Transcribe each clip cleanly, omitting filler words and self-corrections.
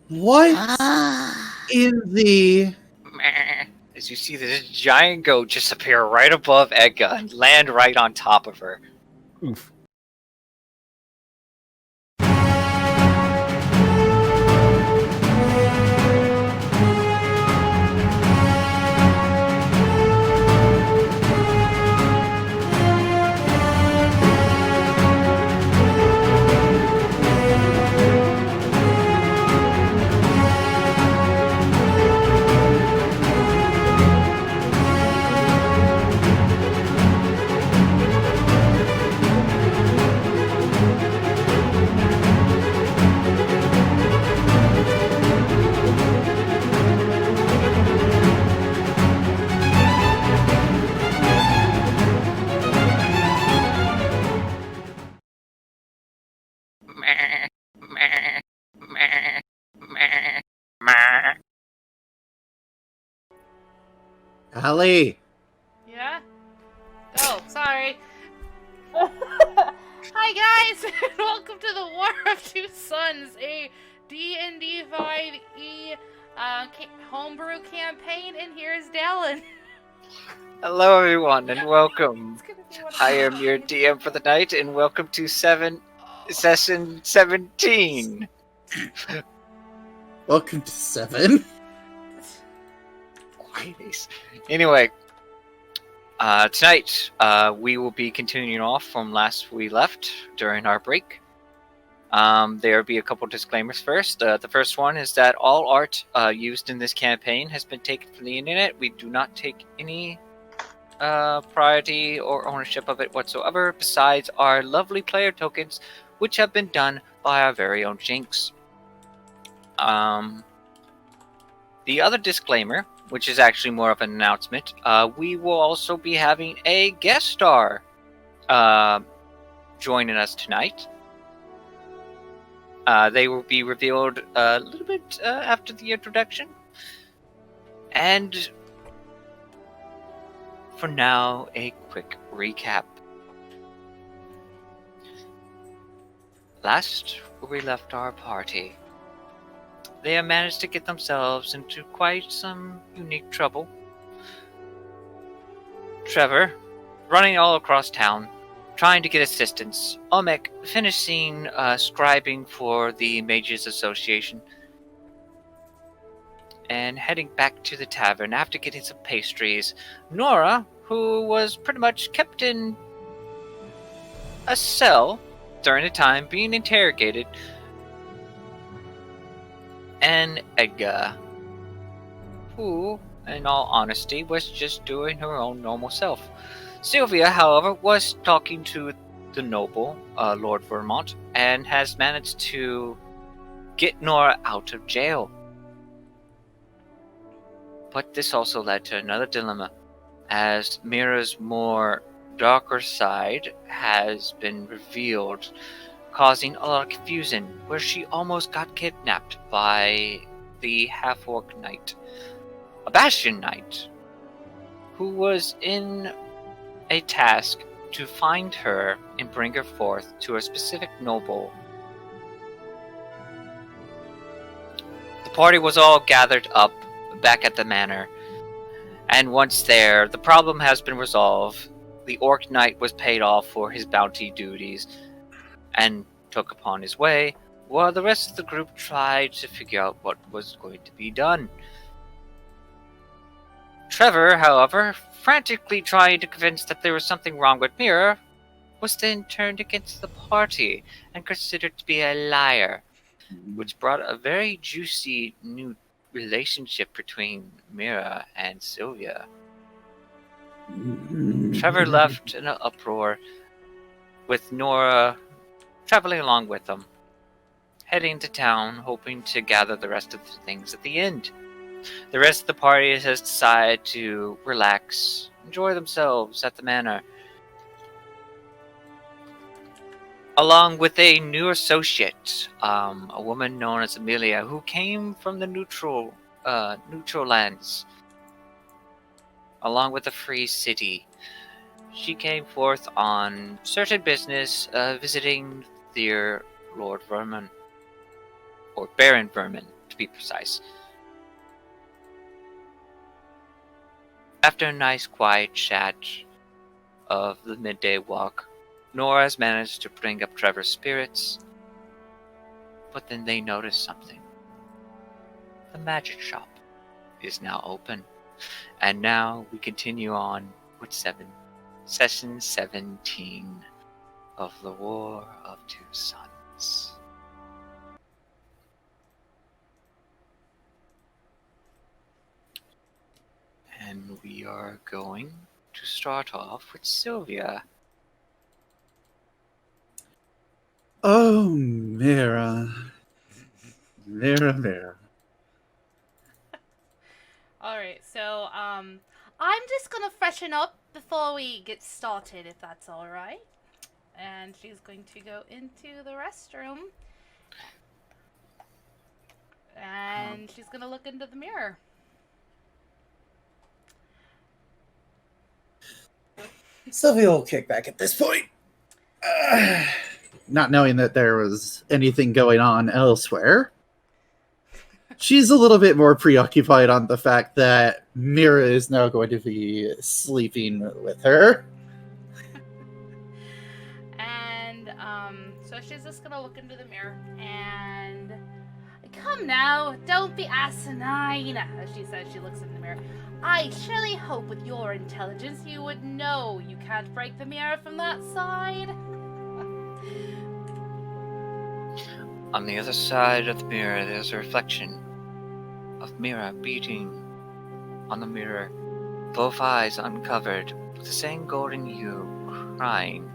What in the... As you see this giant goat just appear right above Edga and land right on top of her. Oof. Allie! Yeah? Oh, sorry. Hi guys, and welcome to the War of Two Suns, a D&D 5e homebrew campaign, and here's Dalon. Hello everyone and welcome. It's gonna be one of I my am your favorite- DM for the night and welcome to session 17. Welcome to 7. Anyway, tonight we will be continuing off from last we left during our break. There will be a couple disclaimers first. The first one is that all art used in this campaign has been taken from the internet. We do not take any priority or ownership of it whatsoever, besides our lovely player tokens, which have been done by our very own Jyinxx. The other disclaimer, which is actually more of an announcement, we will also be having a guest star joining us tonight. They will be revealed a little bit after the introduction. And for now, a quick recap. Last we left our party, they have managed to get themselves into quite some unique trouble. Trevor, running all across town, trying to get assistance. Omek, finishing scribing for the Mages Association, and heading back to the tavern after getting some pastries. Nora, who was pretty much kept in a cell during the time being interrogated, and Edga, who, in all honesty, was just doing her own normal self. Silvia, however, was talking to the noble, Lord Vermont, and has managed to get Nora out of jail. But this also led to another dilemma, as Merah's more darker side has been revealed, causing a lot of confusion, where she almost got kidnapped by the half-orc knight, a Bastion knight, who was in a task to find her and bring her forth to a specific noble. The party was all gathered up back at the manor, and once there, the problem has been resolved. The orc knight was paid off for his bounty duties and took upon his way, while the rest of the group tried to figure out what was going to be done. Trevor, however, frantically trying to convince that there was something wrong with Merah, was then turned against the party and considered to be a liar, which brought a very juicy new relationship between Merah and Silvia. Trevor left in an uproar, with Nora traveling along with them, heading to town, hoping to gather the rest of the things at the end. The rest of the party has decided to relax, enjoy themselves at the manor, along with a new associate, a woman known as Amelia, who came from the neutral lands, along with the free city. She came forth on certain business, visiting dear Lord Vermin, or Baron Vermin, to be precise. After a nice quiet chat of the midday walk, Nora has managed to bring up Trevor's spirits, but then they notice something. The magic shop is now open, and now we continue on with Session 17 of the War of Two Sons. And we are going to start off with Silvia. Oh, Merah. Merah. Alright, so, I'm just gonna freshen up before we get started, if that's alright. And she's going to go into the restroom. And she's gonna look into the mirror. Sylvia will kick back at this point. Not knowing that there was anything going on elsewhere. She's a little bit more preoccupied on the fact that Merah is now going to be sleeping with her. And, so she's just gonna look into the mirror and... Come now, don't be asinine, as she says. She looks in the mirror. I surely hope with your intelligence you would know you can't break the mirror from that side. On the other side of the mirror, there's a reflection of Merah beating on the mirror, both eyes uncovered, with the same golden hue, crying.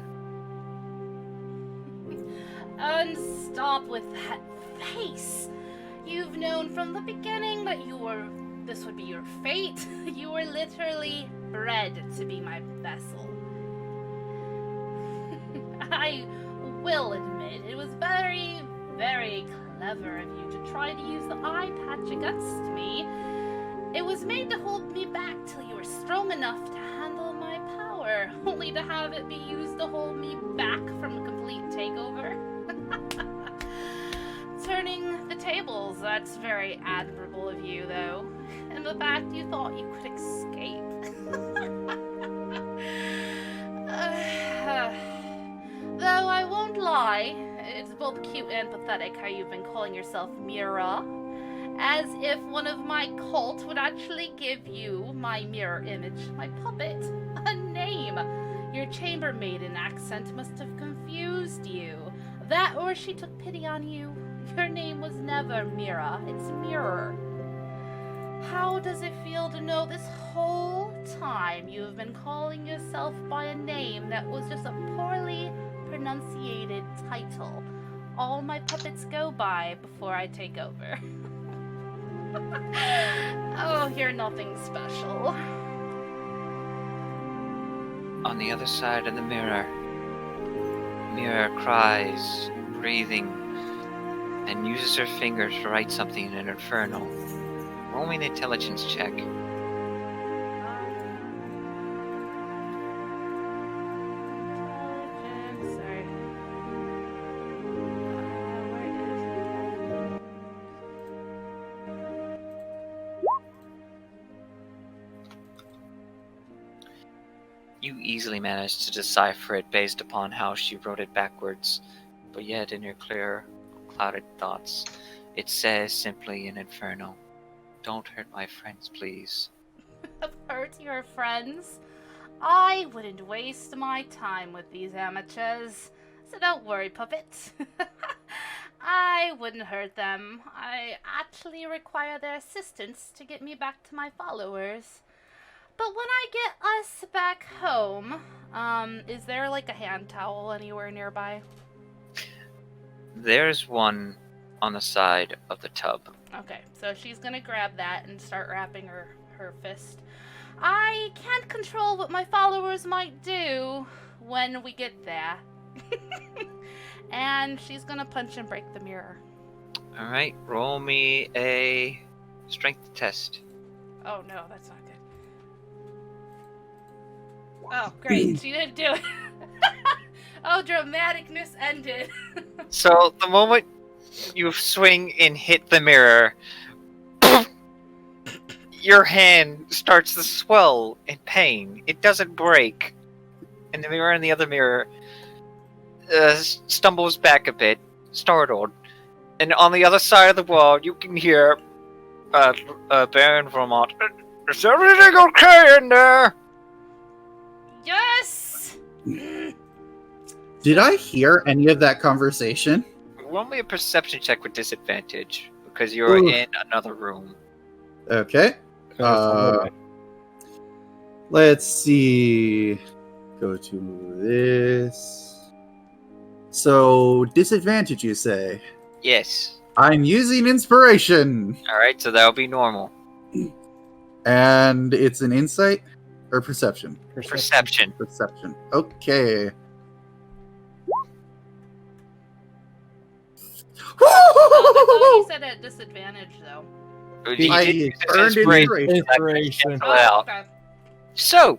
And stop with that face. You've known from the beginning that this would be your fate. You were literally bred to be my vessel. I will admit, it was very, very clever of you to try to use the eye patch against me. It was made to hold me back till you were strong enough to handle my power, only to have it be used to hold me back from a complete takeover. Turning the tables, that's very admirable of you, though. And the fact you thought you could escape. Though I won't lie, it's both cute and pathetic how you've been calling yourself Merah, as if one of my cult would actually give you, my mirror image, my puppet, a name. Your chambermaiden accent must have confused you. That or she took pity on you. Your name was never Merah, it's Mirror. How does it feel to know this whole time you have been calling yourself by a name that was just a poorly pronunciated title all my puppets go by before I take over? Oh, you're nothing special. On the other side of the mirror, Merah cries, breathing, and uses her fingers to write something in Infernal. Roll me an intelligence check. Sorry. You easily managed to decipher it based upon how she wrote it backwards, but yet in your clear, clouded thoughts, it says simply in Inferno, "Don't hurt my friends, please." Hurt your friends? I wouldn't waste my time with these amateurs, so don't worry, puppet. I wouldn't hurt them. I actually require their assistance to get me back to my followers. But when I get us back home, is there like a hand towel anywhere nearby? There's one on the side of the tub. Okay, so she's gonna grab that and start wrapping her fist. I can't control what my followers might do when we get there. And she's gonna punch and break the mirror. Alright, roll me a strength test. Oh no, that's not good. Oh, great, she didn't do it. Oh, dramaticness ended. So the moment you swing and hit the mirror, your hand starts to swell in pain. It doesn't break, and the mirror in the other mirror stumbles back a bit, startled. And on the other side of the wall, you can hear Baron Vermont. Is everything okay in there? Yes! Did I hear any of that conversation? Roll me a perception check with disadvantage, because you're Ooh. in another room. Okay. Let's see. Go to this. So, disadvantage, you say? Yes. I'm using inspiration! Alright, so that'll be normal. And it's an insight or perception? Perception. Perception. Okay. I thought you said at disadvantage, though. You I did use earned inspiration. Inspiration. Cancel it out. Okay. So,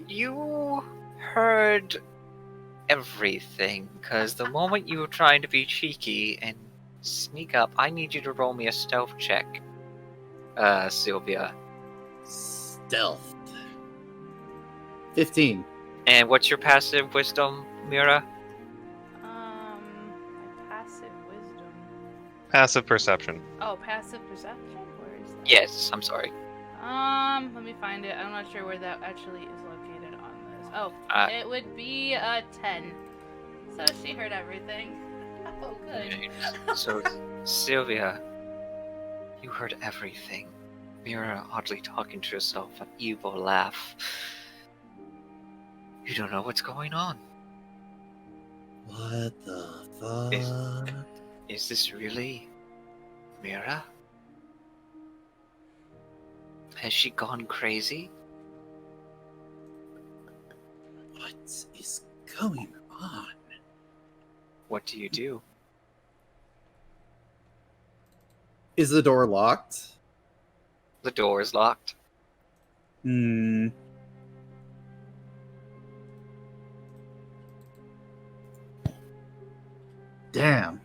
you heard everything, because the moment you were trying to be cheeky and sneak up, I need you to roll me a stealth check, Silvia. Stealth. 15. And what's your passive wisdom, Merah? My passive wisdom. Passive perception. Oh, passive perception? Where is that? Yes, I'm sorry. Let me find it. I'm not sure where that actually is located on this. Oh, Uh, it would be a 10. So she heard everything. Oh, good. Okay. So, Silvia, you heard everything. Merah oddly talking to herself, an evil laugh. You don't know what's going on. What the fuck? Is this really Merah? Has she gone crazy? What is going on? What do you do? Is the door locked? The door is locked. Hmm. Damn.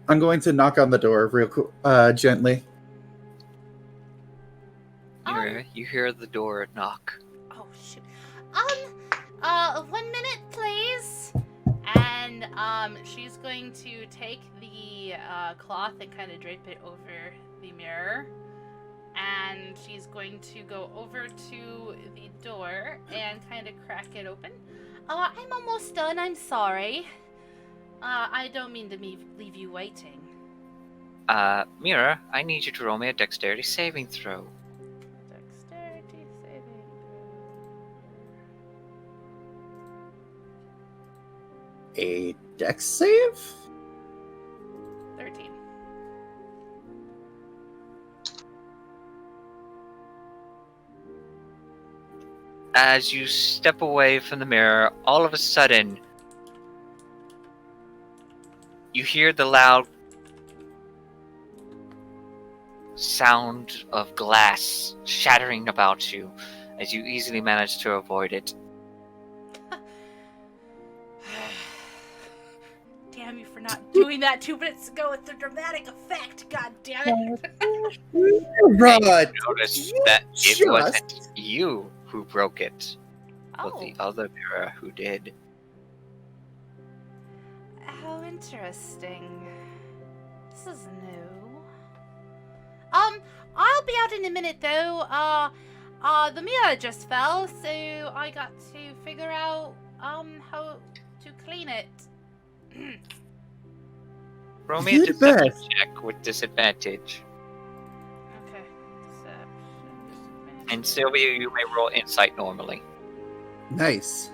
I'm going to knock on the door gently. You hear the door knock. Oh, shoot. 1 minute, please. And, she's going to take the, cloth and kind of drape it over the mirror. And she's going to go over to the door and kind of crack it open. I'm almost done. I'm sorry. I don't mean to leave you waiting. Merah, I need you to roll me a dexterity saving throw. Dexterity saving A dex save? 13. As you step away from the mirror, all of a sudden, you hear the loud sound of glass shattering about you as you easily manage to avoid it. Damn you for not doing that 2 minutes ago with the dramatic effect. God damn it. Right. Notice that it wasn't you who broke it, but the other mirror who did. How interesting. This is new. I'll be out in a minute though. The mirror just fell, so I got to figure out how to clean it. Roll me a deception check with disadvantage. Okay. Deception. And Silvia, you may roll insight normally. Nice.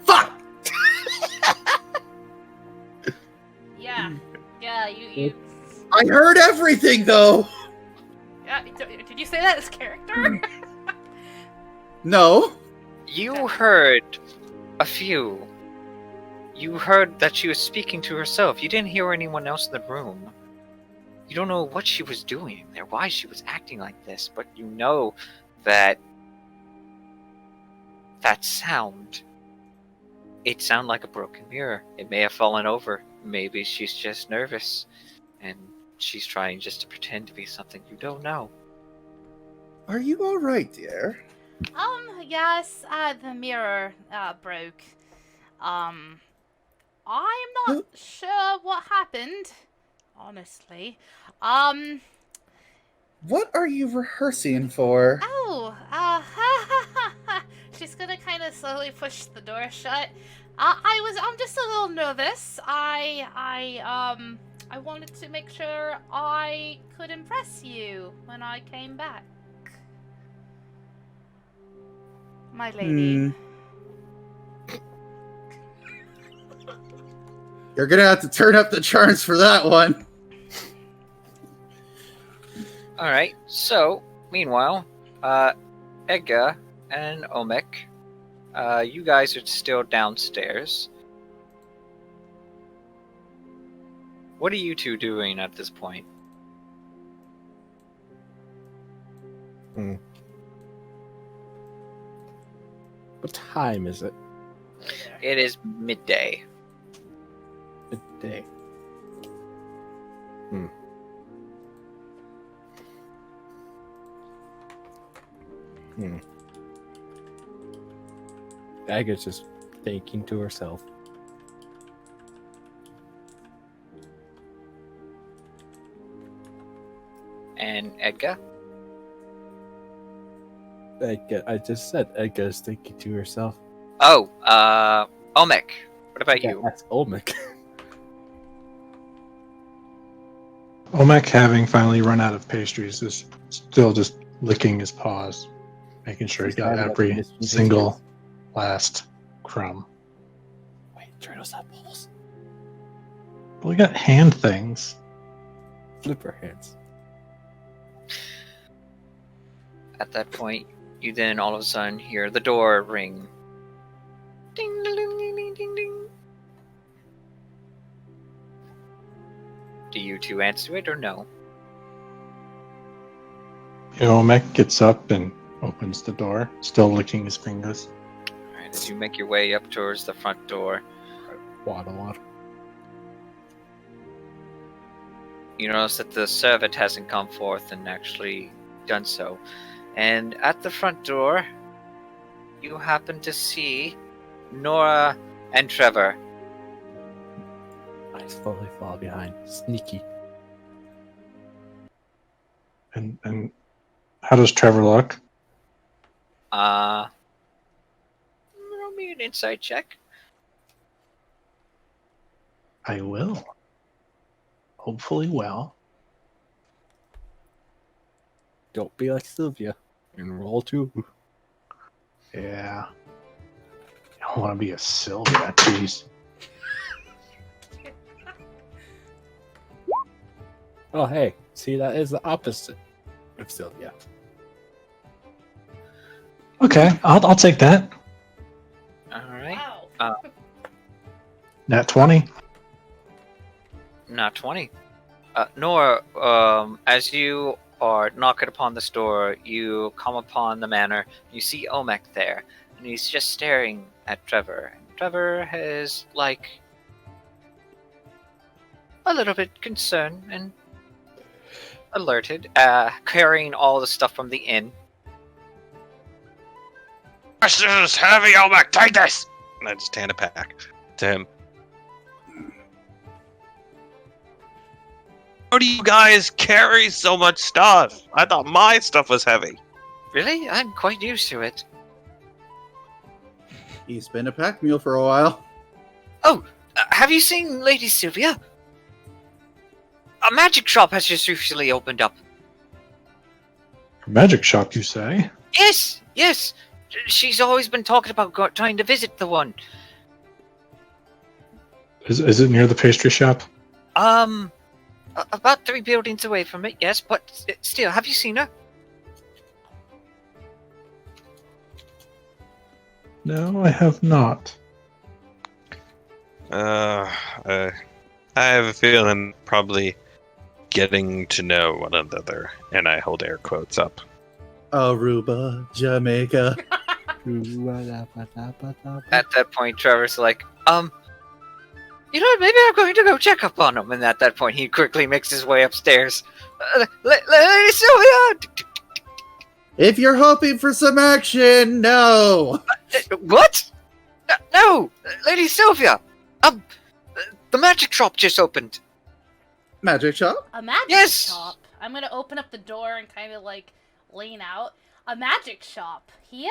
Fuck! Yeah. Yeah, you I heard everything, though! yeah, did you say that as character? No. You heard a few. You heard that she was speaking to herself. You didn't hear anyone else in the room. You don't know what she was doing there, why she was acting like this, but you know that that sound. It sounded like a broken mirror. It may have fallen over. Maybe she's just nervous, and she's trying just to pretend to be something you don't know. Are you all right, dear? Yes, the mirror, broke. I'm not sure what happened, honestly. What are you rehearsing for? Oh, she's gonna kind of slowly push the door shut. I'm just a little nervous. I wanted to make sure I could impress you when I came back. My lady. You're gonna have to turn up the charms for that one. Alright, so, meanwhile, Edga and Omek, you guys are still downstairs. What are you two doing at this point? What time is it? It is midday. Midday. Edga's just thinking to herself. And Edga? Edga, I just said Edga's thinking to herself. Oh, Omek, what about you? That's Olmec. Olmec, having finally run out of pastries, is still just licking his paws, making sure he got every single last crumb. Wait, turtles have balls. Well, we got hand things. Flipper hands. At that point, you then all of a sudden hear the door ring. Ding, ding, ding, ding, ding, ding. Do you two answer it or no? Olmec gets up and opens the door, still licking his fingers. Alright, as you make your way up towards the front door, Waddle. you notice that the servant hasn't come forth and actually done so. And at the front door, you happen to see Nora and Trevor. I slowly fall behind. Sneaky. And how does Trevor look? Roll me an insight check. I will. Hopefully well. Don't be like Silvia. And roll 2. Yeah. I don't want to be a Silvia, jeez. Oh, hey. See, that is the opposite of Silvia. Okay, I'll take that. Alright. Wow. Nat 20. Not 20. Nora, as you are knocking upon this door, you come upon the manor. You see Omek there, and he's just staring at Trevor. And Trevor is, like, a little bit concerned and alerted, carrying all the stuff from the inn. This is heavy, Omek. Take this. And I just hand it back to him. How do you guys carry so much stuff? I thought my stuff was heavy. Really? I'm quite used to it. He's been a pack mule for a while. Oh, have you seen Lady Silvia? A magic shop has just recently opened up. Magic shop, you say? Yes, yes. She's always been talking about trying to visit the one. Is it near the pastry shop? About 3 buildings away from it, yes, but still, have you seen her? No, I have not. I have a feeling probably getting to know one another, and I hold air quotes up. Aruba, Jamaica. At that point, Trevor's like, you know what, maybe I'm going to go check up on him. And at that point, he quickly makes his way upstairs. Lady Silvia! If you're hoping for some action, no. What? No! Lady Silvia! The magic shop just opened. Magic shop? A magic Yes! shop? I'm gonna open up the door and kind of like lean out. A magic shop? Here?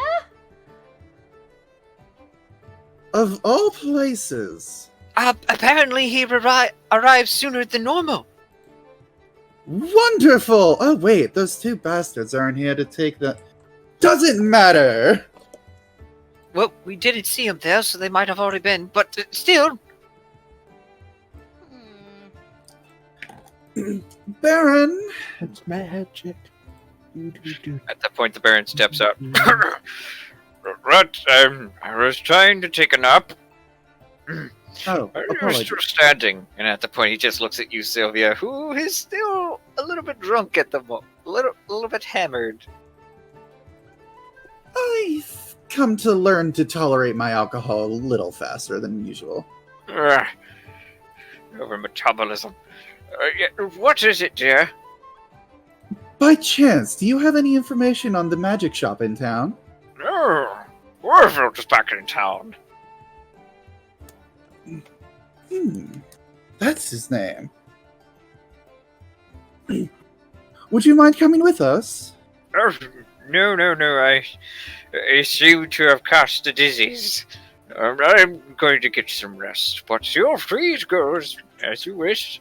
Of all places. Apparently he arrived sooner than normal. Wonderful! Oh wait, those two bastards aren't here to take the... Doesn't matter! Well, we didn't see him there, so they might have already been, but still. Baron! It's magic. At that point, the Baron steps up. Right, I was trying to take a nap. Oh, I was apologies. still standing. And at the point, he just looks at you, Silvia, who is still a little bit drunk at the moment. A little bit hammered. I've come to learn to tolerate my alcohol a little faster than usual. Over metabolism. What is it, dear? By chance, do you have any information on the magic shop in town? No, Warfield is back in town. That's his name. Would you mind coming with us? No. I seem to have cast the disease. I'm going to get some rest, but feel free to go as you wish.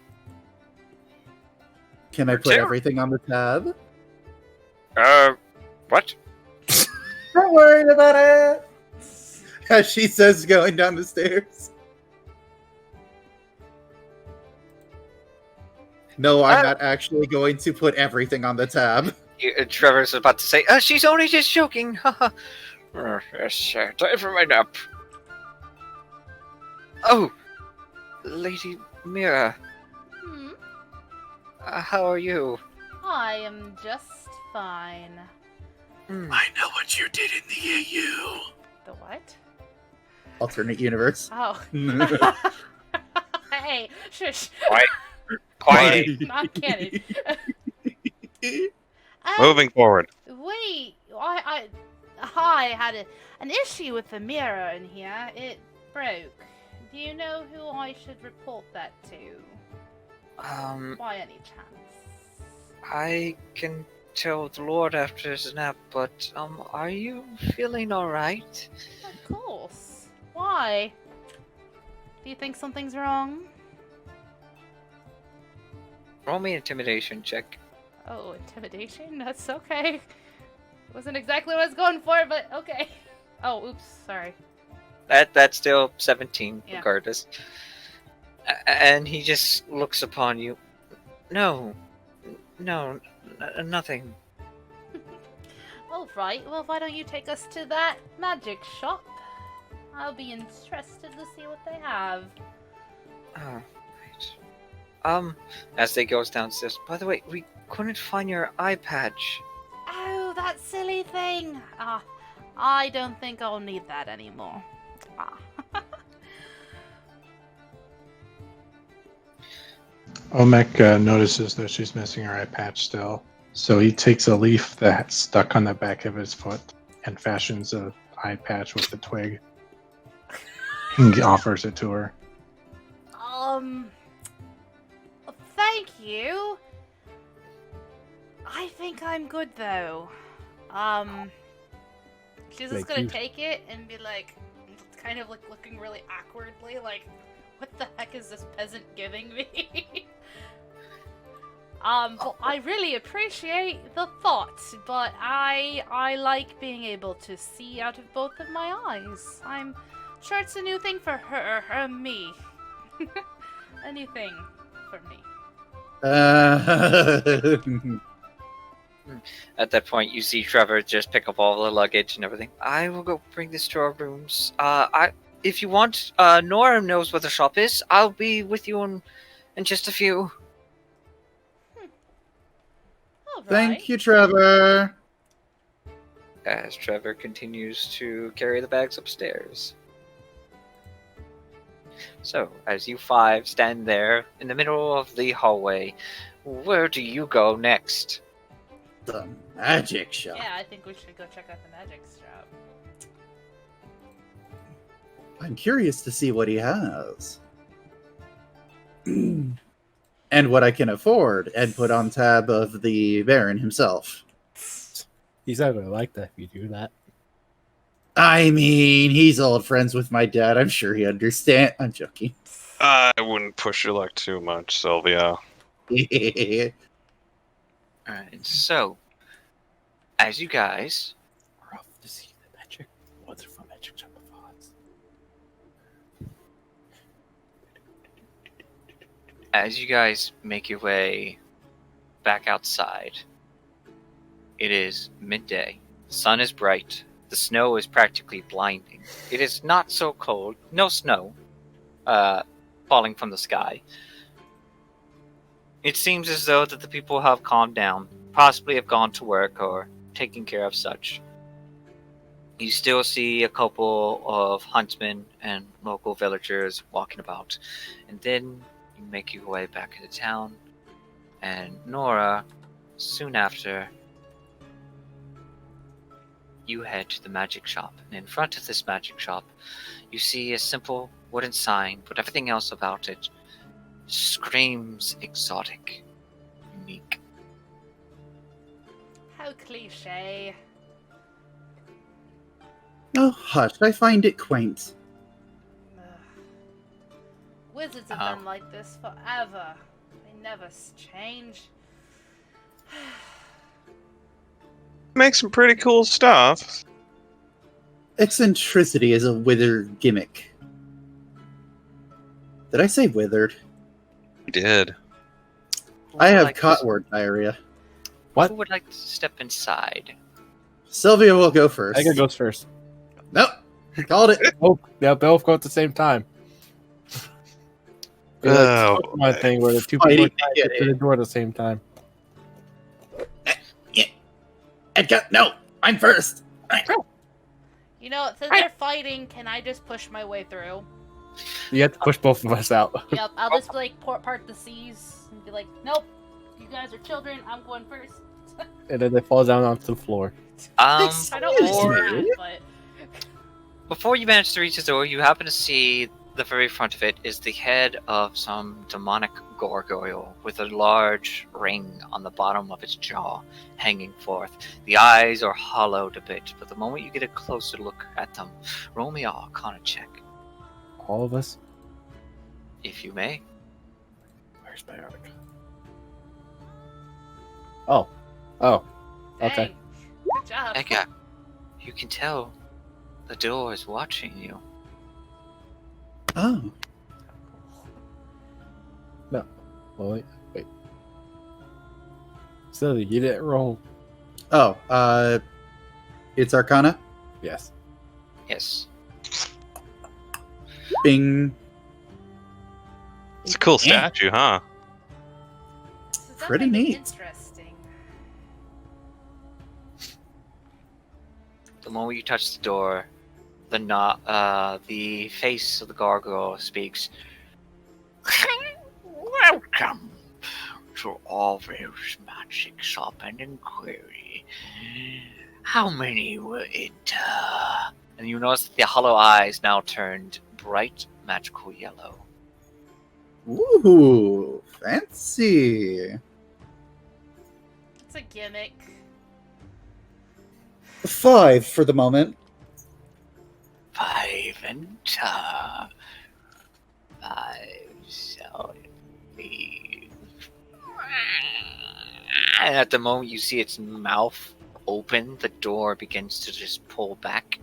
Can I put Sure. everything on the tab? What? Don't worry about it! As she says, going down the stairs. No, I'm not actually going to put everything on the tab. Trevor's about to say, she's only just joking. Yes, time for my nap. Oh, Lady Merah, how are you? I am just fine. I know what you did in the AU. The what? Alternate universe. Oh. Hey, shush. Quiet. Not canon. Moving forward. Wait, I had an issue with the mirror in here. It broke. Do you know who I should report that to? By any chance? I can tell the Lord after his nap, but, are you feeling alright? Of course. Why? Do you think something's wrong? Roll me an intimidation check. Oh, intimidation? That's okay. Wasn't exactly what I was going for, but okay. Oh, oops, sorry. That's still 17, Yeah. regardless. And he just looks upon you. No, nothing. Alright, well, why don't you take us to that magic shop? I'll be interested to see what they have. Oh, right. As they goes downstairs. By the way, we couldn't find your eye patch. Oh, that silly thing! I don't think I'll need that anymore. Omek notices that she's missing her eye patch still, so he takes a leaf that's stuck on the back of his foot and fashions a eye patch with a twig and offers it to her. Thank you. I think I'm good though. She's just gonna take it and be like, kind of like looking really awkwardly, like, what the heck is this peasant giving me? Well, I really appreciate the thought, but I like being able to see out of both of my eyes. I'm sure it's a new thing for her, or me. A new thing for me. At that point, you see Trevor just pick up all the luggage and everything. I will go bring this to our rooms. If you want, Nora knows where the shop is. I'll be with you in just a few. All right. Thank you, Trevor. as Trevor continues to carry the bags upstairs. So, as you five stand there in the middle of the hallway, where do you go next? The magic shop. Yeah, I think we should go check out the magic shop. I'm curious to see what he has. And what I can afford and put on tab of the Baron himself. He's not gonna like that if you do that. I mean, he's old friends with my dad. I'm sure he understands. I'm joking. I wouldn't push your luck too much, Sylvia. Alright, so, as you guys We're off to see the magic. Wonderful magic shop of Oz. make your way back outside, it is midday. The sun is bright. The snow is practically blinding. It is not so cold. No snow falling from the sky. It seems as though that the people have calmed down, possibly have gone to work or taken care of such. You still see a couple of huntsmen and local villagers walking about. And then you make your way back into town. And Nora, soon after, you head to the magic shop. And in front of this magic shop, you see a simple wooden sign, but everything else about it screams exotic, unique. How cliche. Oh, hush. I find it quaint. Ugh. Wizards have been like this forever. They never change. Make some pretty cool stuff. Eccentricity is a withered gimmick. Did I say withered? You did. I have cotwort diarrhea. What? Who would like to step inside? Sylvia will go first. Edgar goes first. Nope. Called it. Oh, yeah, both go at the same time. Oh, My thing where the two Fighting people to are get trying to get to it. the door at the same time. Edgar, no! I'm first! You know, since they're fighting, can I just push my way through? You have to push both of us out. Yep, I'll just like part the seas and be like, nope, you guys are children, I'm going first. And then they fall down onto the floor. I don't Excuse want me? that, but Before you manage to reach the door, you happen to see the very front of it is the head of some demonic gargoyle with a large ring on the bottom of its jaw hanging forth. The eyes are hollowed a bit, but the moment you get a closer look at them, roll me a Arcana check, All of us. if you may. Where's my arc? Oh. Oh. Okay. dang, good job. Edga, you can tell the door is watching you. Oh. Well, wait. Silly, you didn't roll. Oh, it's Arcana? Yes. Yes. Bing. It's a cool statue, huh? This is Pretty definitely neat. Interesting. The moment you touch the door, the face of the gargoyle speaks. Welcome to Orville's Magic Shop and Inquiry. How many will enter? And you notice that the hollow eyes now turned bright magical yellow. Ooh, fancy. It's a gimmick. 5 for the moment. 5 enter. 5 shall leave. And at the moment you see its mouth open, the door begins to just pull back.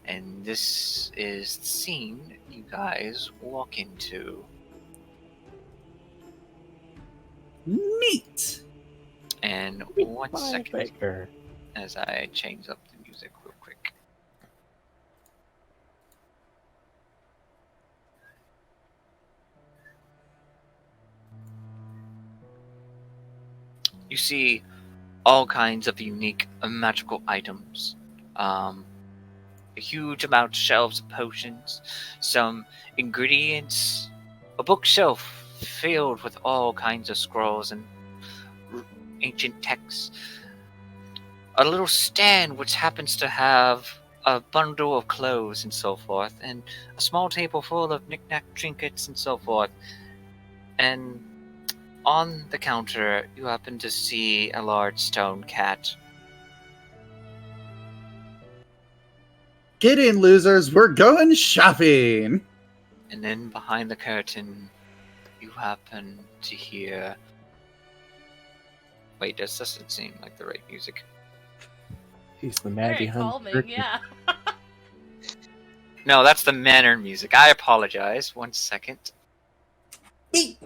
And this is the scene you guys walk into. Neat. And 1 second Baker. as I change up the music real quick. You see all kinds of unique magical items A huge amount of shelves of potions, some ingredients, a bookshelf filled with all kinds of scrolls and ancient texts, a little stand which happens to have a bundle of clothes and so forth, and a small table full of knick-knack trinkets and so forth. And on the counter, you happen to see a large stone cat. Get in, losers. We're going shopping. And then behind the curtain, you happen to hear... Wait, this doesn't seem like the right music. He's the man Very behind the calming, curtain. yeah. No, that's the manner music. I apologize. 1 second. Tweet,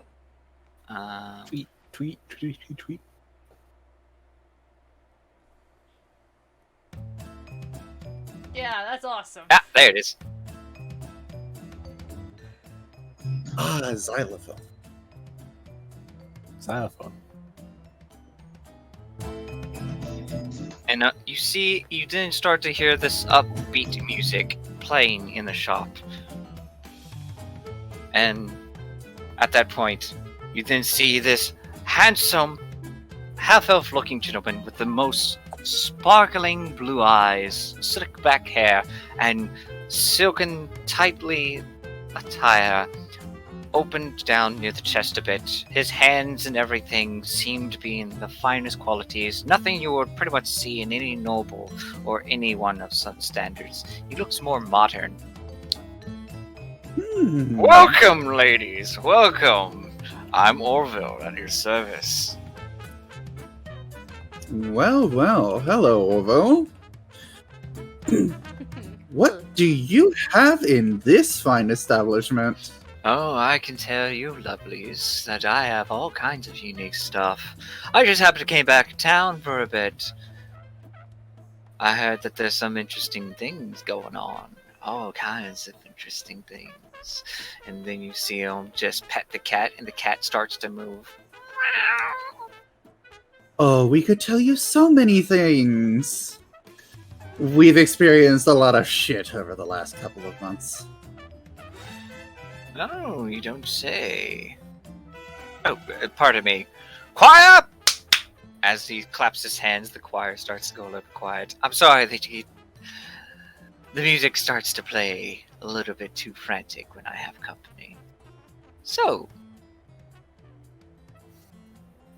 tweet, tweet, tweet, tweet. Yeah, that's awesome. Ah, there it is. Xylophone. Xylophone. And you then start to hear this upbeat music playing in the shop. And at that point, you then see this handsome, half-elf looking gentleman with the most sparkling blue eyes, slick back hair, and silken, tightly attire opened down near the chest a bit. His hands and everything seem to be in the finest qualities. Nothing you would pretty much see in any noble or anyone of such standards. He looks more modern. Welcome, ladies. Welcome. I'm Orville at your service. Well, well. Hello, Orvo. What do you have in this fine establishment? Oh, I can tell you, lovelies, that I have all kinds of unique stuff. I just happened to came back to town for a bit. I heard that there's some interesting things going on. All kinds of interesting things. And then you see him just pet the cat, and the cat starts to move. Oh, we could tell you so many things. We've experienced a lot of shit over the last couple of months. No, you don't say. Oh, pardon me. Quiet! As he claps his hands, the choir starts to go a little quiet. I'm sorry that the music starts to play a little bit too frantic when I have company. So,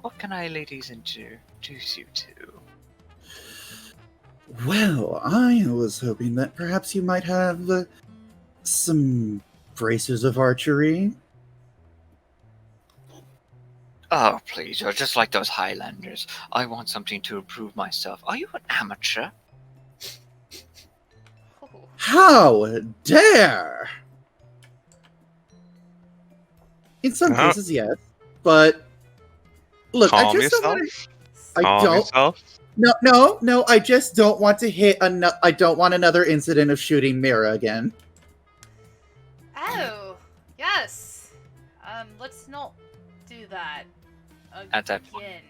what can I, ladies, introduce you to? Well, I was hoping that perhaps you might have some braces of archery. Oh, please, you're just like those Highlanders. I want something to improve myself. Are you an amateur? How dare! In some cases, yes, but look, I Calm just don't want yourself. to. I Calm don't. yourself. No. I just don't want to hit. I don't want another incident of shooting Merah again. Oh, yes. Let's not do that At that point, again.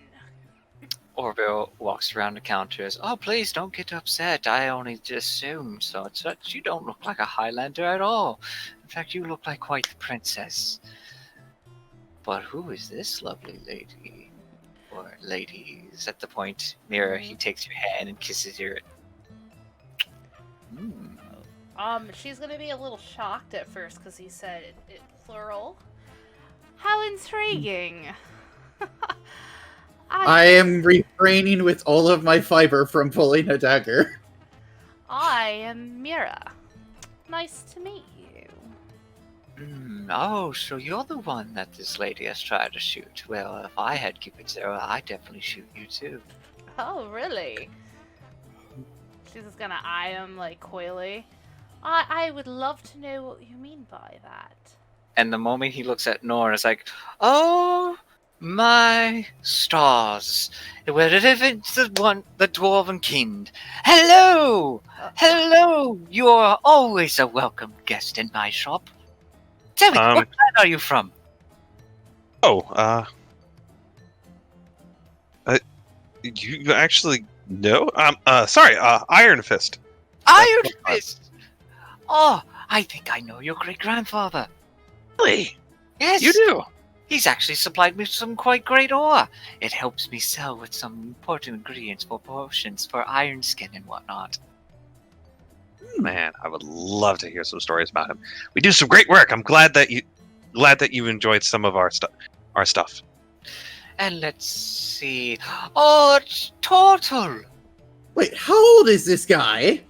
Orville walks around the counters. Oh, please don't get upset. I only just assumed so and such. You don't look like a Highlander at all. In fact, you look like quite the princess. But who is this lovely lady? Or ladies? At the point, Merah, he takes your hand and kisses your... She's gonna be a little shocked at first because he said it plural. How intriguing! I am refraining with all of my fiber from pulling a dagger. I am Merah. Nice to meet you. Oh, so you're the one that this lady has tried to shoot. Well, if I had Cupid's arrow, I'd definitely shoot you too. Oh, really? She's just gonna eye him like coyly. I would love to know what you mean by that. And the moment he looks at Nora, it's like, oh my stars! Where did the dwarven kind? Hello, hello! You are always a welcome guest in my shop. Tell me, what planet are you from? You actually know? Sorry, Iron Fist. Iron That's what- Fist! Oh, I think I know your great-grandfather. Really? Yes. You do? He's actually supplied me with some quite great ore. It helps me sell with some important ingredients for potions for iron skin and whatnot. Man, I would love to hear some stories about him. We do some great work. I'm glad that you enjoyed some of our stuff. And let's see. Oh, it's Turtle! Wait, how old is this guy?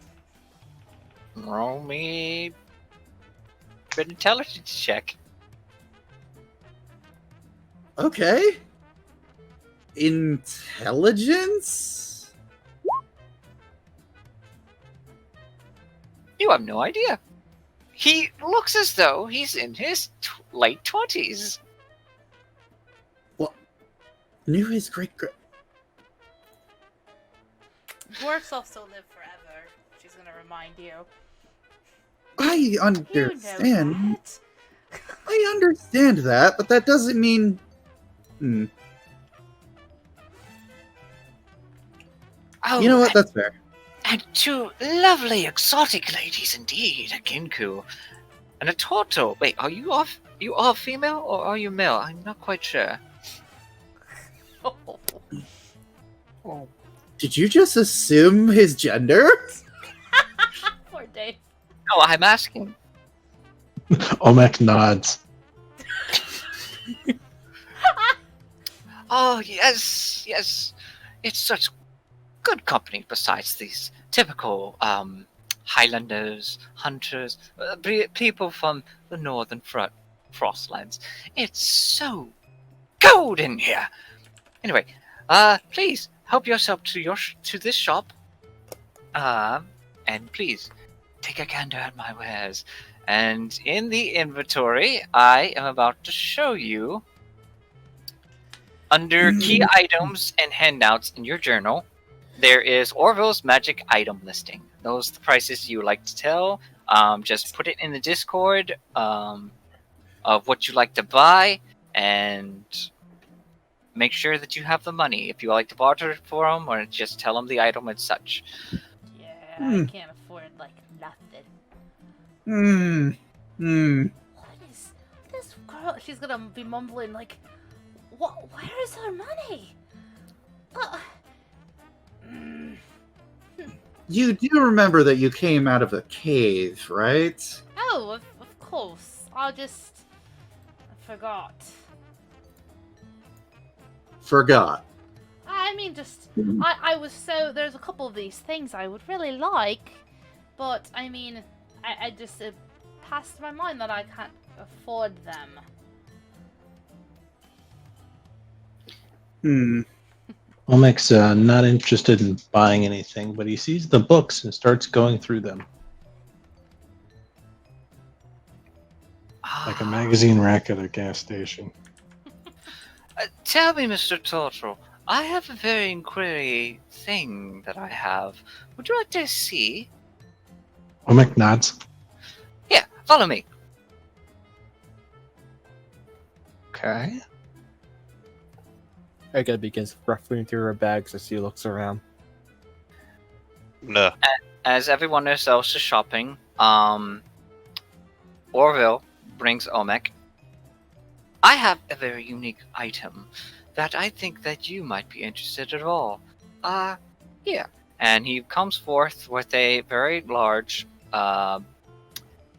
Roll me an intelligence check. Okay. Intelligence? You have no idea. He looks as though he's in his late 20s. Knew his great. Dwarfs also live forever. She's gonna remind you. I You know understand. that. I understand that, but that doesn't mean. Oh, You know what? That's fair. And two lovely exotic ladies indeed, a Kinku and a Turtle. Wait, are you all female or are you male? I'm not quite sure. Oh, Did you just assume his gender? Poor Dave. No, I'm asking. Omek nods. Oh, yes, yes. It's such good company besides these typical Highlanders, hunters, people from the northern frostlands. It's so cold in here. Anyway, please help yourself to this shop. And please take a gander at my wares. And in the inventory, I am about to show you under key items and handouts in your journal. There is Orville's magic item listing. Those are the prices you like to tell. Just put it in the Discord of what you like to buy, and make sure that you have the money if you like to barter for them, or just tell them the item and such. Yeah, I can't afford like nothing. What is this girl? She's gonna be mumbling like, "What? Where is her money?" You do remember that you came out of a cave, right? Oh, of course. I forgot. Forgot. I mean, I was so. There's a couple of these things I would really like, but I mean, I just it passed my mind that I can't afford them. Omek's not interested in buying anything, but he sees the books and starts going through them. Like a magazine rack at a gas station. Tell me, Mr. Turtle, I have a very inquiry thing that I have. Would you like to see? Omek nods. Yeah, follow me. okay. Edga begins ruffling through her bags as she looks around. No. As everyone else is shopping, Orville brings Omek. I have a very unique item that I think that you might be interested at all. Here. And he comes forth with a very large,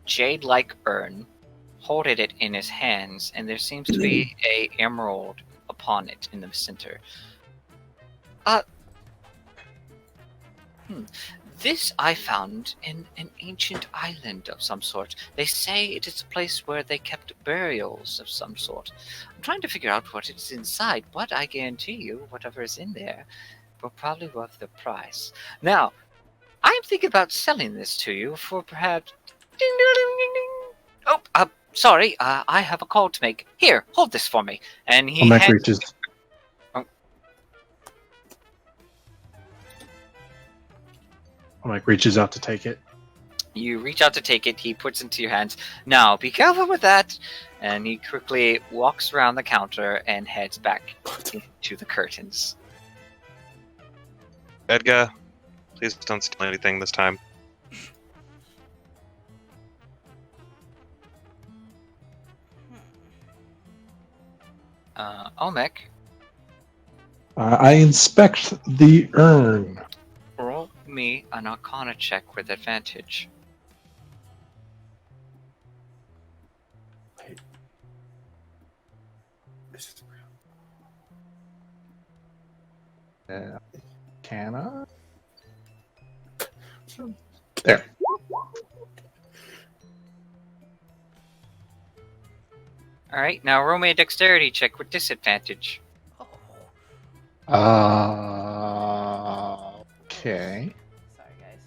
jade-like urn, holding it in his hands, and there seems to be a emerald upon it in the center. This I found in an ancient island of some sort. They say it is a place where they kept burials of some sort. I'm trying to figure out what is inside, but I guarantee you, whatever is in there will probably worth the price. Now, I'm thinking about selling this to you for perhaps... Ding, ding, ding, ding, ding. Oh, sorry, I have a call to make. Here, hold this for me. And he Omek hands... reaches. Omek reaches out to take it. You reach out to take it, he puts it into your hands. Now, be careful with that! And he quickly walks around the counter and heads back to the curtains. Edga, please don't steal anything this time. Olmec, I inspect the urn. roll me an Arcana check with advantage. Can I? There. All right, now roll me a dexterity check with disadvantage. Okay. Sorry, guys.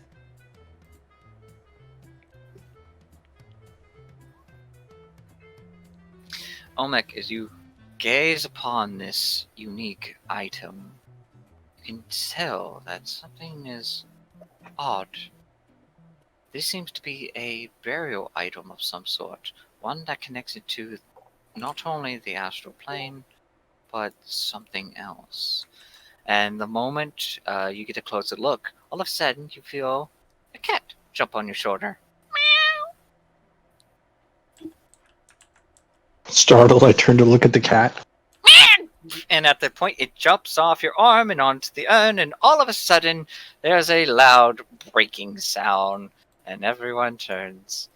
Olmec, as you gaze upon this unique item, you can tell that something is odd. This seems to be a burial item of some sort, one that connects it to not only the astral plane, but something else. And the moment you get a closer look, all of a sudden you feel a cat jump on your shoulder. Startled, I turn to look at the cat. And at that point, it jumps off your arm and onto the urn, and all of a sudden, there's a loud breaking sound, and everyone turns.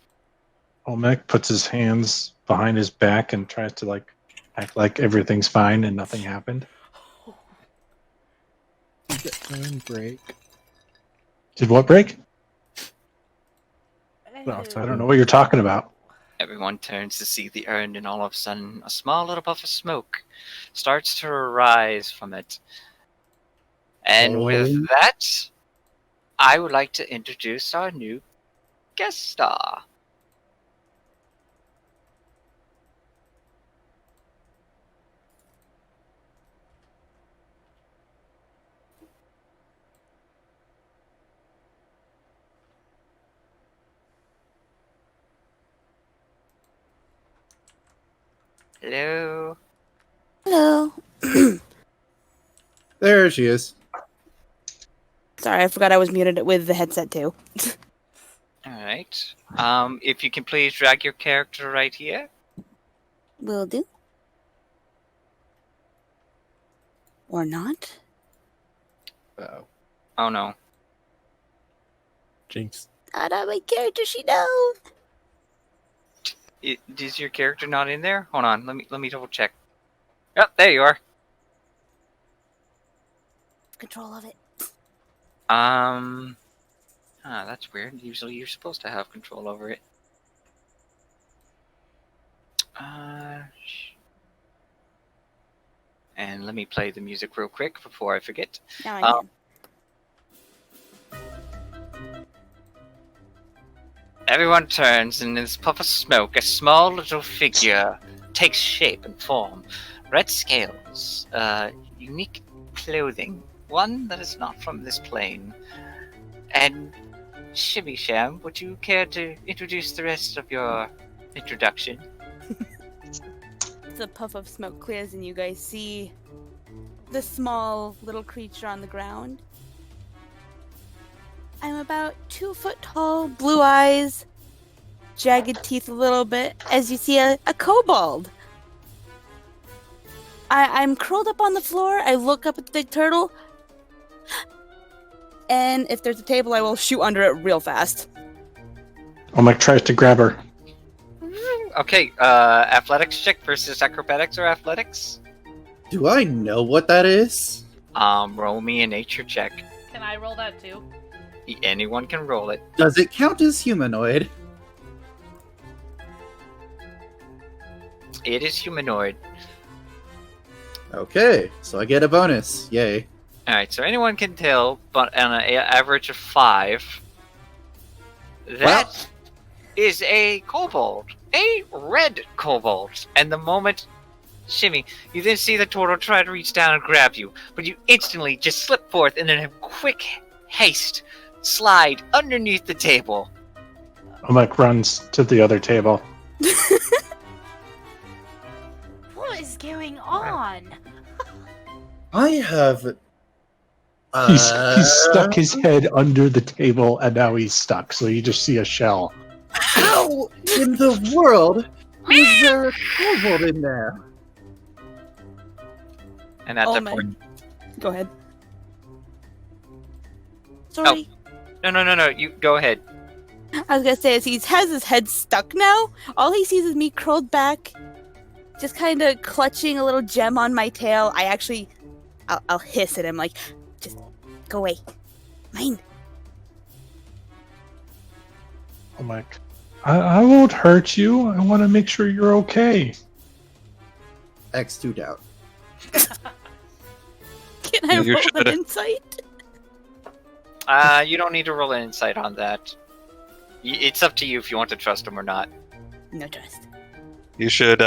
Olmec puts his hands behind his back and tries to act like everything's fine and nothing happened. Did the urn break? Did what break? No, I don't know what you're talking about. Everyone turns to see the urn, and all of a sudden, a small little puff of smoke starts to arise from it. And with that, I would like to introduce our new guest star. Hello. Hello. There she is. Sorry, I forgot I was muted with the headset too. Alright. If you can please drag your character right here. Will do. Or not. Oh no. Jyinxx. Not on my character sheet, no. Is your character not in there? Hold on, let me double check. Oh, there you are. Control of it. That's weird. Usually you're supposed to have control over it. And let me play the music real quick before I forget. Now I can. Everyone turns, and in this puff of smoke, a small little figure takes shape and form. Red scales, unique clothing, one that is not from this plane. And Shimmy Sham, would you care to introduce the rest of your introduction? The puff of smoke clears and you guys see the small little creature on the ground. I'm about 2 foot tall, blue eyes, jagged teeth a little bit, as you see a kobold. I'm curled up on the floor, I look up at the big turtle, and if there's a table, I will shoot under it real fast. Olmec tries to grab her. Okay, athletics check versus acrobatics or athletics? Do I know what that is? Roll me a nature check. Can I roll that too? Anyone can roll it. Does it count as humanoid? It is humanoid. Okay, so I get a bonus. Yay. Alright, so anyone can tell, but on an average of 5, that is a kobold. A red kobold. And the moment, Shimmy, you then see the turtle try to reach down and grab you, but you instantly just slip forth and in a quick haste slide underneath the table. Olmec runs to the other table. What is going on? I have... He's stuck his head under the table and now he's stuck, so you just see a shell. How in the world is there a kobold in there? And at Oh that my- point, Go ahead. Sorry. no, you go ahead. I was gonna say, as he has his head stuck now, all he sees is me curled back, just kind of clutching a little gem on my tail. I'll hiss at him like, just go away. Mine. Oh my! I won't hurt you. I want to make sure you're okay. X2 doubt. Can I You roll should. an insight? You don't need to roll an insight on that. It's up to you if you want to trust him or not. No trust. You should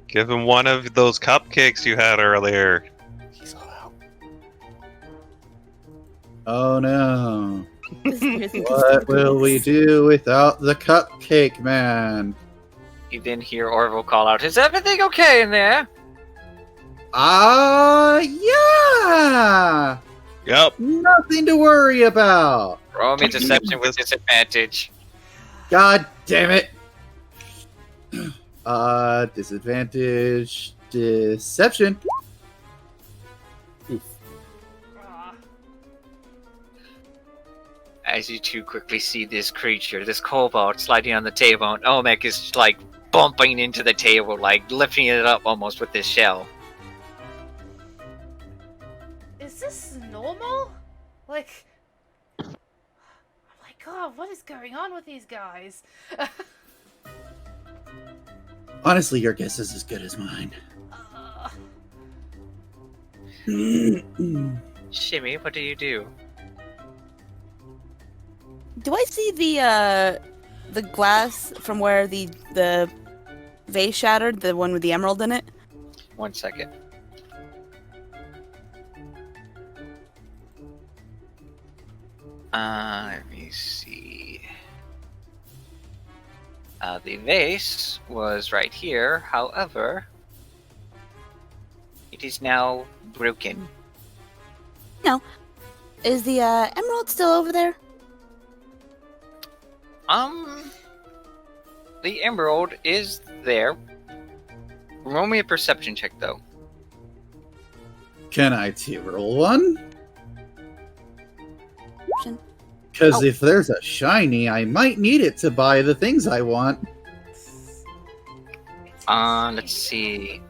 give him one of those cupcakes you had earlier. He's all out. Oh no. What What will we do without the cupcake man? You then hear Orville call out, "Is everything okay in there?" Yeah! Yep. Nothing to worry about. Roll me deception with disadvantage. God damn it. Disadvantage. Deception. As you two quickly see this creature, this kobold sliding on the table, and Omek is like bumping into the table, like lifting it up almost with his shell. Is this normal? Like, oh my god, what is going on with these guys? Honestly, your guess is as good as mine. Shimmy, what do you do? Do I see the glass from where the vase shattered, the one with the emerald in it? 1 second. Let me see. The vase was right here, however, it is now broken. Is the emerald still over there? The emerald is there. Roll me a perception check, though. Can I roll one? Perception. Because Oh. if there's a shiny, I might need it to buy the things I want. Let's see.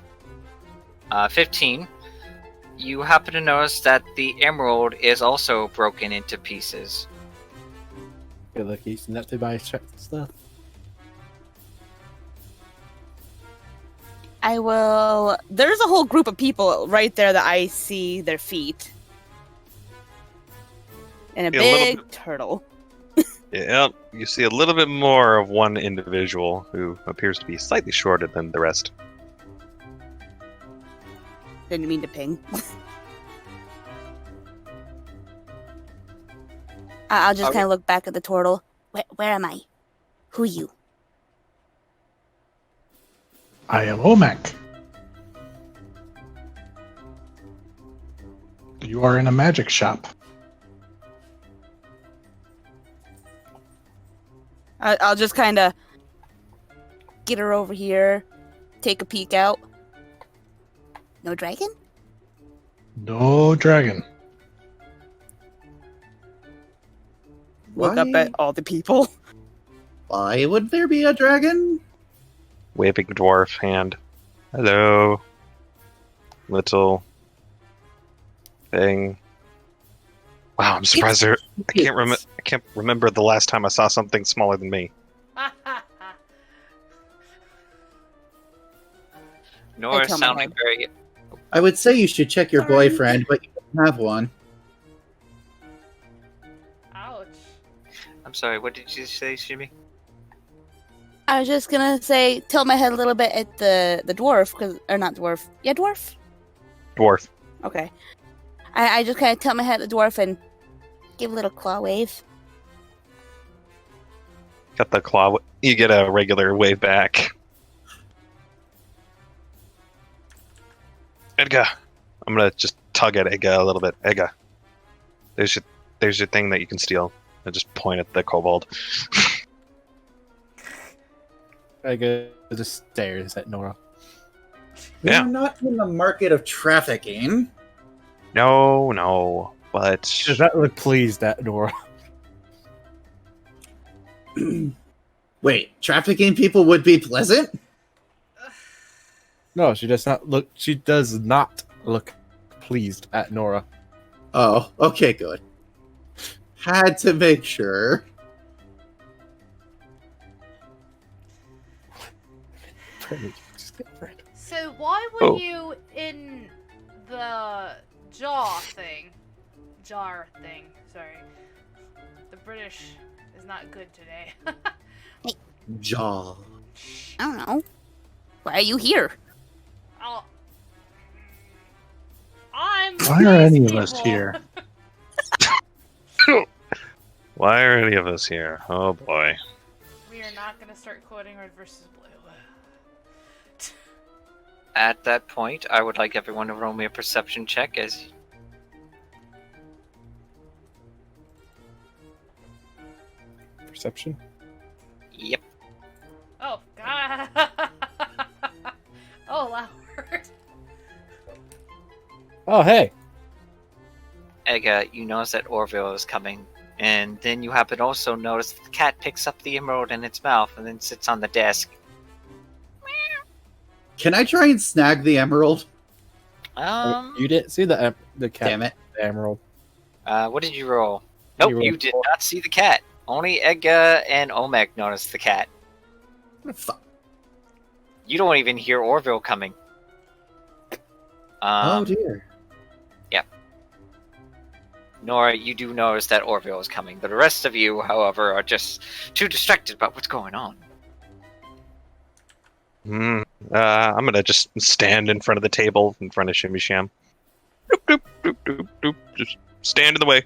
15. You happen to notice that the emerald is also broken into pieces. Feel like he's enough to buy stuff. I will. There's a whole group of people right there that I see their feet. And a Yeah, a little big bit- turtle. Yep. You see a little bit more of one individual who appears to be slightly shorter than the rest. Didn't mean to ping. I'll just Okay. kind of look back at the turtle. Where am I? Who are you? I am Omek. You are in a magic shop. I'll just kind of get her over here, take a peek out. No dragon? No dragon. Look up at all the people. Why would there be a dragon? Waving dwarf hand. Hello. Little thing. Wow, I'm surprised there. I can't remember the last time I saw something smaller than me. Nora's tell my sounding head. very. I would say you should check your Sorry. boyfriend, but you don't have one. Ouch. I'm sorry, what did you say, Shimmy? I was just gonna say, tilt my head a little bit at the dwarf, or not dwarf. Yeah, dwarf? Dwarf. Okay. I just kind of tilt my head at the dwarf and give a little claw wave. Got the claw. You get a regular wave back. Edga. I'm gonna just tug at Edga a little bit. Edga. There's your thing that you can steal. I just point at the kobold. I go just stares at Nora. Yeah. We're not in the market of trafficking. No, but Does that look pleased at Nora? Wait, trafficking people would be pleasant? No, she does not look. She does not look pleased at Nora. Oh, okay, good. Had to make sure. So why were you in the jar thing? Sorry. The British is not good today. Jaw. I don't know. Why are you here? Oh. I'm Why are any of these us people. here? why are any of us here? Oh boy. We are not going to start quoting Red versus Blue. At that point, I would like everyone to roll me a perception check as Perception. Yep. Oh, God. Oh, Loward. Oh, hey. Edga, you notice that Orville is coming, and then you happen to also notice that the cat picks up the emerald in its mouth and then sits on the desk. Can I try and snag the emerald? You didn't see the cat. Damn it. The emerald. What did you roll? Nope, You you, rolled did 4. not see the cat. Only Edga and Omek noticed the cat. Fuck. You don't even hear Orville coming. Oh dear. Nora, you do notice that Orville is coming. The rest of you, however, are just too distracted about what's going on. I'm gonna just stand in front of the table in front of Shimmy Sham. Doop, doop, doop, doop, doop. Just stand in the way.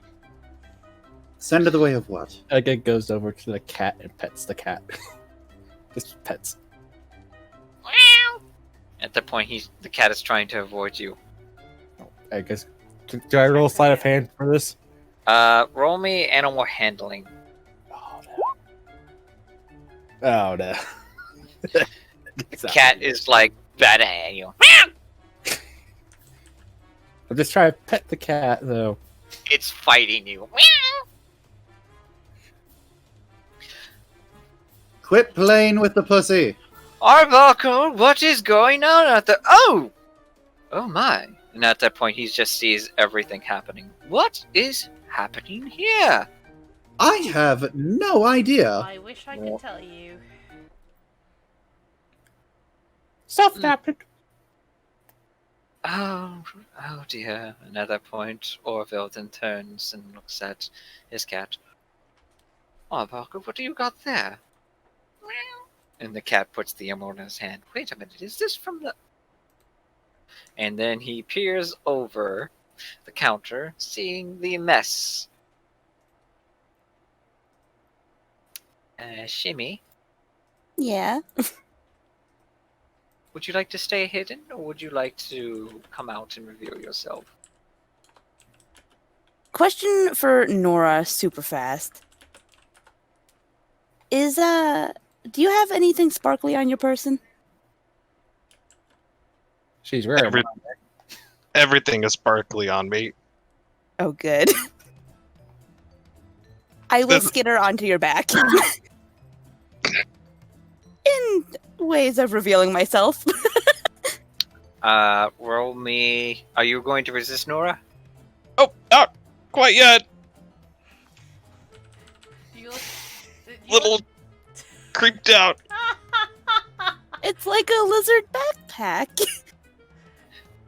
Send to the way of what? Edga goes over to the cat and pets the cat. Just pets. At that point, the cat is trying to avoid you. I guess. Do I roll a sleight of hand for this? Roll me animal handling. Oh no. Oh no. The cat is like batting at you. I'm just trying to pet the cat though. It's fighting you. Quit playing with the pussy. Arbuckle, what is going on out there? Oh my! And at that point, he just sees everything happening. What is happening here? I have no idea. I wish I could tell you. Stuff happened. Oh dear. And at that point, Orville then turns and looks at his cat. Arbuckle, what do you got there? And the cat puts the emerald in his hand. Wait a minute, is this from the... And then he peers over the counter, seeing the mess. Shimmy, Yeah. would you like to stay hidden, or would you like to come out and reveal yourself? Question for Nora, super fast. Do you have anything sparkly on your person? She's wearing one. Everything is sparkly on me. Oh, good. I will skitter onto your back. In ways of revealing myself. Roll me... Are you going to resist, Nora? Oh, not quite yet. You Little creeped out. It's like a lizard backpack.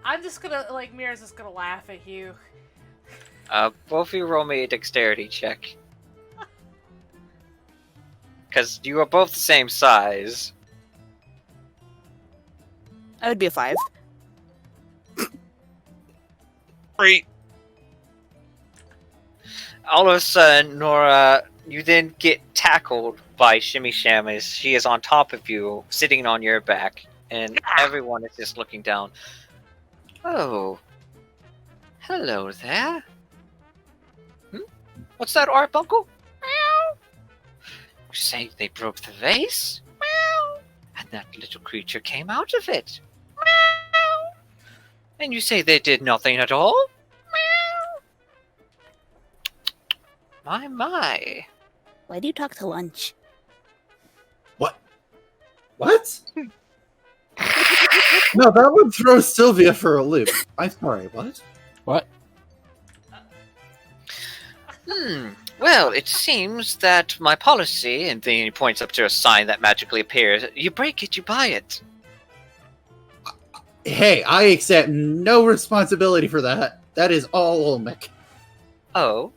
I'm just gonna, Mira's just gonna laugh at you. Both of you roll me a dexterity check. Because you are both the same size. That would be a 5. Great. All of a sudden, Nora, you then get tackled by Shimmy Sham as she is on top of you, sitting on your back, and everyone is just looking down. Oh. Hello there. What's that, Arbuckle? Meow. You say they broke the vase? Meow. And that little creature came out of it. Meow. And you say they did nothing at all? Meow. My. Why do you talk to lunch? What? No, that would throw Silvia for a loop. I'm sorry, what? What? Well, it seems that my policy, and then he points up to a sign that magically appears, you break it, you buy it. Hey, I accept no responsibility for that. That is all Olmec. Oh?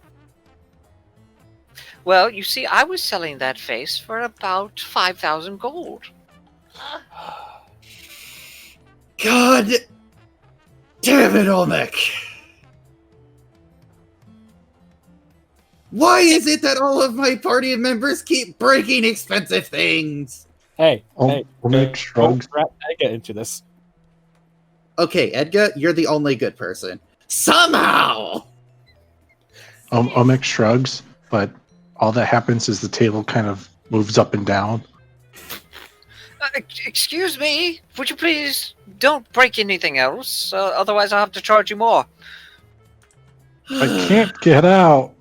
Well, you see, I was selling that face for about 5,000 gold. God damn it, Olmec! Why is it that all of my party members keep breaking expensive things? Hey, Olmec don't shrugs. wrap Edga into this. Okay, Edga, you're the only good person. Somehow! Olmec shrugs, but all that happens is the table kind of moves up and down. Excuse me, would you please don't break anything else, otherwise I'll have to charge you more. I can't get out.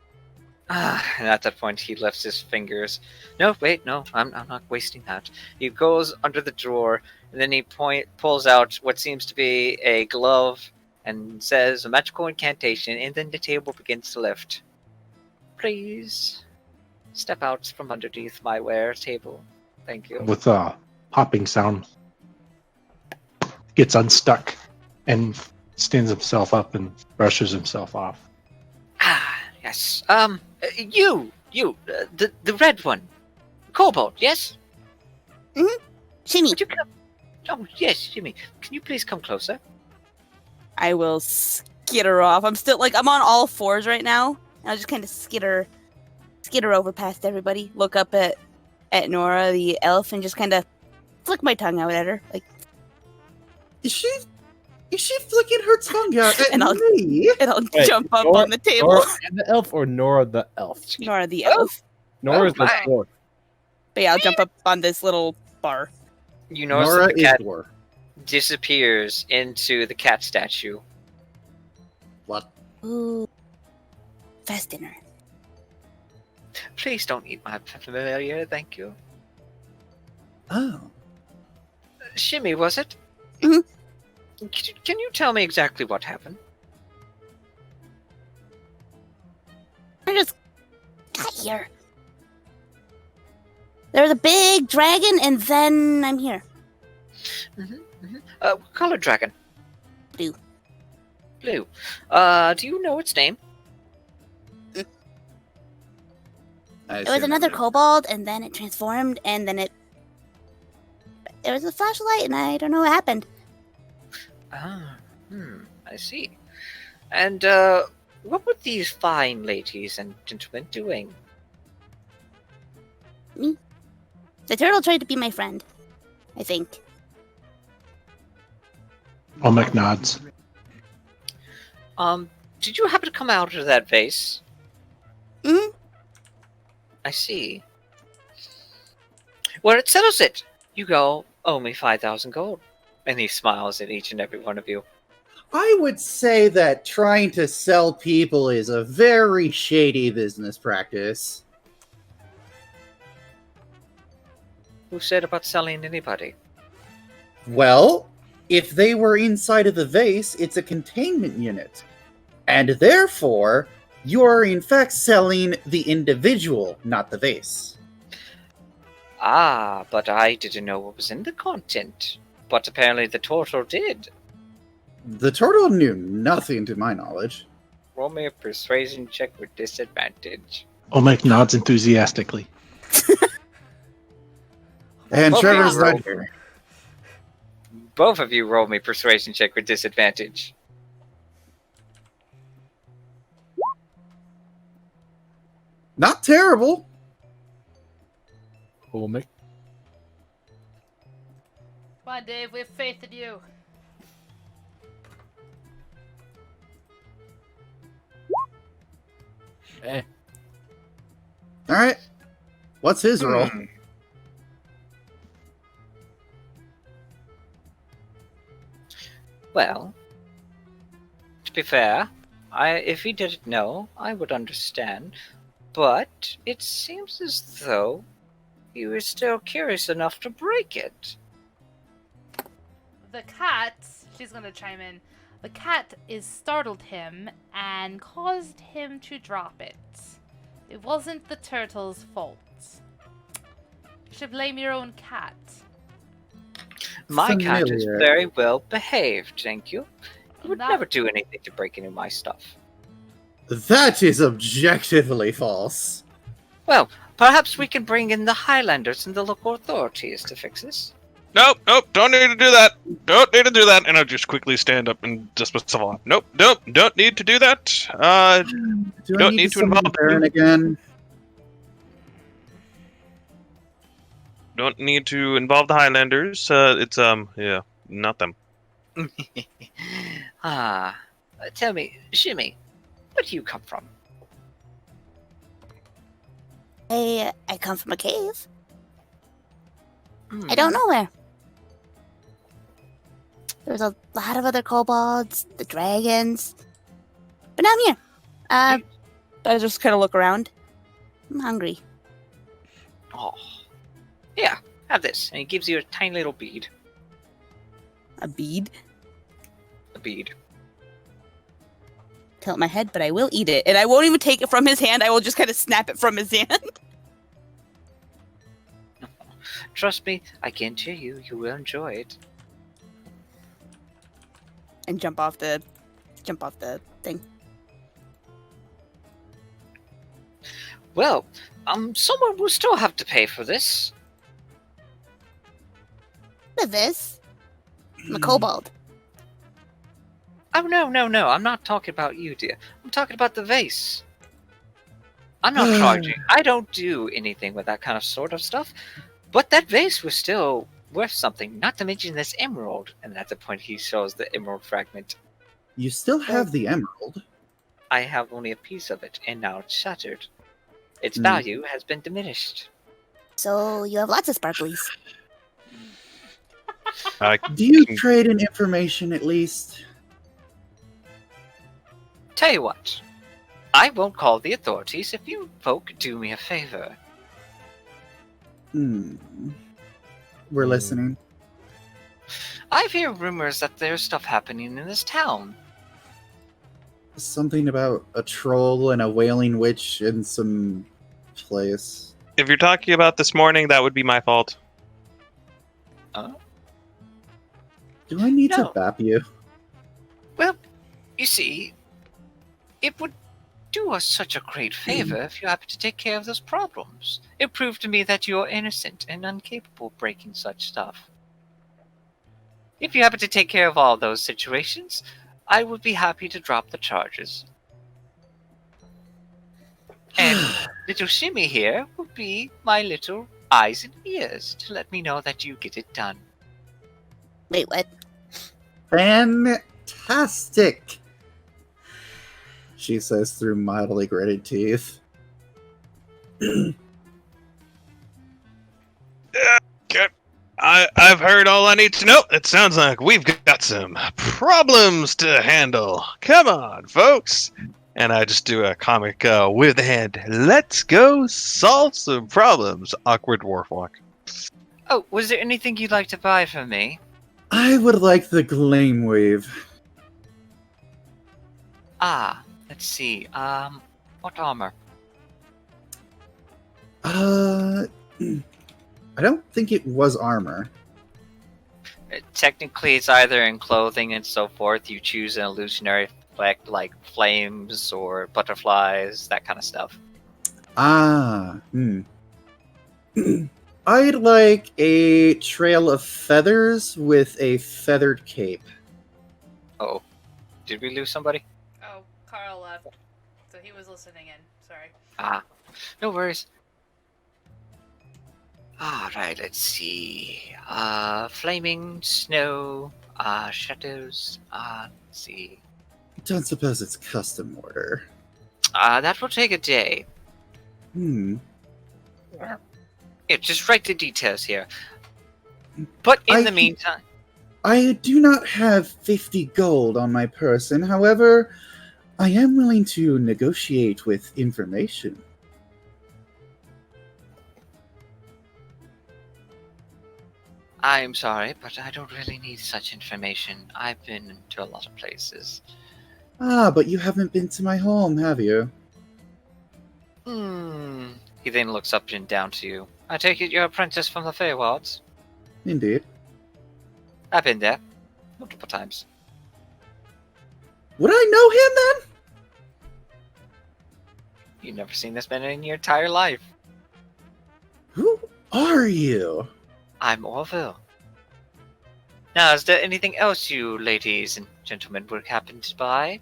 And at that point, he lifts his fingers. No, wait, no, I'm not wasting that. He goes under the drawer, and then he pulls out what seems to be a glove, and says a magical incantation, and then the table begins to lift. Please step out from underneath my ware table. Thank you. With a popping sound, gets unstuck and stands himself up and brushes himself off. Ah, yes. The red one. Cobalt, yes? Shimmy, Would you come? Oh, yes, Jimmy. Can you please come closer? I will skitter off. I'm on all fours right now. And I'll just kind of skitter over past everybody. Look up at Nora, the elf, and just kind of flick my tongue out at her. Like, Is she flicking her tongue out at And I'll- me? and I'll Wait, jump up Nora- on the table. Nora and the elf or Nora the elf? Nora, the elf. Nora's the my. dwarf. But yeah, I'll jump up on this little bar. You notice Nora that the is cat dwarf. disappears into the cat statue. What? Ooh, fast dinner. Please don't eat my familiar, thank you. Oh. Shimmy, was it? Mhm. Can you tell me exactly what happened? I just got here. There was a big dragon, and then I'm here. What color dragon? Blue. Blue. Do you know its name? It was another kobold, and then it transformed, and then it was a flashlight, and I don't know what happened. I see. And, what were these fine ladies and gentlemen doing? The turtle tried to be my friend, I think. Olmec nods. Did you happen to come out of that vase? Mhm. I see. Well, it settles it. You go, owe me 5,000 gold. And he smiles at each and every one of you. I would say that trying to sell people is a very shady business practice. Who said about selling anybody? Well, if they were inside of the vase, it's a containment unit. And therefore, you are in fact selling the individual, not the vase. Ah, but I didn't know what was in the content. But apparently the turtle did. The turtle knew nothing to my knowledge. Roll me a persuasion check with disadvantage. Olmec nods enthusiastically. And Well, Trevor's yeah, not here. Both of you roll me persuasion check with disadvantage. Not terrible. Olmec. Come on, Dave, we have faith in you. Alright. What's his roll? Well, To be fair, if he didn't know, I would understand. But it seems as though he was still curious enough to break it. The cat, she's gonna chime in, the cat is startled him and caused him to drop it. It wasn't the turtle's fault. You should blame your own cat. My cat is Familiar. very well behaved, thank you. He would That- never do anything to break any of my stuff. That is objectively false. Well, perhaps we can bring in the Highlanders and the local authorities to fix this. Nope, don't need to do that. Don't need to do that. And I'll just quickly stand up and dust myself off. Nope, don't need to do that. Do I Don't need need to to summon involve Baron him. again? Don't need to involve the Highlanders. Yeah, not them. Tell me, Shimmy, where do you come from? I come from a cave. Hmm. I don't know where. There's a lot of other kobolds, the dragons. But now I'm here. I just kind of look around. I'm hungry. Oh. Yeah, have this. And he gives you a tiny little bead. A bead? A bead. Tilt my head, but I will eat it. And I won't even take it from his hand. I will just kind of snap it from his hand. Trust me, I guarantee you will enjoy it. And jump off the thing. Well, someone will still have to pay for this. Look at this. I'm a kobold. Oh, no, I'm not talking about you, dear. I'm talking about the vase. I'm not charging. I don't do anything with that kind of sort of stuff. But that vase was still worth something, not to mention this emerald. And at the point he shows the emerald fragment. You still have the emerald. I have only a piece of it, and now it's shattered. Its Hmm. value has been diminished. So you have lots of sparklies. Do you trade in information at least? Tell you what, I won't call the authorities if you folk do me a favor. We're listening. I've heard rumors that there's stuff happening in this town. Something about a troll and a wailing witch in some place. If you're talking about this morning, that would be my fault. Do I need No. to bap you? Well, you see, it would do us such a great favor if you happen to take care of those problems. It proved to me that you're innocent and incapable of breaking such stuff. If you happen to take care of all those situations, I would be happy to drop the charges. And little Shimmy here will be my little eyes and ears to let me know that you get it done. Wait, what? Fantastic! She says through mildly gritted teeth. I've heard all I need to know. It sounds like we've got some problems to handle. Come on, folks. And I just do a comic with the hand. Let's go solve some problems. Awkward dwarf walk. Oh, was there anything you'd like to buy from me? I would like the Glame Weave. Let's see. What armor? I don't think it was armor. Technically, it's either in clothing and so forth. You choose an illusionary effect like flames or butterflies, that kind of stuff. I'd like a trail of feathers with a feathered cape. Oh, did we lose somebody? Oh, Carl left. So he was listening in. Sorry. No worries. Alright, let's see. Flaming, snow, shadows, let's see. Don't suppose it's custom order. That will take a day. Yeah, just write the details here. But in I the can- meantime... I do not have 50 gold on my person. However, I am willing to negotiate with information. I'm sorry, but I don't really need such information. I've been to a lot of places. Ah, but you haven't been to my home, have you? He then looks up and down to you. I take it you're apprentice from the Feywilds? Indeed. I've been there. Multiple times. Would I know him then? You've never seen this man in your entire life. Who are you? I'm Orville. Now, is there anything else you ladies and gentlemen would happen to buy?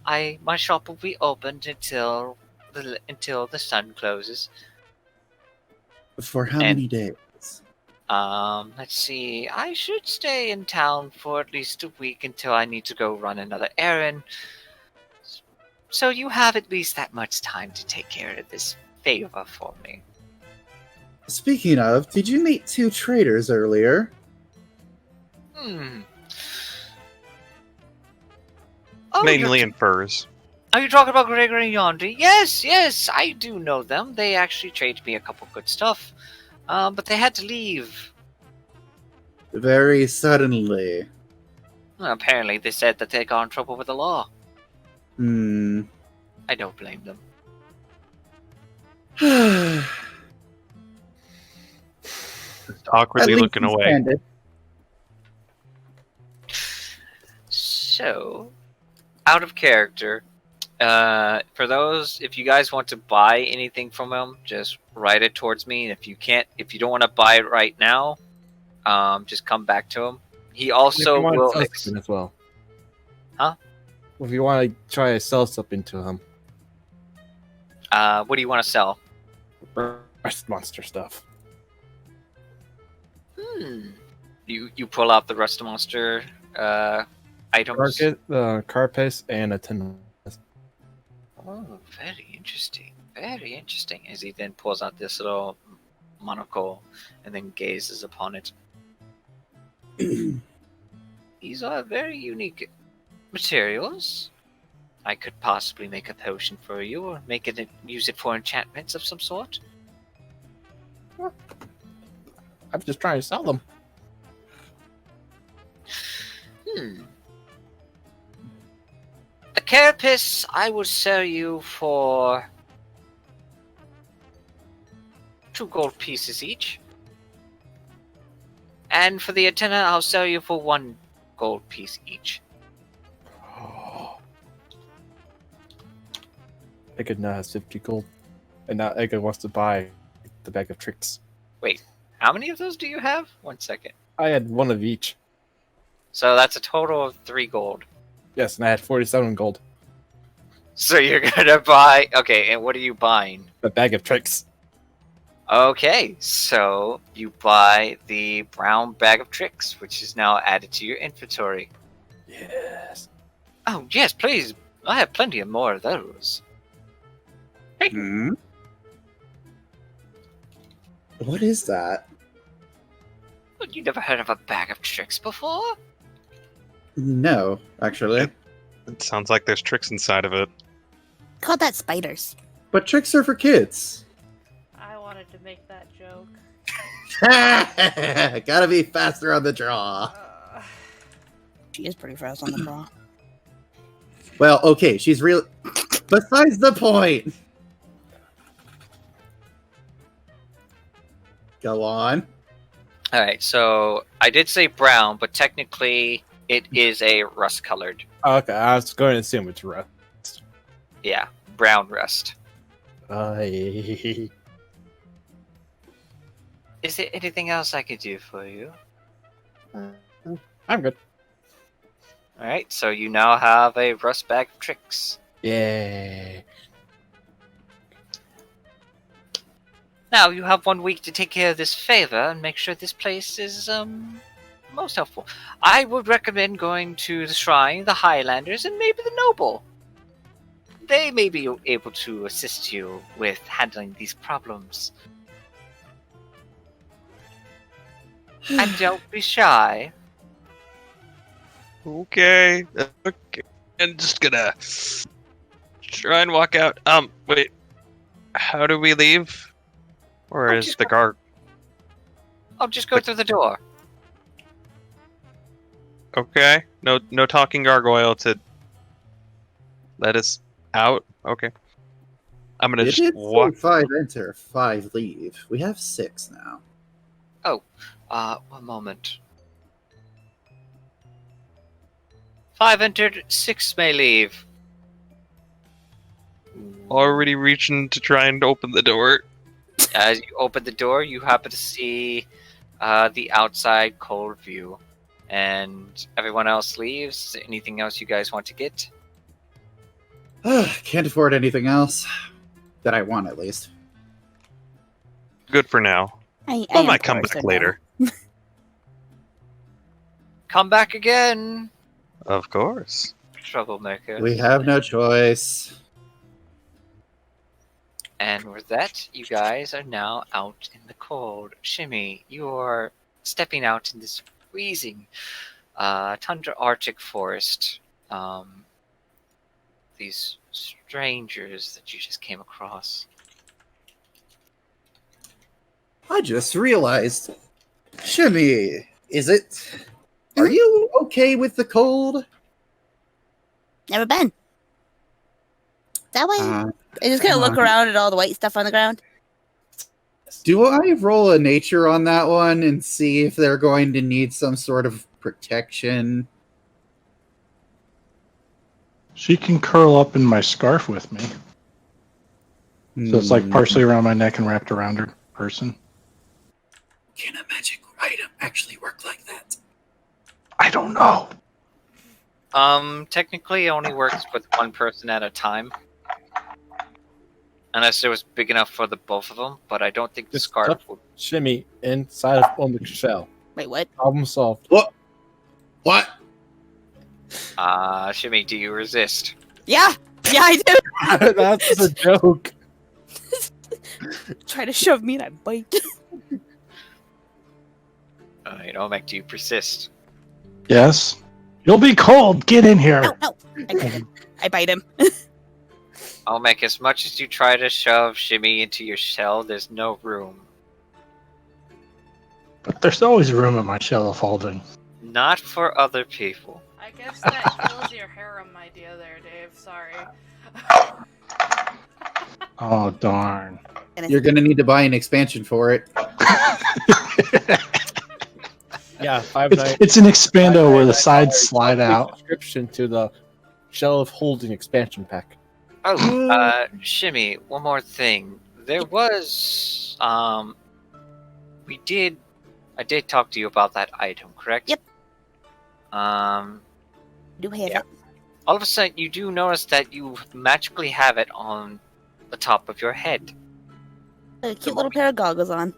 My shop will be opened until the sun closes. For how many days? Let's see. I should stay in town for at least a week until I need to go run another errand. So you have at least that much time to take care of this favor for me. Speaking of, did you meet 2 traders earlier? Oh, Mainly in furs. Are you talking about Gregory and Yondi? Yes, I do know them. They actually traded me a couple good stuff. But they had to leave. Very suddenly. Well, apparently they said that they got in trouble with the law. I don't blame them. Just awkwardly looking away. Standard. So, out of character, for those, if you guys want to buy anything from him, just write it towards me. And if you don't want to buy it right now, just come back to him. He also will as well. Huh? If you want to try to sell something to him, what do you want to sell? rest monster stuff. You pull out the Rust Monster items. Carapace and a tin. Oh, very interesting. Very interesting. As he then pulls out this little monocle and then gazes upon it. These are very unique materials. I could possibly make a potion for you, or use it for enchantments of some sort. I'm just trying to sell them. The carapace I would sell you for 2 gold pieces each. And for the antenna, I'll sell you for 1 gold piece each. Edga now has 50 gold, and now Edga wants to buy the bag of tricks. Wait, how many of those do you have? 1 second. I had 1 of each. So that's a total of 3 gold. Yes, and I had 47 gold. So you're gonna buy... Okay, and what are you buying? The bag of tricks. Okay, so you buy the brown bag of tricks, which is now added to your inventory. Yes. Oh, yes, please. I have plenty of more of those. Hey. What is that? But you never heard of a bag of tricks before? No, actually. It sounds like there's tricks inside of it. Call that spiders. But tricks are for kids. I wanted to make that joke. Gotta be faster on the draw. She is pretty fast on the draw. Well, okay, she's real. Besides the point. Go on. Alright, so I did say brown, but technically it is a rust-colored. Okay, I was going to assume it's rust. Yeah, brown rust. Is Is there anything else I could do for you? I'm good. Alright, so you now have a rust bag of tricks. Yay. Now you have 1 week to take care of this favor and make sure this place is most helpful. I would recommend going to the shrine, the Highlanders, and maybe the Noble. They may be able to assist you with handling these problems. And don't be shy. Okay. Okay. And just gonna try and walk out. Wait. How do we leave? Or Oh, is just the guard? I'll just go through the door. Okay. No talking gargoyle to let us out. Okay. I'm gonna It just did walk. say 5 enter, 5 leave. We have 6 now. One moment. 5 entered, 6 may leave. Already reaching to try and open the door. As you open the door, you happen to see the outside cold view. And everyone else leaves. Is there anything else you guys want to get? Can't afford anything else. That I want, at least. Good for now. I I am might come poor, back so no. later. Come back again, Of course. troublemaker. We have no choice. And with that, you guys are now out in the cold. Shimmy, you're stepping out in this freezing tundra Arctic forest. These strangers that you just came across. I just realized. Shimmy, is it? Are you okay with the cold? Never been. That way. Uh, I just gotta look around at all the white stuff on the ground. do I roll a nature on that one and see if they're going to need some sort of protection? She can curl up in my scarf with me. So it's like partially around my neck and wrapped around her person. Can a magic item actually work like that? I don't know. Technically it only works with one person at a time. Unless it was big enough for the both of them, but I don't think the Just scarf tuck would. Shimmy inside of Omic's shell. Wait, what? Problem solved. What? Shimmy, do you resist? Yeah! Yeah, I do! That's just a joke. Try to shove me and I bite. Alright, Omek, do you persist? Yes. You'll be cold. Get in here. No. I bite him. Omek, as much as you try to shove Shimmy into your shell, there's no room. But there's always room in my shell of holding. Not for other people. I guess that kills your harem idea there, Dave. Sorry. Oh, darn. You're gonna need to buy an expansion for it. Yeah, It's an expando where the sides slide out. Subscription to the Shell of Holding expansion pack. Oh, Shimmy, one more thing. There was, I did talk to you about that item, correct? Yep. Do have Yeah. it. All of a sudden, you do notice that you magically have it on the top of your head. A cute little pair of goggles on.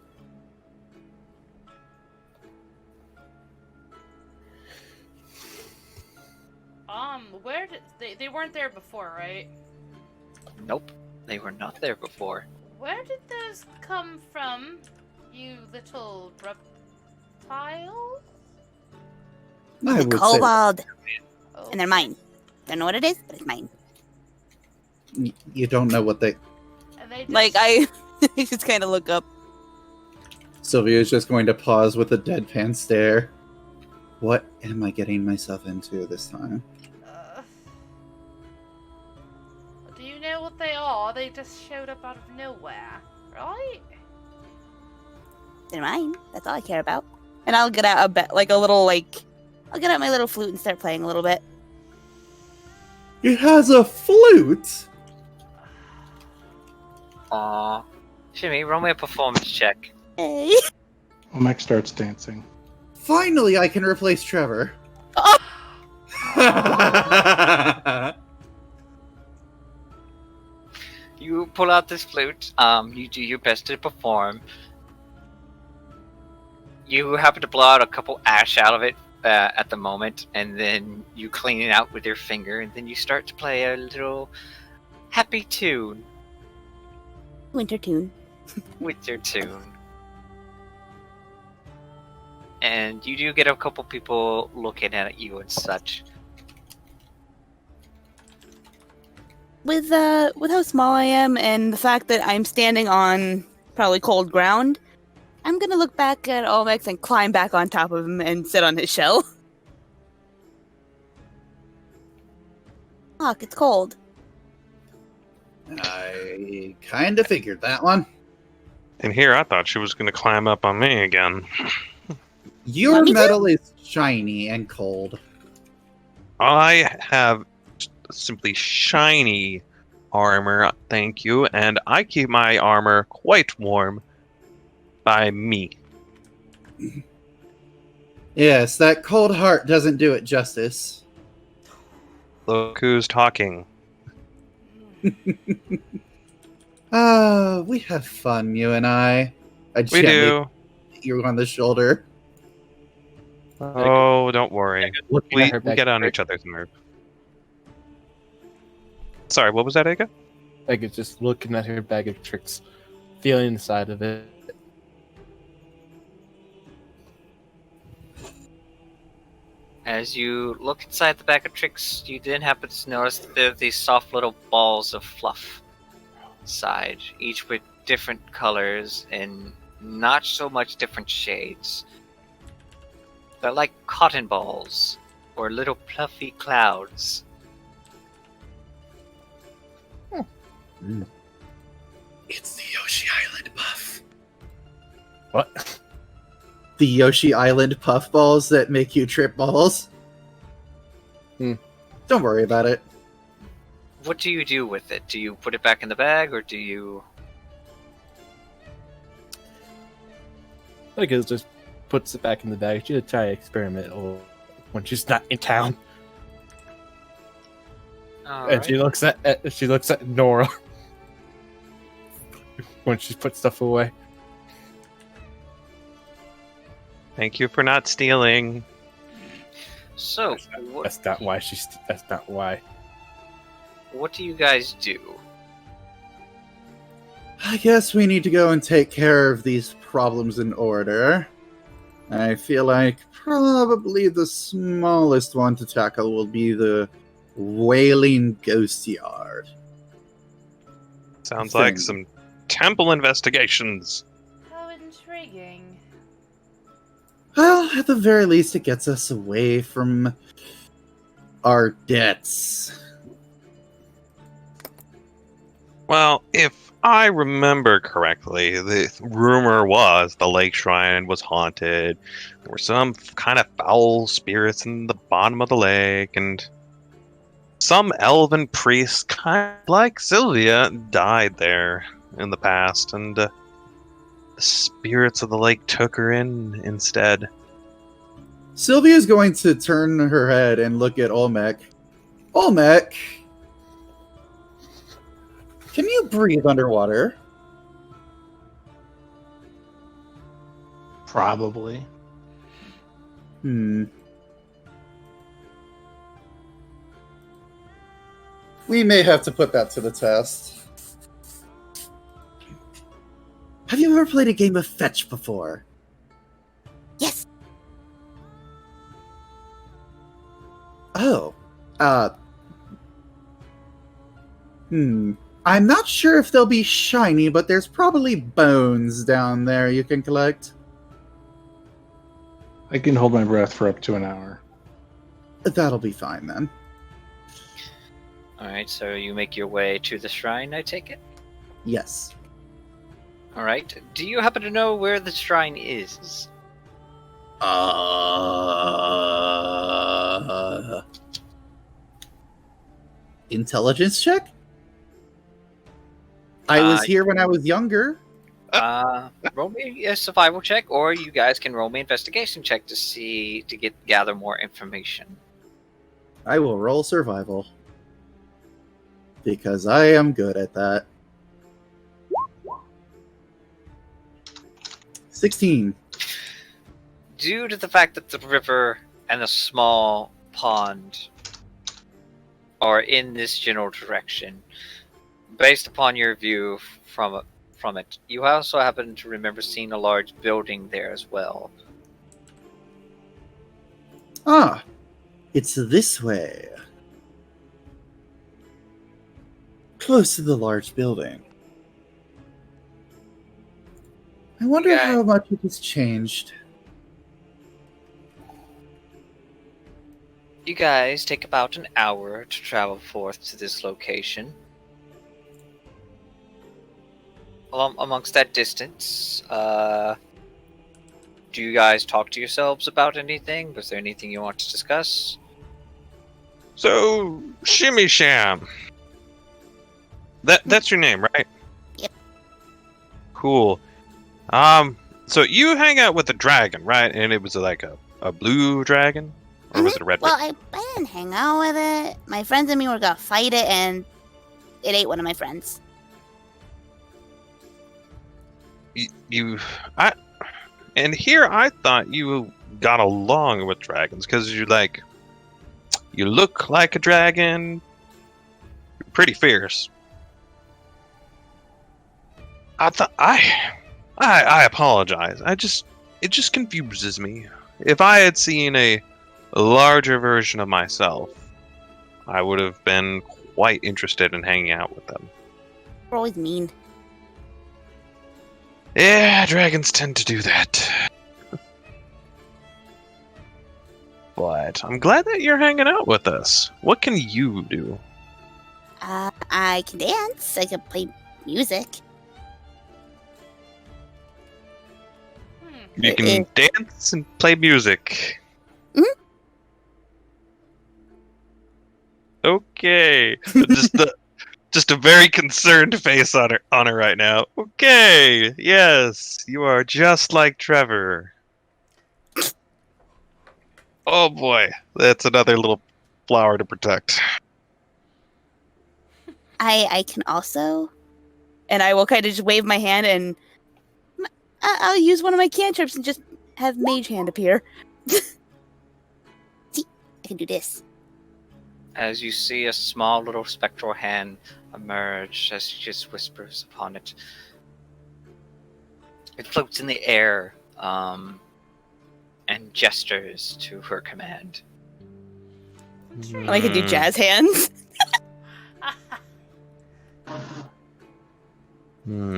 Where did they weren't there before, right? Nope, they were not there before. Where did those come from, you little reptile? I The would say kobold. Oh. And they're mine. Don't know what it is, but it's mine. you don't know what they. And they just, Like, I just kind of look up. Sylvia is just going to pause with a deadpan stare. What am I getting myself into this time? do you know what they are? They just showed up out of nowhere, right? They're mine. That's all I care about. And I'll get out I'll get out my little flute and start playing a little bit. It has a flute. Aww. Shimmy, roll me a performance check. Hey. Omek starts dancing. Finally, I can replace Trevor. Oh! You pull out this flute, you do your best to perform. You happen to blow out a couple ash out of it at the moment, and then you clean it out with your finger, and then you start to play a little happy tune Winter tune. with your tune. And you do get a couple people looking at you and such. With how small I am and the fact that I'm standing on probably cold ground, I'm gonna look back at Olmex and climb back on top of him and sit on his shell. Fuck, it's cold. I kind of figured that one. And here I thought she was going to climb up on me again. Your Want me to? metal is shiny and cold. I have simply shiny armor, thank you, and I keep my armor quite warm by me. Yes, that cold heart doesn't do it justice. Look who's talking. We have fun, you and I. I We gently do. hit you on the shoulder. Oh, don't worry. Looking We at her bag get of on tricks. each other's nerve. Sorry, what was that, Edga? Like it's just looking at her bag of tricks, feeling inside of it. As you look inside the bag of tricks, you then happen to notice that there are these soft little balls of fluff inside, each with different colors and not so much different shades. They're like cotton balls or little fluffy clouds. It's the Yoshi Island puff. What? The Yoshi Island puff balls that make you trip balls. Hmm. Don't worry about it. What do you do with it? Do you put it back in the bag or do you... Like it just puts it back in the bag. She'll try to experiment when she's not in town. And she looks at Nora when she puts stuff away. Thank you for not stealing. So, That's not why she's. That's not why. what do you guys do? I guess we need to go and take care of these problems in order. I feel like probably the smallest one to tackle will be the Wailing Ghost Yard. Sounds Thing. like some temple investigations. How intriguing. Well, at the very least, it gets us away from our debts. Well, if I remember correctly, the rumor was the lake shrine was haunted. There were some kind of foul spirits in the bottom of the lake, and some elven priest, kind of like Silvia, died there in the past, and the spirits of the lake took her in instead. Sylvia's going to turn her head and look at Olmec. Olmec, can you breathe underwater? Probably. We may have to put that to the test. Have you ever played a game of fetch before? Yes. Oh. I'm not sure if they'll be shiny, but there's probably bones down there you can collect. I can hold my breath for up to an hour. That'll be fine then. Alright, so you make your way to the shrine, I take it? Yes. Alright, do you happen to know where the shrine is? Intelligence check? I was here when I was younger. Roll me a survival check, or you guys can roll me an investigation check to gather more information. I will roll survival. Because I am good at that. 16. Due to the fact that the river and a small pond are in this general direction, based upon your view from it, you also happen to remember seeing a large building there as well. Ah, it's this way. Close to the large building. I wonder Okay. how much it has changed. You guys take about an hour to travel forth to this location. Amongst that distance, do you guys talk to yourselves about anything? Was there anything you want to discuss? So, Shimmy Sham. That's your name, right? Yep. Cool. So you hang out with the dragon, right? And it was like a blue dragon? Or was it a red Well, dragon? I didn't hang out with it. My friends and me were gonna fight it, and it ate one of my friends. And here I thought you got along with dragons because you look like a dragon. You're pretty fierce. I apologize. It just confuses me. If I had seen a larger version of myself, I would have been quite interested in hanging out with them. We're always mean. Yeah, dragons tend to do that. But I'm glad that you're hanging out with us. What can you do? I can dance. I can play music. You can dance and play music. Mhm. Okay. Just a very concerned face on her right now. Okay. Yes, you are just like Trevor. Oh boy, that's another little flower to protect. I can also, and I will kind of just wave my hand, and I'll use one of my cantrips and just have Mage Hand appear. See, I can do this. As you see a small little spectral hand emerge as she just whispers upon it. It floats in the air, and gestures to her command. I can do jazz hands.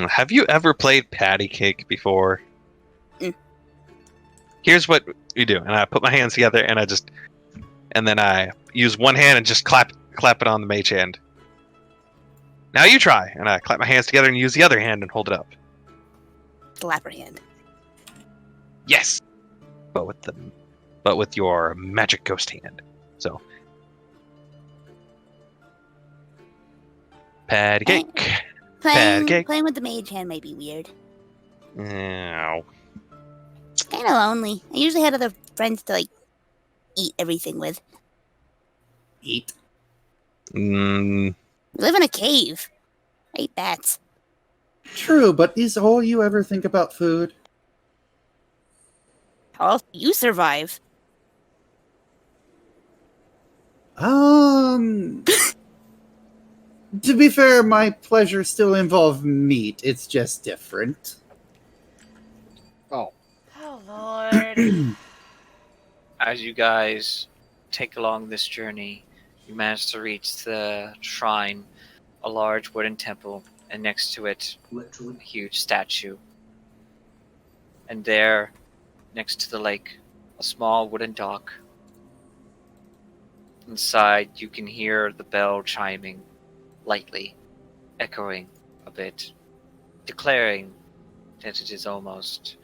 Have you ever played patty cake before? Mm. Here's what we do, and I put my hands together, and then I use one hand and just clap it on the mage hand. Now you try, and I clap my hands together and use the other hand and hold it up. Slapper hand. Yes, but with your magic ghost hand. So, patty cake. Playing with the Mage Hand might be weird. Ow. It's kind of lonely. I usually had other friends to eat everything with. Eat. We live in a cave. I eat bats. True, but is all you ever think about food? How else do you survive? To be fair, my pleasures still involve meat. It's just different. Oh. Oh, Lord. As you guys take along this journey, you manage to reach the shrine, a large wooden temple, and next to it, a huge statue. And there, next to the lake, a small wooden dock. Inside, you can hear the bell chiming lightly, echoing a bit, declaring that it is almost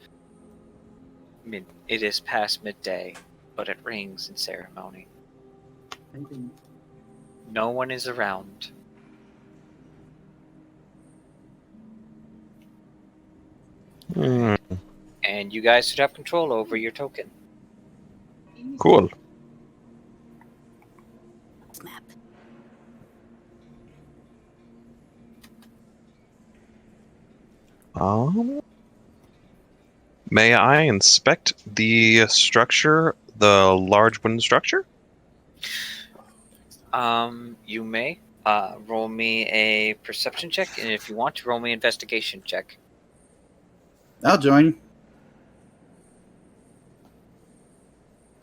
it is past midday, but it rings in ceremony. No one is around. And you guys should have control over your token. Cool. Map. May I inspect the structure, the large wooden structure? You may roll me a perception check, and if you want to, roll me an investigation check. I'll join.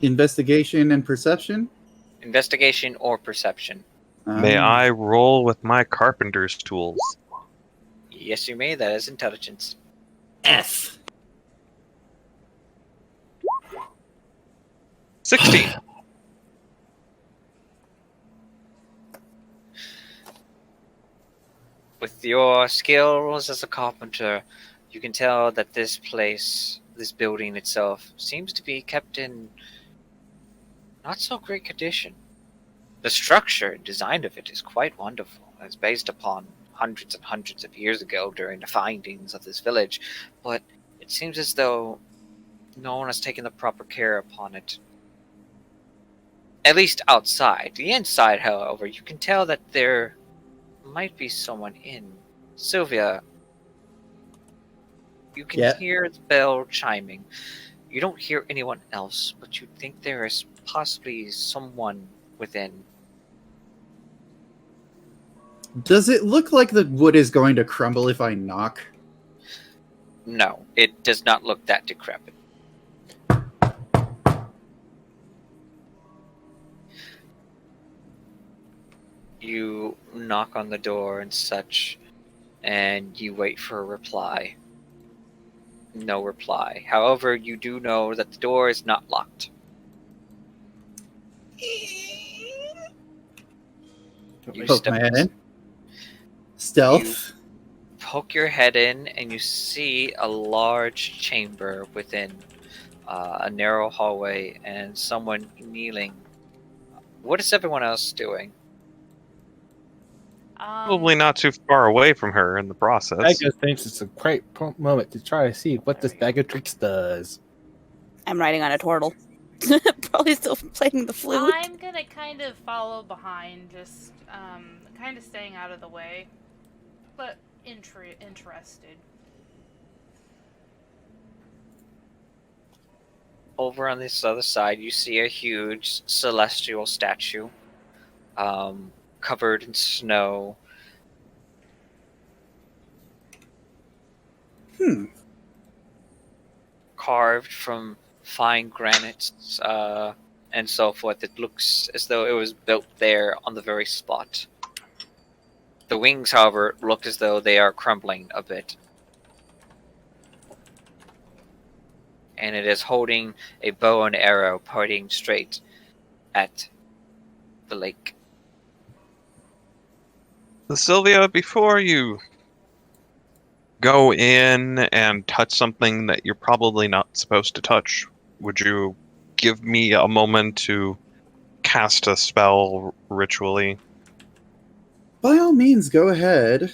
Investigation and perception? Investigation or perception. May Um, I roll with my carpenter's tools? Yes, you may. That is intelligence. F. 16. With your skills as a carpenter, you can tell that this place, this building itself, seems to be kept in not so great condition. The structure and design of it is quite wonderful. It's based upon hundreds and hundreds of years ago during the findings of this village, but it seems as though no one has taken the proper care upon it. At least outside. The inside, however, you can tell that there might be someone in. Silvia, you can Yeah. hear the bell chiming. You don't hear anyone else, but you think there is possibly someone within. Does it look like the wood is going to crumble if I knock? No, it does not look that decrepit. You knock on the door and such, and you wait for a reply. No reply. However, you do know that the door is not locked. You Poke step my head in. Stealth. poke your head in, and you see a large chamber within a narrow hallway and someone kneeling. What is everyone else doing? Probably not too far away from her in the process. Edga thinks it's a great moment to try to see what this bag of tricks does. I'm riding on a turtle. Probably still playing the flute. I'm gonna kind of follow behind, just kind of staying out of the way, but interested. Over on this other side, you see a huge celestial statue, covered in snow. Carved from fine granites and so forth. It looks as though it was built there on the very spot. The wings, however, look as though they are crumbling a bit. And it is holding a bow and arrow pointing straight at the lake. Sylvia, before you go in and touch something that you're probably not supposed to touch, would you give me a moment to cast a spell ritually? By all means, go ahead.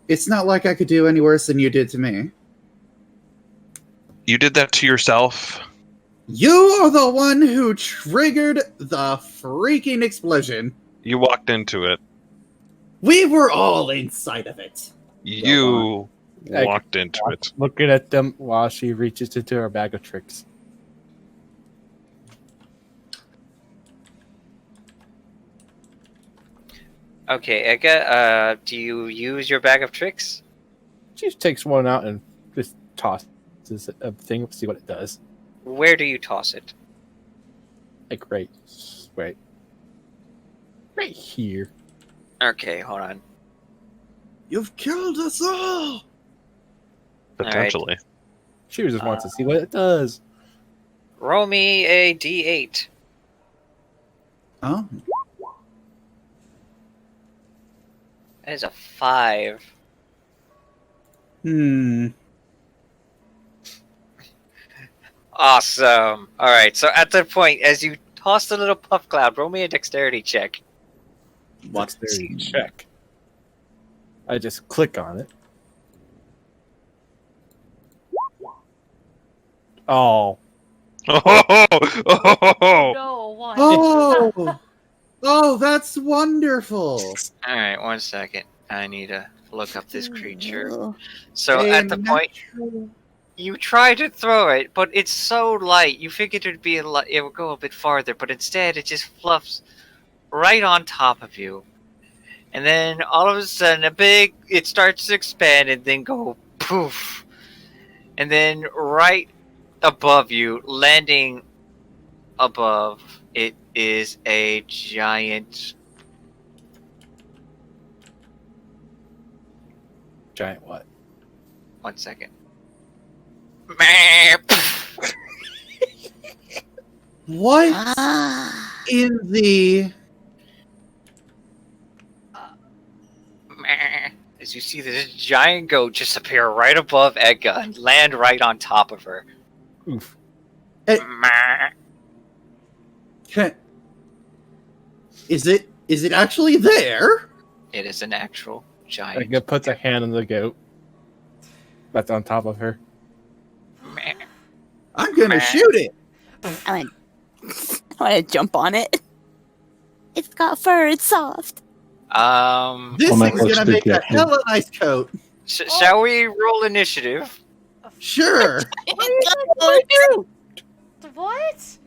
It's not like I could do any worse than you did to me. You did that to yourself. You are the one who triggered the freaking explosion. You walked into it. We were all inside of it. You on. walked into it. Looking at them while she reaches into her bag of tricks. Okay, Edga, do you use your bag of tricks? She just takes one out and just tosses a thing, see what it does. Where do you toss it? Like right here. Okay, hold on. You've killed us all! Potentially. She just wants to see what it does. Roll me a d8. Oh. That is a 5. Awesome. Alright, so at that point, as you toss the little puff cloud, roll me a dexterity check. What's their check? I just click on it. Oh. No, what? Oh! Oh, that's wonderful! Alright, 1 second. I need to look up this creature. Oh. So at the point, you try to throw it, but it's so light. You figured it'd be it would go a bit farther, but instead it just fluffs right on top of you. And then all of a sudden, it starts to expand and then go poof. And then right above you, landing above it is a giant. Giant what? 1 second. What Ah. in the... As you see this giant goat just appear right above Edga and land right on top of her. Oof. Can... Is it actually there? It is an actual giant. Edga puts a hand on the goat that's on top of her. I'm gonna shoot it. I want to jump on it. It's got fur. It's soft. This my thing's coach gonna did make a get me. hella nice coat. Shall we roll initiative? Sure. What?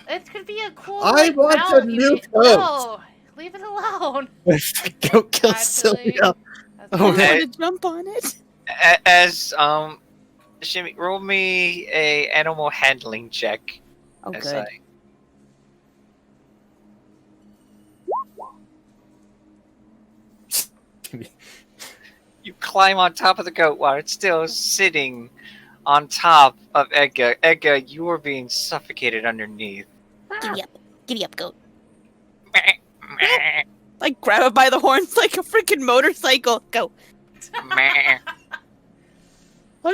It could be a cool. I like, want mount a you new can- coat. No, leave it alone. The goat kills Actually, Silvia. that's Oh, I fine. no. want to jump on it. As Shimmy, roll me a animal handling check. Oh, as good. You climb on top of the goat while it's still sitting on top of Edga. Edga, you are being suffocated underneath. Giddy up. Giddy up, goat. Like, grab it by the horns like a freaking motorcycle. Go. Let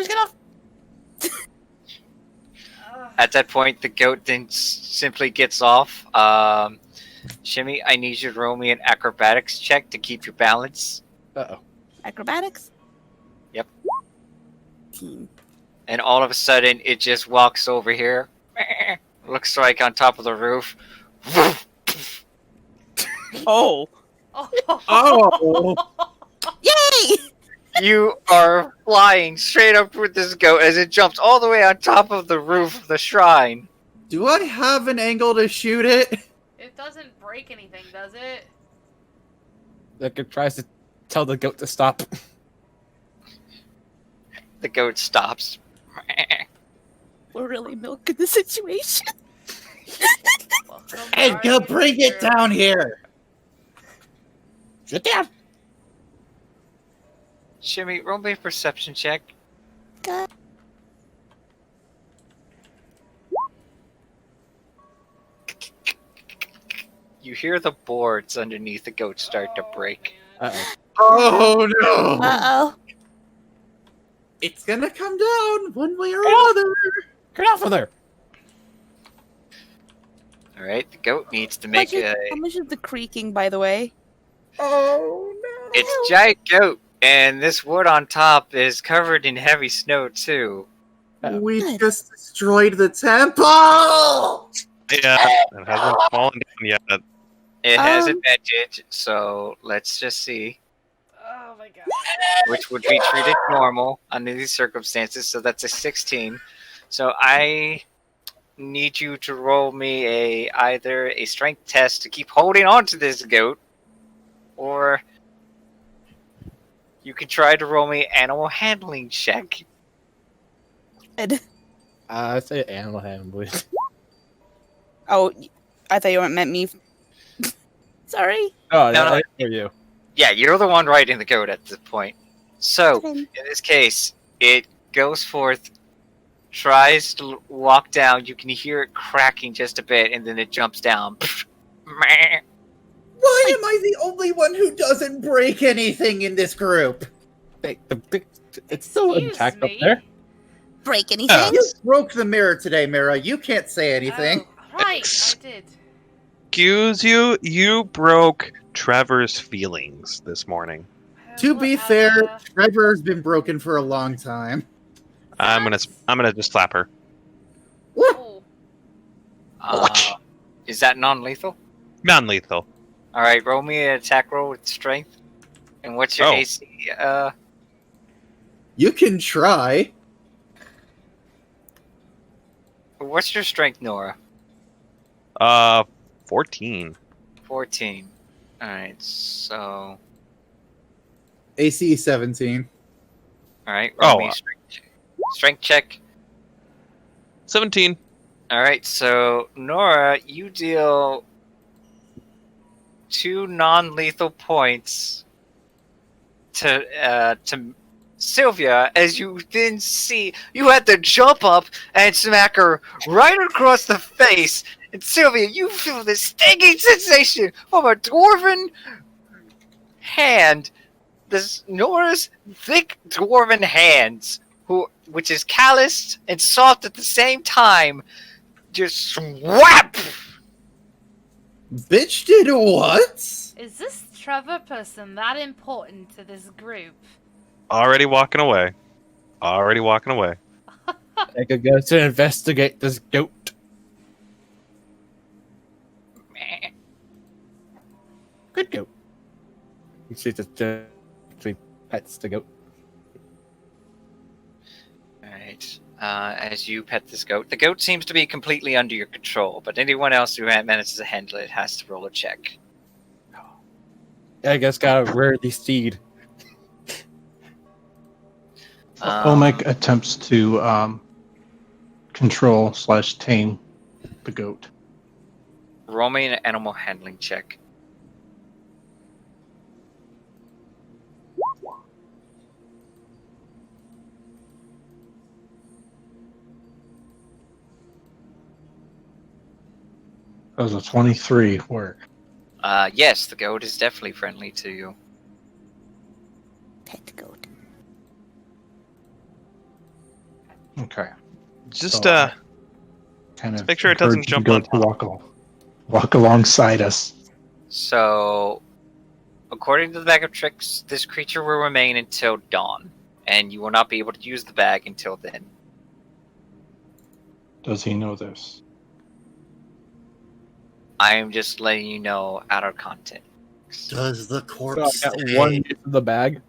us get off. At that point, the goat then simply gets off. Shimmy, I need you to roll me an acrobatics check to keep your balance. Uh-oh. Acrobatics? Yep. Team. And all of a sudden, it just walks over here. Looks like on top of the roof. Oh. Oh. Yay! You are flying straight up with this goat as it jumps all the way on top of the roof of the shrine. Do I have an angle to shoot it? It doesn't break anything, does it? Edga tries to tell the goat to stop. The goat stops. We're really milking the situation. Edga, bring it down here. Sit down. Shimmy, roll me a perception check. God. You hear the boards underneath the goat start to break. Uh-oh. Oh no. Uh-oh. It's gonna come down one way or another. Get off of there. Alright, the goat needs to make a... How much is the creaking, by the way? Oh no. It's giant goat, and this wood on top is covered in heavy snow too. We Good. just destroyed the temple. Yeah, it hasn't fallen down yet. It has Um. advantage, so let's just see. Oh my god. Which would be treated normal under these circumstances, so that's a 16. So I need you to roll me either a strength test to keep holding on to this goat, or you can try to roll me animal handling check. Good. I say animal handling. Oh, I thought you meant me. Sorry. Oh, No, no, no. for you. Yeah, you're the one riding the goat at this point. So, Okay. in this case, it goes forth, tries to walk down. You can hear it cracking just a bit, and then it jumps down. Why am I the only one who doesn't break anything in this group? It's still Excuse intact me? up there. Break anything? You broke the mirror today, Merah. You can't say anything. Oh, right, I did. Excuse you, you broke Trevor's feelings this morning. To be fair, Trevor's been broken for a long time. I'm gonna just slap her. Oh, Is that non-lethal? Non-lethal. All right, roll me an attack roll with strength. And what's your Oh. AC? You can try. What's your strength, Nora? 14. 14. All right, so AC 17. all right, roll Oh, me a strength check. 17. Alright, so Nora, you deal 2 non-lethal points to Silvia, as you then see you had to jump up and smack her right across the face. And Silvia, you feel this stinging sensation from a dwarven hand. This Nora's thick dwarven hands, which is calloused and soft at the same time, just swap. Bitch did what? Is this Trevor person that important to this group? Already walking away. Edga goes to investigate this goat. Meh. Good goat. She just gently pets the goat. Alright. As you pet this goat, the goat seems to be completely under your control, but anyone else who manages to handle it has to roll a check. Edga's got a rarely steed. Olmec attempts to control/tame the goat. Roll me an animal handling check. That was a 23 work. Yes, the goat is definitely friendly to you. Pet goat. Just Okay. So, kind of make sure it doesn't encourage jump the on goat to walk alongside us. So, according to the bag of tricks, this creature will remain until dawn, and you will not be able to use the bag until then. Does he know this? I am just letting you know out of context. Does the So corpse I got stay? one use of the bag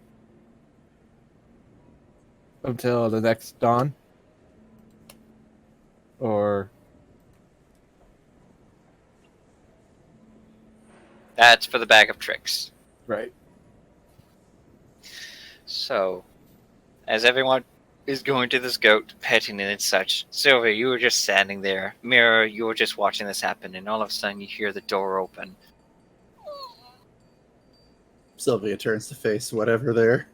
until the next dawn. Or That's for the bag of tricks. right. So, as everyone is going to this goat, petting it and such, Silvia, you were just standing there. Merah, you were just watching this happen, and all of a sudden you hear the door open. Sylvia turns to face whatever there.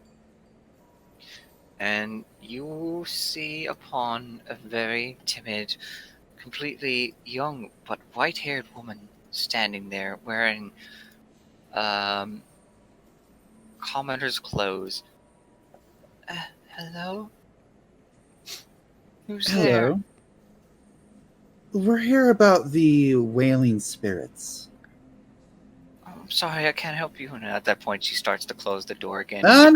And you see upon a very timid, completely young but white-haired woman standing there wearing commoner's clothes. Hello? Who's there? Hello. We're here about the wailing spirits. Oh, I'm sorry, I can't help you. And at that point, she starts to close the door again. No.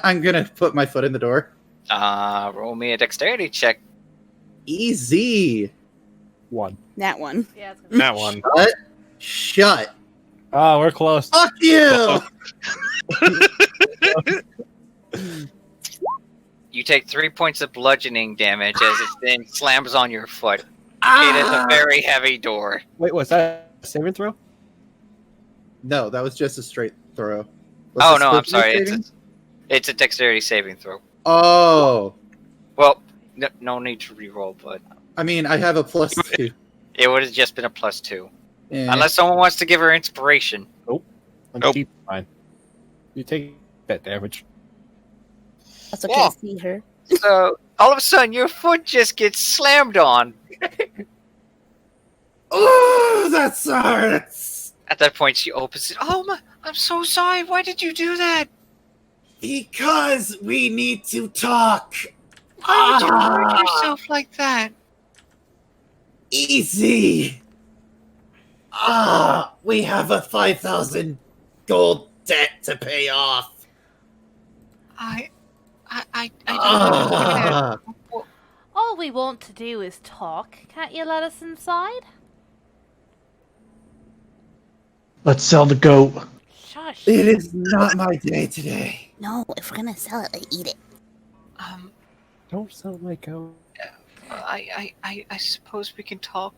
I'm gonna put my foot in the door. Roll me a dexterity check. Easy. One. That one. Yeah, it's gonna That one. Shut. Oh, we're close. Fuck you. You take 3 points of bludgeoning damage as it then slams on your foot. It is a very heavy door. Wait, was that a saving throw? No, that was just a straight throw. Was Oh this no, I'm wisdom sorry. saving? It's a dexterity saving throw. Oh. Well, no need to reroll, but I mean, I have a +2. it would have just been a +2. Eh. Unless someone wants to give her inspiration. I'm Nope. cheap. Fine. You take that damage. That's okay. Yeah. See her. So, all of a sudden, your foot just gets slammed on. Oh, that hurts. At that point, she opens it. Oh, I'm so sorry. Why did you do that? Because we need to talk. Why would you hurt yourself like that? Easy. We have a 5,000 gold debt to pay off. I don't understand. All we want to do is talk. Can't you let us inside? Let's sell the goat. Shush. It is not my day today. No, if we're gonna sell it, I eat it. Don't sell my goat. I suppose we can talk.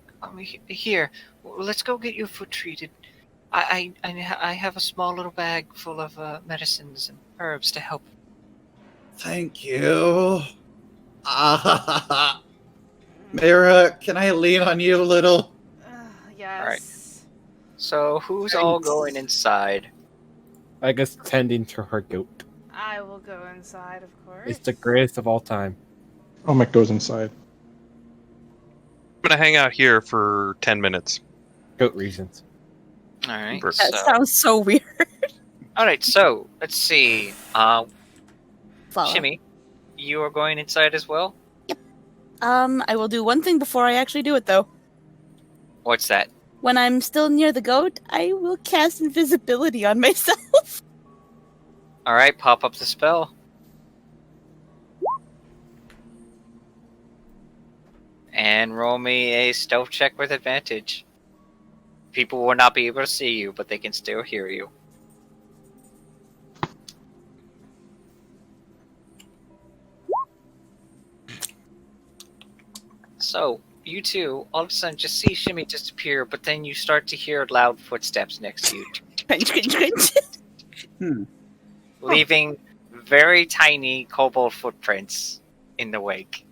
Here, let's go get your foot treated. I have a small little bag full of medicines and herbs to help. Thank you. Merah, can I lean on you a little? Yes. So who's all going inside? I guess tending to her goat. I will go inside, of course. It's the greatest of all time. Omek goes inside. I'm gonna hang out here for 10 minutes. Goat reasons. All right. That That sounds so weird. All right. So let's see. Follow. Shimmy, you are going inside as well. I will do one thing before I actually do it, though. What's that? When I'm still near the goat, I will cast invisibility on myself. All right. Pop up the spell. And roll me a stealth check with advantage. People will not be able to see you, but they can still hear you. So, you two, all of a sudden, just see Shimmy disappear, but then you start to hear loud footsteps next to you, Crunch, crunch, crunch. leaving very tiny kobold footprints in the wake.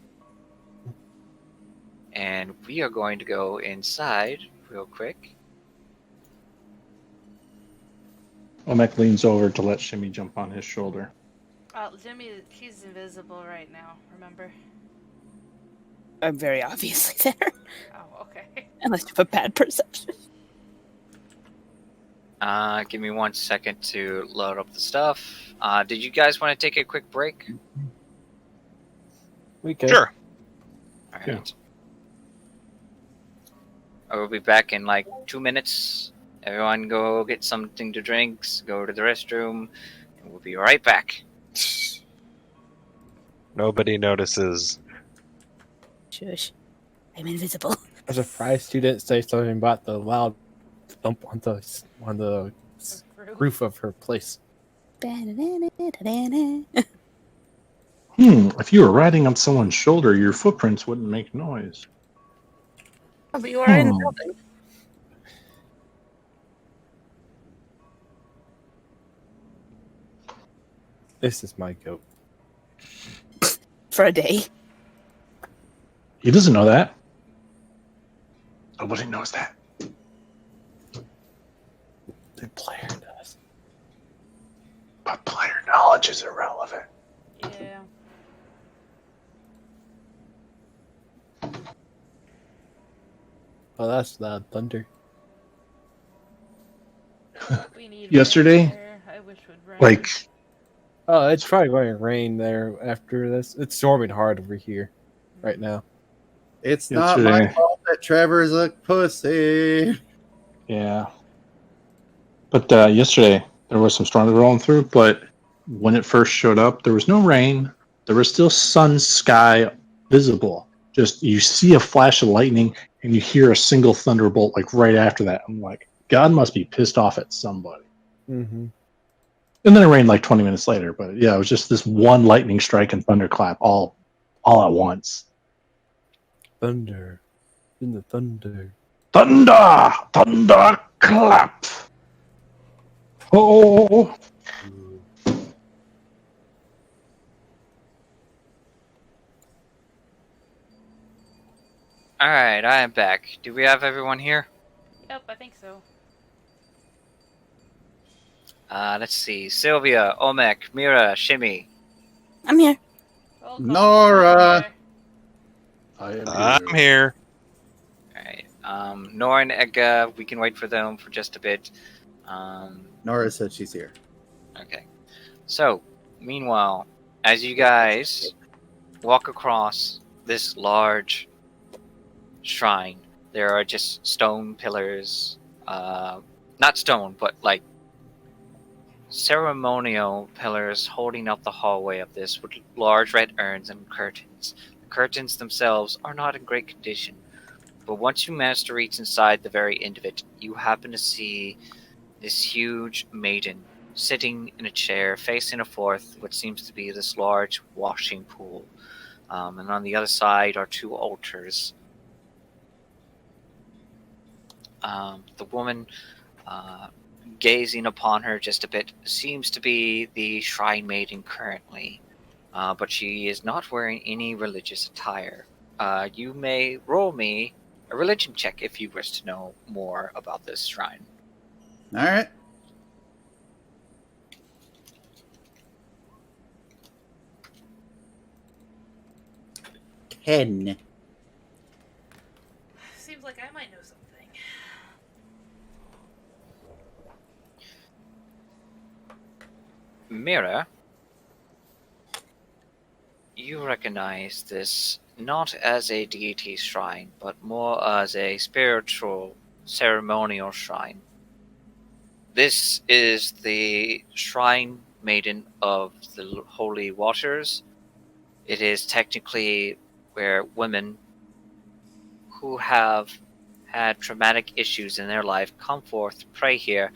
And we are going to go inside real quick. Omek leans over to let Shimmy jump on his shoulder. Jimmy, she's invisible right now, remember? I'm very obviously there. Oh, okay. Unless you have a bad perception. Give me 1 second to load up the stuff. Did you guys want to take a quick break? We could. Sure. All right. Yeah. I will be back in like 2 minutes. Everyone go get something to drink, go to the restroom, and we'll be right back. Nobody notices. Shush. I'm invisible. I'm surprised you didn't say something about the loud thump on the roof of her place. If you were riding on someone's shoulder, your footprints wouldn't make noise. Oh, but you are in the Hmm. building. This is my goat. For a day. He doesn't know that. Nobody knows that. The player does. But player knowledge is irrelevant. Yeah. Oh, that's loud thunder. We need Yesterday, rain here. I wish it would rain. Like, Oh, it's probably going to rain there after this. It's storming hard over here right now. It's not my Yesterday. fault that Trevor's a pussy. yeah. But yesterday, there was some storms rolling through, but when it first showed up, there was no rain. There was still sun, sky visible. Just, you see a flash of lightning, and you hear a single thunderbolt, like, right after that. I'm like, God must be pissed off at somebody. Mm-hmm. And then it rained like 20 minutes later. But yeah, it was just this one lightning strike and thunderclap all at once. Thunder. In the thunder. Thunder! Thunderclap! Oh! Alright, I am back. Do we have everyone here? Yep, I think so. Let's see. Silvia, Omek, Merah, Shimmy. I'm here. Roll call. Nora. I'm here. Alright. Nora and Edga, we can wait for them for just a bit. Nora said she's here. Okay. So, meanwhile, as you guys walk across this large shrine, there are just stone pillars. Not stone, but like ceremonial pillars holding up the hallway of this with large red urns and curtains. The curtains themselves are not in great condition, but once you manage to reach inside the very end of it, you happen to see this huge maiden sitting in a chair facing a forth what seems to be this large washing pool. And on the other side are two altars. The woman gazing upon her just a bit seems to be the shrine maiden currently, but she is not wearing any religious attire. you may roll me a religion check if you wish to know more about this shrine. All right. Ten. Seems like I might know something. Merah, you recognize this not as a deity shrine, but more as a spiritual, ceremonial shrine. This is the shrine maiden of the holy waters. It is technically where women who have had traumatic issues in their life come forth to pray here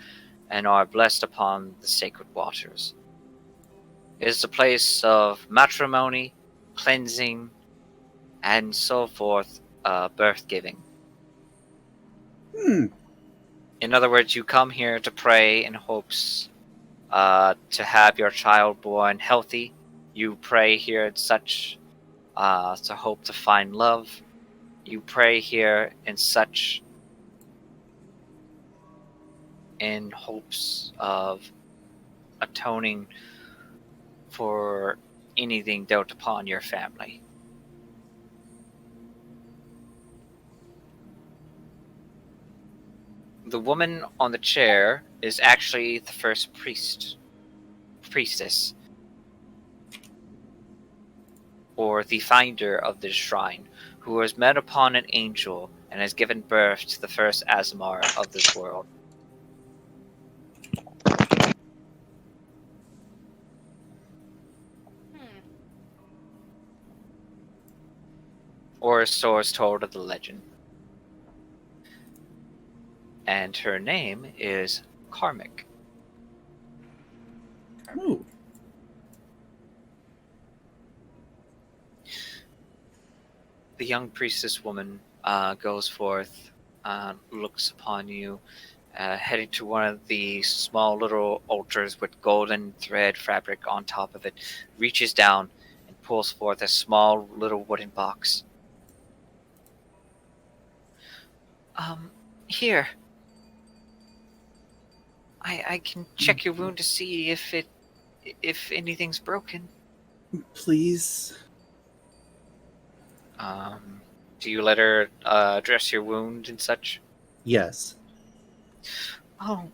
and are blessed upon the sacred waters. It is a place of matrimony, cleansing, and so forth, birth giving. Hmm. In other words, you come here to pray in hopes to have your child born healthy. You pray here in such to hope to find love. You pray here in such in hopes of atoning for anything dealt upon your family. The woman on the chair is actually the first priestess, or the finder of this shrine, who has met upon an angel and has given birth to the first Azamar of this world. Or so is told of the legend. And her name is Karmic. Ooh. The young priestess woman goes forth, looks upon you, heading to one of the small little altars with golden thread fabric on top of it, reaches down and pulls forth a small little wooden box. Here. I can check your wound to see if anything's broken. Please. Do you let her dress your wound and such? Yes. Oh.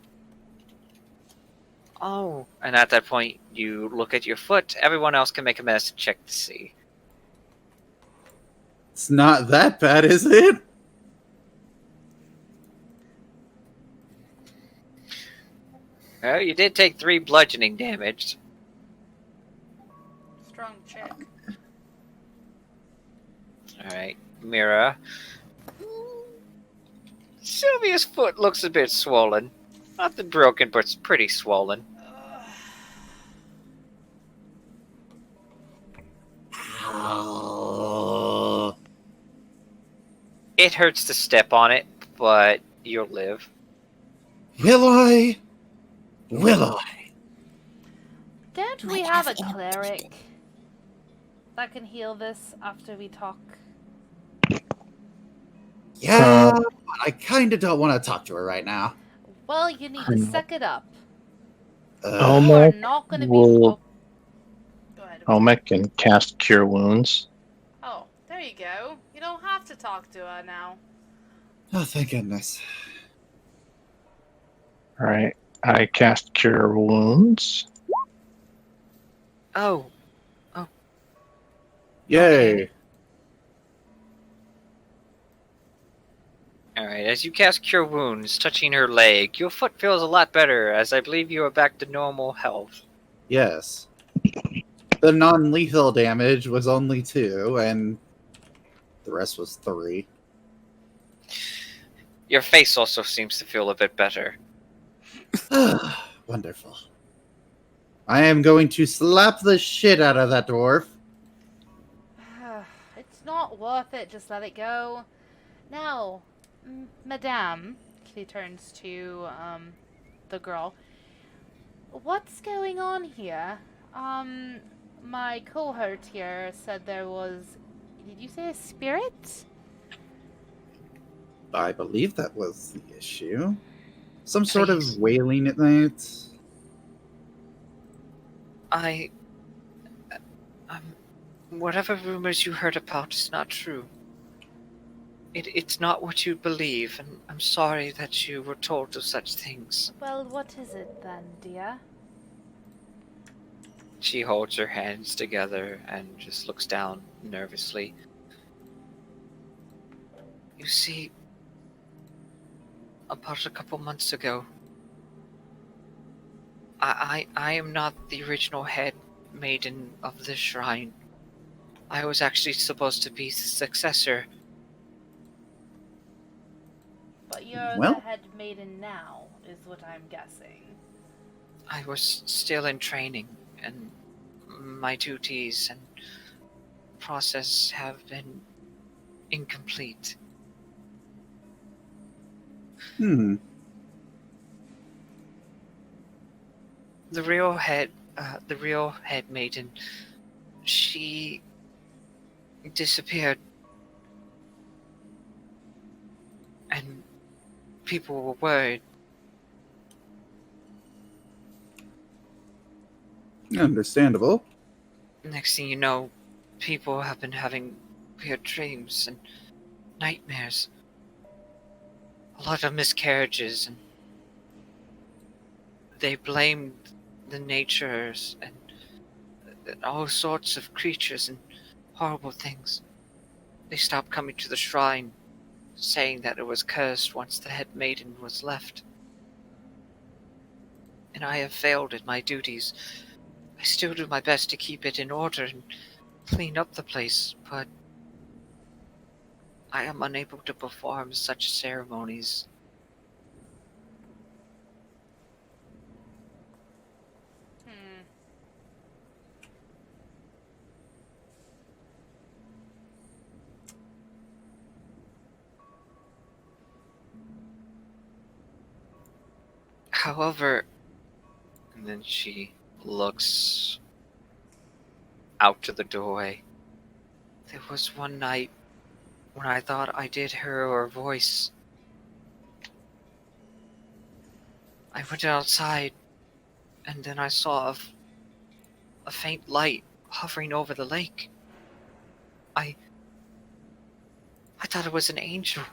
And at that point, you look at your foot. Everyone else can make a medicine check to see. It's not that bad, is it? Well, you did take 3 bludgeoning damage. Strong check. Alright, Merah. Sylvia's foot looks a bit swollen. Nothing broken, but it's pretty swollen. It hurts to step on it, but you'll live. Will I? Will I? Don't we have a cleric that can heal this after we talk? Yeah, but I kind of don't want to talk to her right now. Well, you need to suck it up. You are Almec not going to be... will- Oh. Go ahead. Almec can cast Cure Wounds. Oh, there you go. You don't have to talk to her now. Oh, thank goodness. Alright, I cast Cure Wounds. Oh, Yay. Okay. Alright, as you cast Cure Wounds, touching her leg, your foot feels a lot better, as I believe you are back to normal health. Yes. The non-lethal damage was only 2, and the rest was 3. Your face also seems to feel a bit better. Wonderful. I am going to slap the shit out of that dwarf. It's not worth it. Just let it go. Now, Madame, he turns to the girl. What's going on here? My cohort here said there was Did you say a spirit? I believe that was the issue. Some sort Please. of wailing at night. Whatever rumors you heard about is not true. It's not what you believe, and I'm sorry that you were told of such things. Well, what is it then, dear? She holds her hands together and just looks down nervously. You see, about a couple months ago, I am not the original head maiden of this shrine. I was actually supposed to be the successor. But you're Well- the head maiden now, is what I'm guessing. I was still in training, and my duties and process have been incomplete. Hmm. The real head maiden, she disappeared, and people were worried. Understandable. Next thing you know, people have been having weird dreams and nightmares. A lot of miscarriages, and they blamed the natures and all sorts of creatures and horrible things. They stopped coming to the shrine, saying that it was cursed once the head maiden was left. And I have failed in my duties. I still do my best to keep it in order and clean up the place, but I am unable to perform such ceremonies. However, and then she looks out to the doorway. There was one night when I thought I did hear her voice. I went outside, and then I saw a faint light hovering over the lake. I thought it was an angel.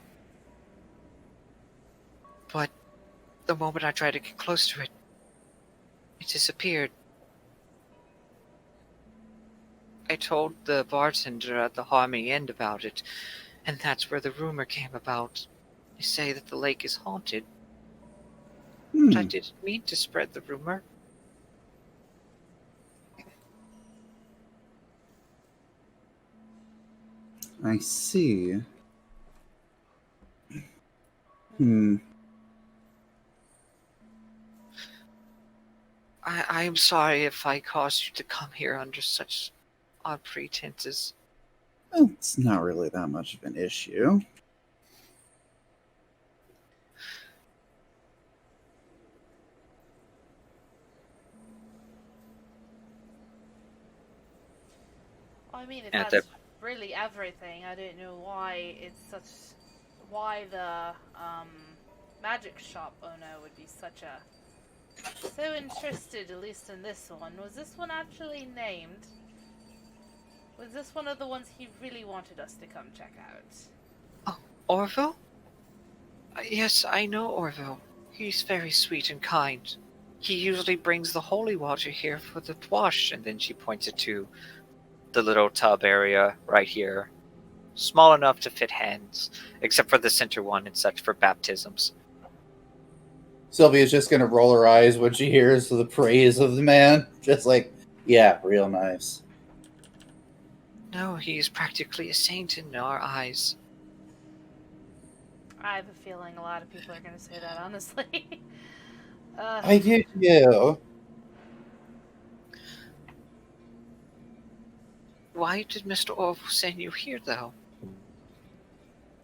But the moment I tried to get close to it, it disappeared. I told the bartender at the Harmony Inn about it, and that's where the rumor came about. They say that the lake is haunted, but I didn't mean to spread the rumor. I see. Hmm. I am sorry if I caused you to come here under such odd pretenses. Well, it's not really that much of an issue. I mean, if At that's really everything, I don't know why it's such. Why the magic shop owner would be such a. So interested, at least in this one. Was this one actually named? Was this one of the ones he really wanted us to come check out? Orville? Yes, I know Orville. He's very sweet and kind. He usually brings the holy water here for the wash, and then she points it to the little tub area right here. Small enough to fit hands, except for the center one and such for baptisms. Sylvia's just gonna roll her eyes when she hears the praise of the man. Just like, yeah, real nice. No, he's practically a saint in our eyes. I have a feeling a lot of people are going to say that, honestly. I do too. Why did Mr. Orville send you here, though?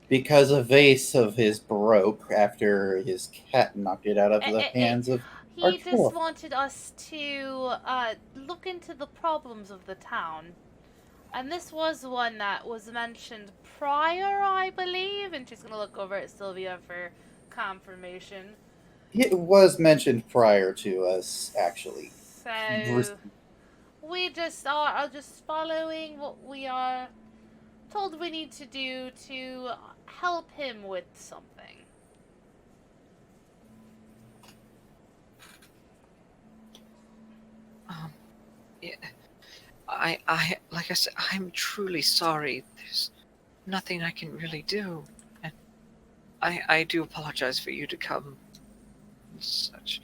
Because a vase of his broke after his cat knocked it out of the hands of our He just dwarf. wanted us to look into the problems of the town. And this was one that was mentioned prior, I believe, and she's gonna look over at Silvia for confirmation. It was mentioned prior to us, actually. So we just are just following what we are told we need to do to help him with something. Yeah. I, like I said, I'm truly sorry. There's nothing I can really do. And I do apologize for you to come and such.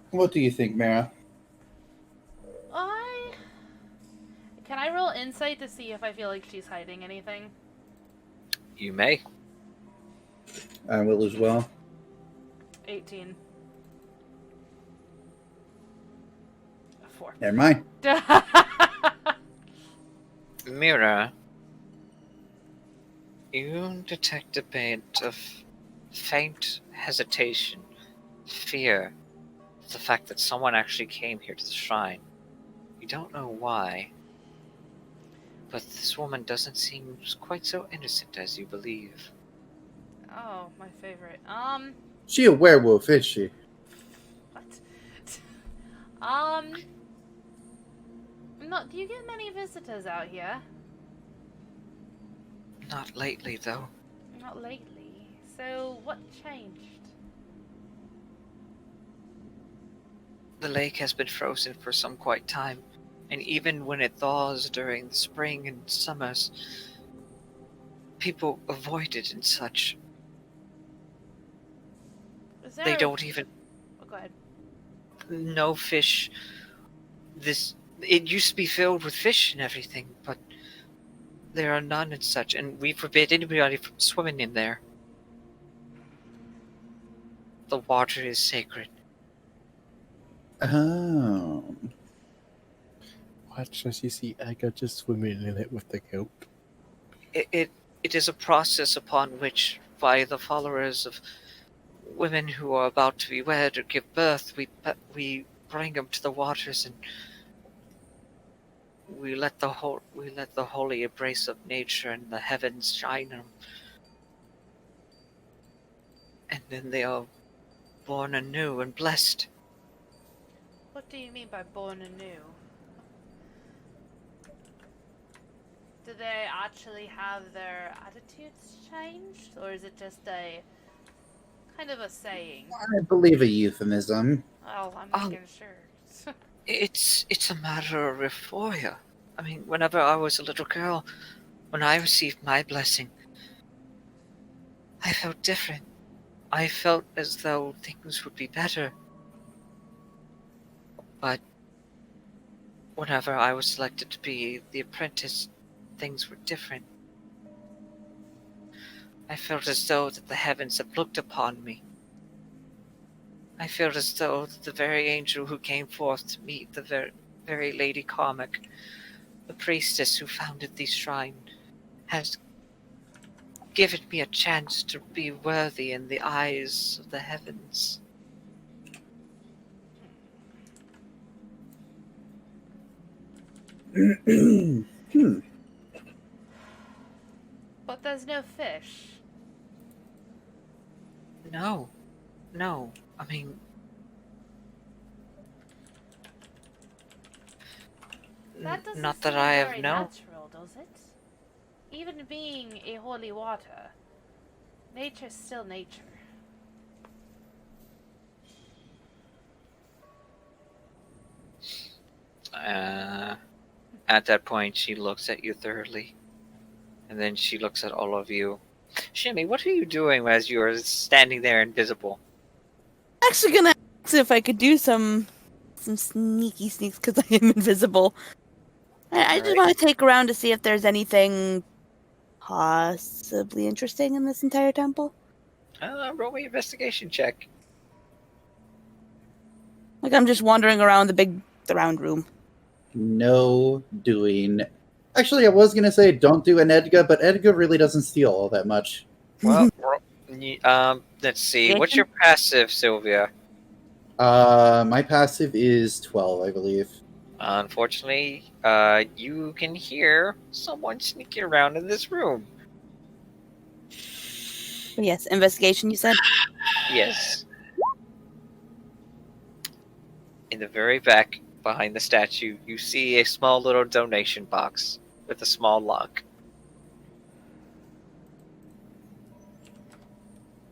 What do you think, Merah? Can I roll insight to see if I feel like she's hiding anything? You may. I will as well. 18. 4. Never mind. Merah, you detect a bit of faint hesitation, fear, the fact that someone actually came here to the shrine. You don't know why, but this woman doesn't seem quite so innocent as you believe. Oh, my favorite. She a werewolf, is she? What? Do you get many visitors out here? Not lately, though. Not lately. So, what changed? The lake has been frozen for some quite time, and even when it thaws during the spring and summers, people avoid it and such. They don't even... Oh, go ahead. No fish. It used to be filled with fish and everything, but there are none and such, and we forbid anybody from swimming in there. The water is sacred. Oh. Watch as you see Edga just swimming in it with the goat. It is a process upon which, by the followers of women who are about to be wed or give birth, we bring them to the waters and we let the holy embrace of nature and the heavens shine them, and then they are born anew and blessed. What do you mean by born anew? Do they actually have their attitudes changed, or is it just a kind of a saying? I believe a euphemism. Oh, I'm making sure. It's a matter of euphoria. I mean, whenever I was a little girl, when I received my blessing, I felt different. I felt as though things would be better. But whenever I was selected to be the apprentice, things were different. I felt as though that the heavens had looked upon me. I felt as though that the very angel who came forth to meet the very Lady Carmack, the priestess who founded the shrine, has given me a chance to be worthy in the eyes of the heavens. But there's no fish. No. I mean, That doesn't not that seem I have very known. natural, does it? Even being a holy water, nature's still nature. At that point, she looks at you thoroughly, and then she looks at all of you. Shimmy, what are you doing as you're standing there invisible? Actually, gonna ask if I could do some sneaky sneaks because I am invisible. I just Alright. want to take around to see if there's anything possibly interesting in this entire temple. Roll me an investigation check. Like I'm just wandering around the round room. No doing. Actually, I was gonna say don't do an Edga, but Edga really doesn't steal all that much. Well, let's see. What's your passive, Sylvia? My passive is 12, I believe. Unfortunately, you can hear someone sneaking around in this room. Yes, investigation, you said? Yes. In the very back, behind the statue, you see a small little donation box with a small lock.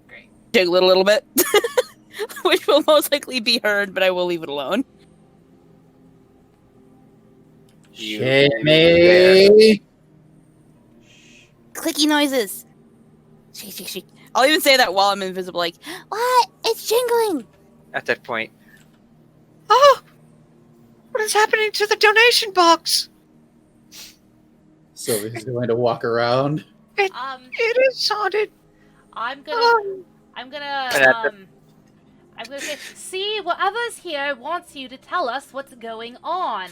Great. Jiggle it a little bit. Which will most likely be heard, but I will leave it alone. You- Shimmy! Clicky noises. Shake, shake, shake. I'll even say that while I'm invisible, like, what? It's jingling! At that point, oh! What is happening to the donation box? Sylvia's going to walk around. It is haunted. I'm gonna Oh. I'm Whatever. gonna say, see, whatever's here wants you to tell us what's going on.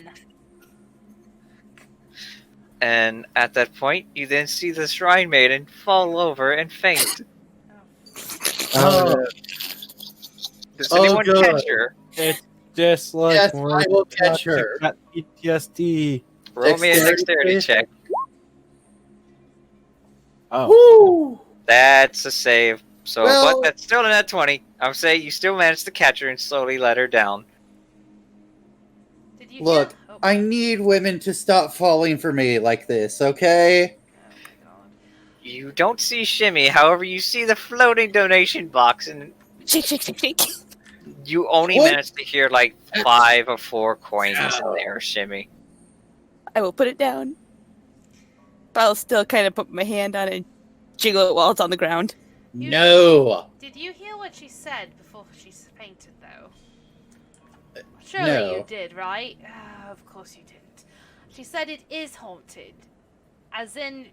And at that point, you then see the Shrine Maiden fall over and faint. Oh, Does Oh, anyone good. catch her? It's just like Yes, when I will catch her. you got PTSD. Roll me a Dexterity, dexterity please. check. Oh, Woo! That's a save. So, Well- but that's still a net 20. I would say you still managed to catch her and slowly let her down. Did you Look, hear? Oh, I need women to stop falling for me like this, okay? oh my god. You don't see Shimmy, however, you see the floating donation box, and Shake, shake, shake, shake. you only What? managed to hear like 5 or 4 coins in there, Shimmy. I will put it down. But I'll still kind of put my hand on it and jiggle it while it's on the ground. No! Did you hear what she said before she fainted, though? Surely no. you did, right? Of course you didn't. She said it is haunted. As in,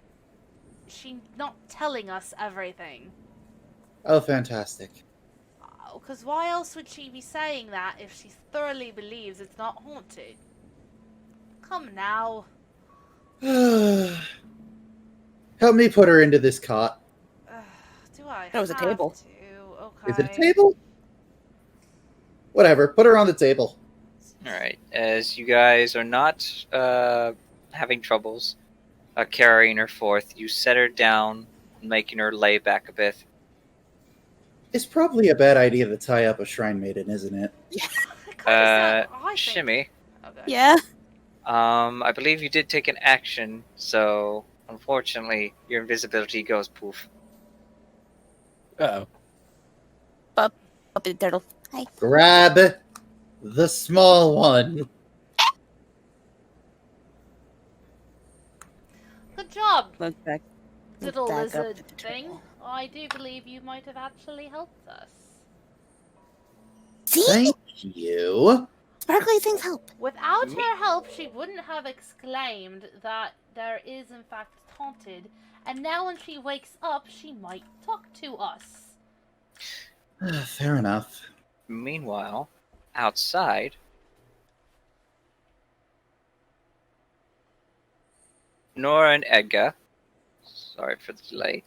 she's not telling us everything. Oh, fantastic. Because why else would she be saying that if she thoroughly believes it's not haunted? Come now. Help me put her into this cot. Do I That was a have table. to? Okay. Is it a table? Whatever, put her on the table. Alright, as you guys are not having troubles carrying her forth, you set her down, making her lay back a bit. It's probably a bad idea to tie up a shrine maiden, isn't it? I think. Shimmy, Okay. Yeah? I believe you did take an action, so unfortunately your invisibility goes poof. uh-oh. Puppy turtle. Hi. Grab the small one. Good job, Look back. little Back up lizard to the thing. turtle. I do believe you might have actually helped us. See? Thank you. Sparkly things help. Without her help, she wouldn't have exclaimed that there is in fact haunted, and now when she wakes up, she might talk to us. Fair enough. Meanwhile, outside, Nora and Edga, sorry for the delay,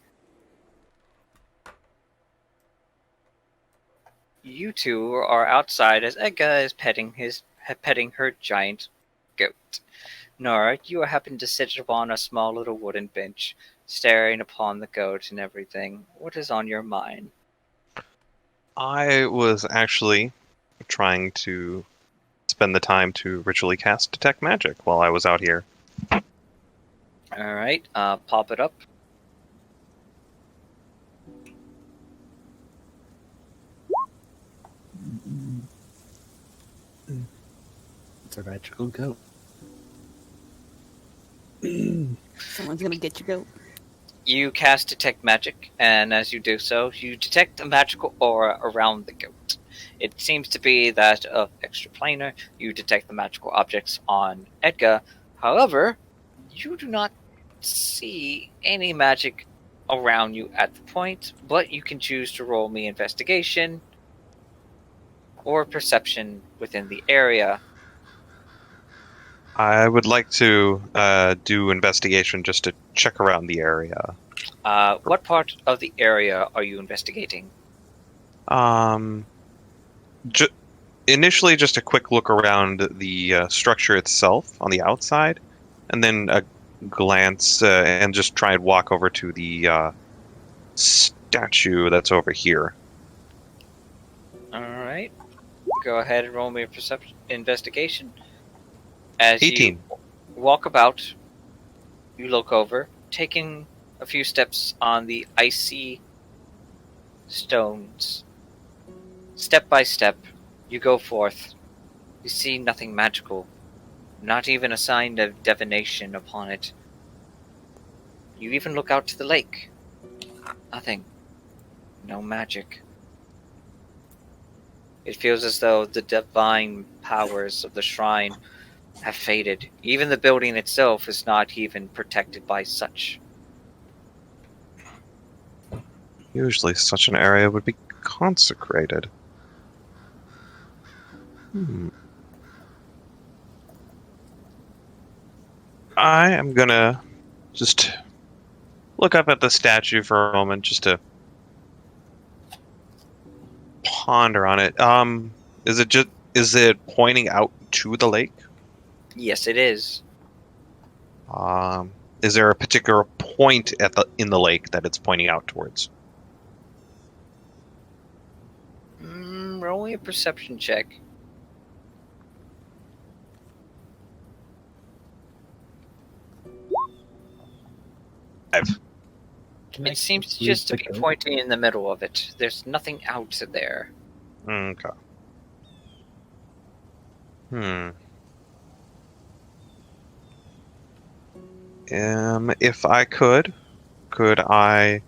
you two are outside as Edga is petting her giant goat. Nora, you happen to sit upon a small little wooden bench, staring upon the goat and everything. What is on your mind? I was actually trying to spend the time to ritually cast Detect Magic while I was out here. Alright, pop it up. It's a magical goat. Someone's gonna get your goat. You cast Detect Magic, and as you do so, you detect a magical aura around the goat. It seems to be that of extraplanar. You detect the magical objects on Edga. However, you do not see any magic around you at the point, but you can choose to roll me investigation or perception within the area. I would like to do investigation just to check around the area. What part of the area are you investigating? Um, initially just a quick look around the structure itself on the outside, and then a glance and just try and walk over to the statue that's over here. All right. Go ahead and roll me a perception investigation. As 18. you walk about, you look over, taking a few steps on the icy stones. Step by step, you go forth. You see nothing magical, not even a sign of divination upon it. You even look out to the lake. Nothing. No magic. It feels as though the divine powers of the shrine have faded. Even the building itself is not even protected by such. Usually such an area would be consecrated. I am gonna just look up at the statue for a moment just to ponder on it. Is it pointing out to the lake? Yes, it is. Is there a particular point in the lake that it's pointing out towards? Roll me a perception check. It seems just to be pointing in the middle of it. There's nothing out there. Okay. If I could I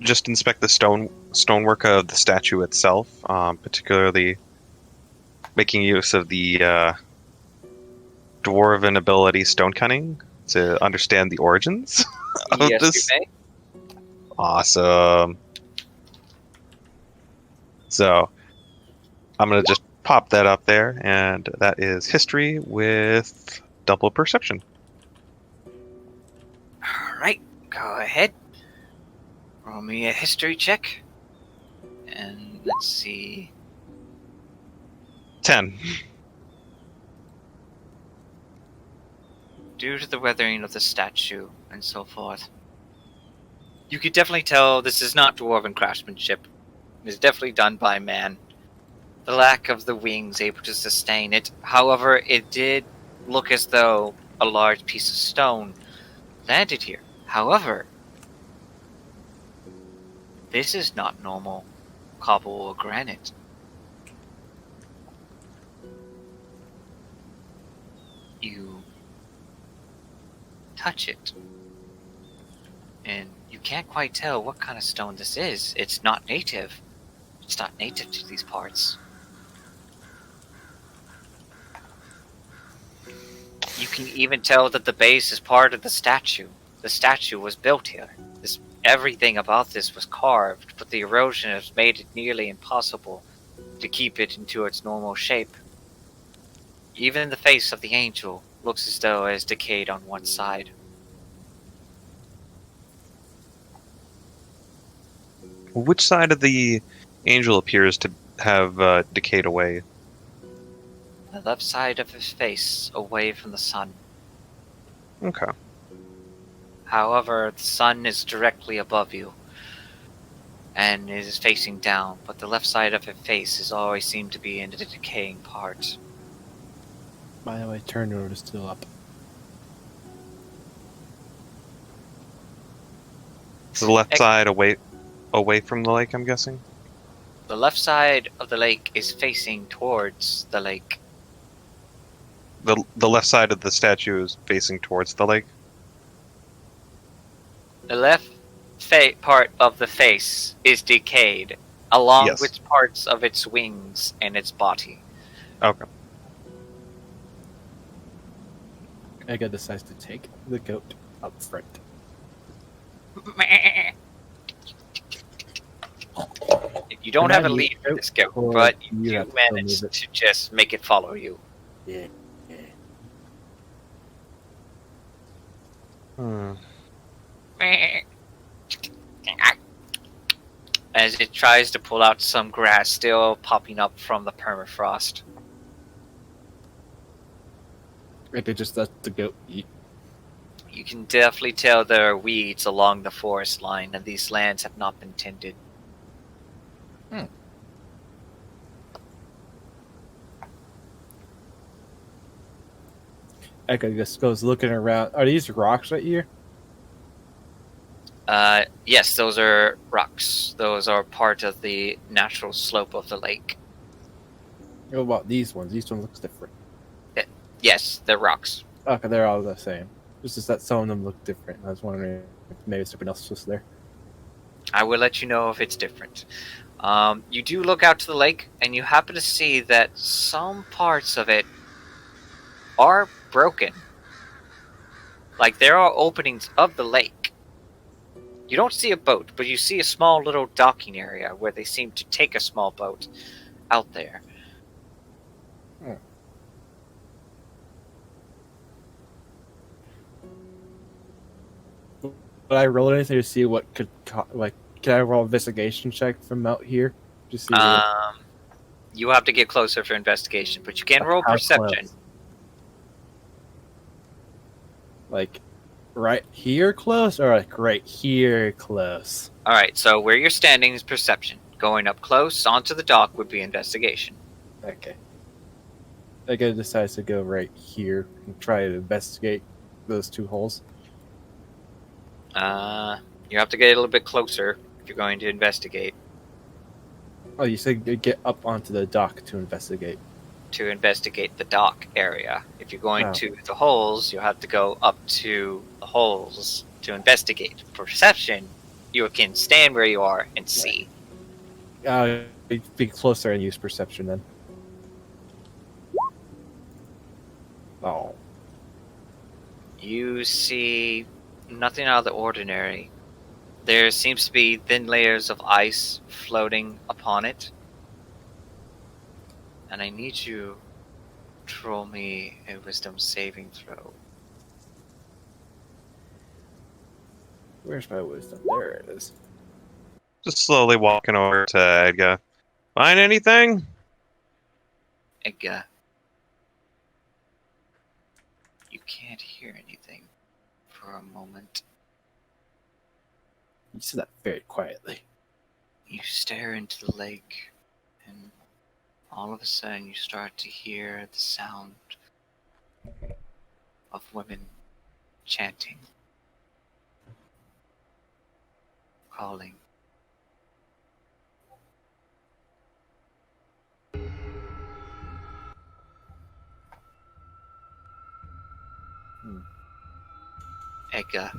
just inspect the stonework of the statue itself, particularly making use of the dwarven ability stone cunning to understand the origins of Yes, this? you may. Awesome. So I'm going to just pop that up there, and that is history with double perception. Alright, go ahead. Roll me a history check. And let's see. 10. Due to the weathering of the statue and so forth, you could definitely tell this is not dwarven craftsmanship. It is definitely done by man. The lack of the wings able to sustain it. However, it did look as though a large piece of stone landed here. However, this is not normal cobble or granite. You touch it, and you can't quite tell what kind of stone this is. It's not native. It's not native to these parts. You can even tell that the base is part of the statue. The statue was built here. Everything about this was carved, but the erosion has made it nearly impossible to keep it into its normal shape. Even the face of the angel looks as though it has decayed on one side. Which side of the angel appears to have decayed away? The left side of his face, away from the sun. Okay. However, the sun is directly above you, and it is facing down, but the left side of his face has always seemed to be in the decaying part. By the way, turn road is still up. So the left side away from the lake, I'm guessing? The left side of the lake is facing towards the lake. The left side of the statue is facing towards the lake? The left part of the face is decayed, along Yes. with parts of its wings and its body. Okay. Edga decides to take the goat up front. You don't Can have I a use lead for goat, this goat, or but you you have to managed move it? to just make it follow you. Yeah. as it tries to pull out some grass still popping up from the permafrost. Like they just let the goat eat. You can definitely tell there are weeds along the forest line, and these lands have not been tended. Edga just goes looking around. Are these rocks right here? Yes, those are rocks. Those are part of the natural slope of the lake. What about these ones? These ones look different. Yes, they're rocks. Okay, they're all the same. It's just that some of them look different. I was wondering if maybe something else was there. I will let you know if it's different. You do look out to the lake, and you happen to see that some parts of it are broken. Like, there are openings of the lake. You don't see a boat, but you see a small little docking area where they seem to take a small boat out there. But I roll anything to see what could can I roll an investigation check from out here? Just see You have to get closer for investigation, but you can roll how perception. close. Like right here close or like right here close? Alright, so where you're standing is perception. Going up close onto the dock would be investigation. Okay. Edga decides to go right here and try to investigate those two holes. You have to get a little bit closer if you're going to investigate. Oh, you said get up onto the dock to investigate. To investigate the dock area. If you're going to the holes, you'll have to go up to the holes to investigate. Perception, you can stand where you are and see. Be closer and use perception then. Oh. You see nothing out of the ordinary. There seems to be thin layers of ice floating upon it. And I need you to roll me a wisdom saving throw. Where's my wisdom? There it is. Just slowly walking over to Edga. Find anything? Edga, you can't hear anything for a moment. You said that very quietly. You stare into the lake, and all of a sudden you start to hear the sound of women chanting, calling. Edga,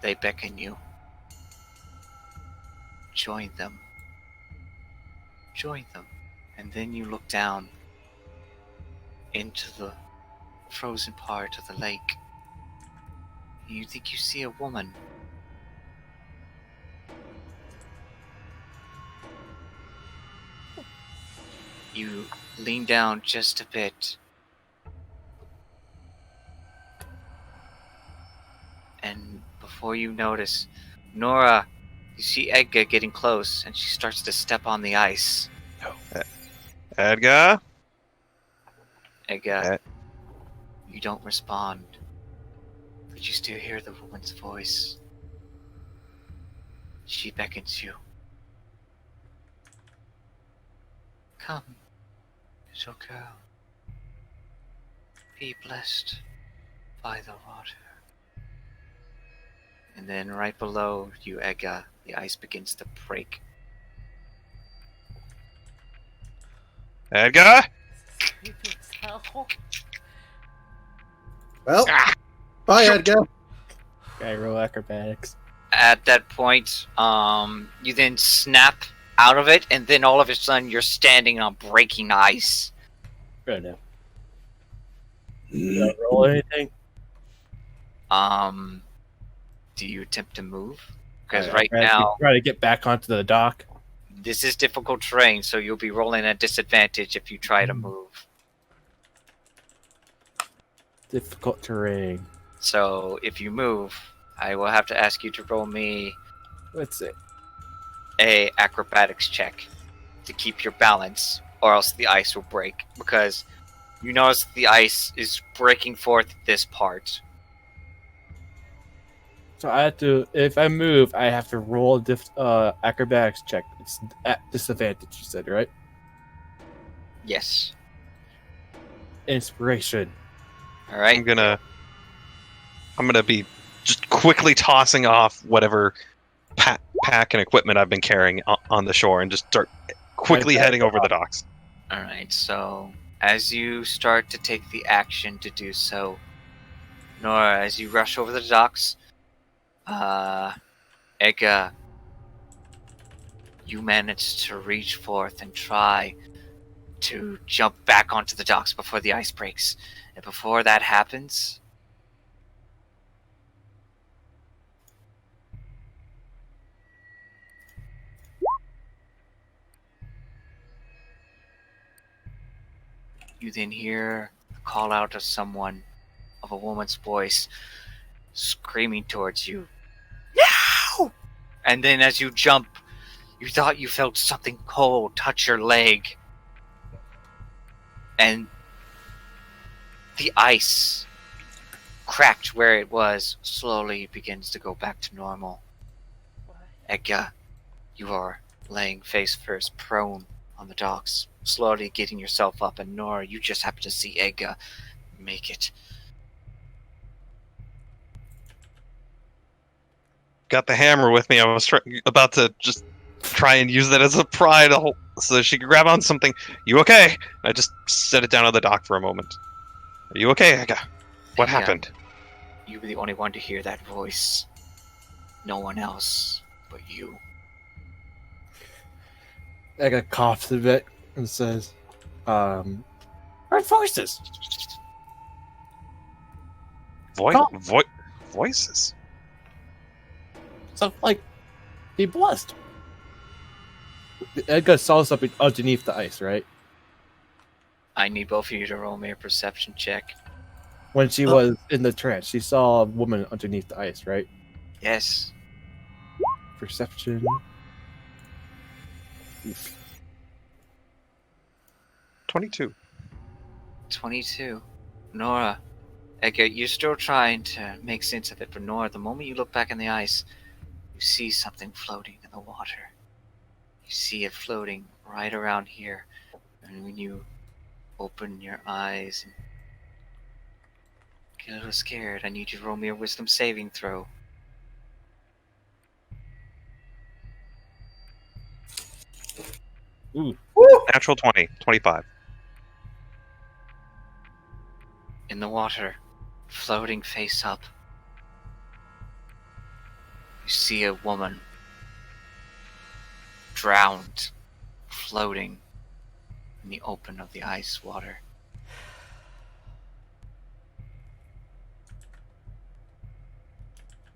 they beckon you. Join them. Join them. And then you look down into the frozen part of the lake. And you think you see a woman. You lean down just a bit. And before you notice, Nora, you see Edga getting close, and she starts to step on the ice. Edga? Edga, you don't respond, but you still hear the woman's voice. She beckons you. Come, little girl. Be blessed by the water. And then right below you, Edga, the ice begins to break. Edga? Creepy as hell. Well, bye, Edgar. Okay, roll acrobatics. At that point, you then snap out of it, and then all of a sudden you're standing on breaking ice. Right now. Did I roll anything? Do you attempt to move? Because I'll right now, try to get back onto the dock. this is difficult terrain, so you'll be rolling at disadvantage if you try to move. Difficult terrain. So if you move, I will have to ask you to roll me Let's see. a acrobatics check to keep your balance, or else the ice will break. Because you notice the ice is breaking forth this part. So I have to, if I move, I have to roll a acrobatics check. It's at disadvantage, you said, right? Yes. Inspiration. All right. I'm gonna be just quickly tossing off whatever pack and equipment I've been carrying on the shore and just start quickly heading over the docks. All right. So as you start to take the action to do so, Nora, as you rush over the docks, Edga, you manage to reach forth and try to jump back onto the docks before the ice breaks. And before that happens, you then hear the call out of someone, of a woman's voice, screaming towards you. No! And then as you jump, you thought you felt something cold touch your leg. And the ice, cracked where it was, slowly begins to go back to normal. Edga, you are laying face first, prone on the docks, slowly getting yourself up, and Nora, you just happen to see Edga make it. Got the hammer with me. I was about to just try and use that as a pry to hold, so she could grab on something. You okay? I just set it down on the dock for a moment. Are you okay, Edga? What happened? You were the only one to hear that voice. No one else but you. Edga coughs a bit and says, "Red voices." Voices? So, like, be blessed. Edga saw something underneath the ice, right? I need both of you to roll me a perception check. When she was in the trance, she saw a woman underneath the ice, right? Yes. Perception. Oof. 22. 22. Nora, Edgar, you're still trying to make sense of it, but Nora, the moment you look back in the ice, you see something floating in the water. You see it floating right around here. And when you open your eyes and get a little scared, I need you to roll me a wisdom saving throw. Ooh. Natural 20. 25. In the water, floating face up, you see a woman drowned, floating in the open of the ice water.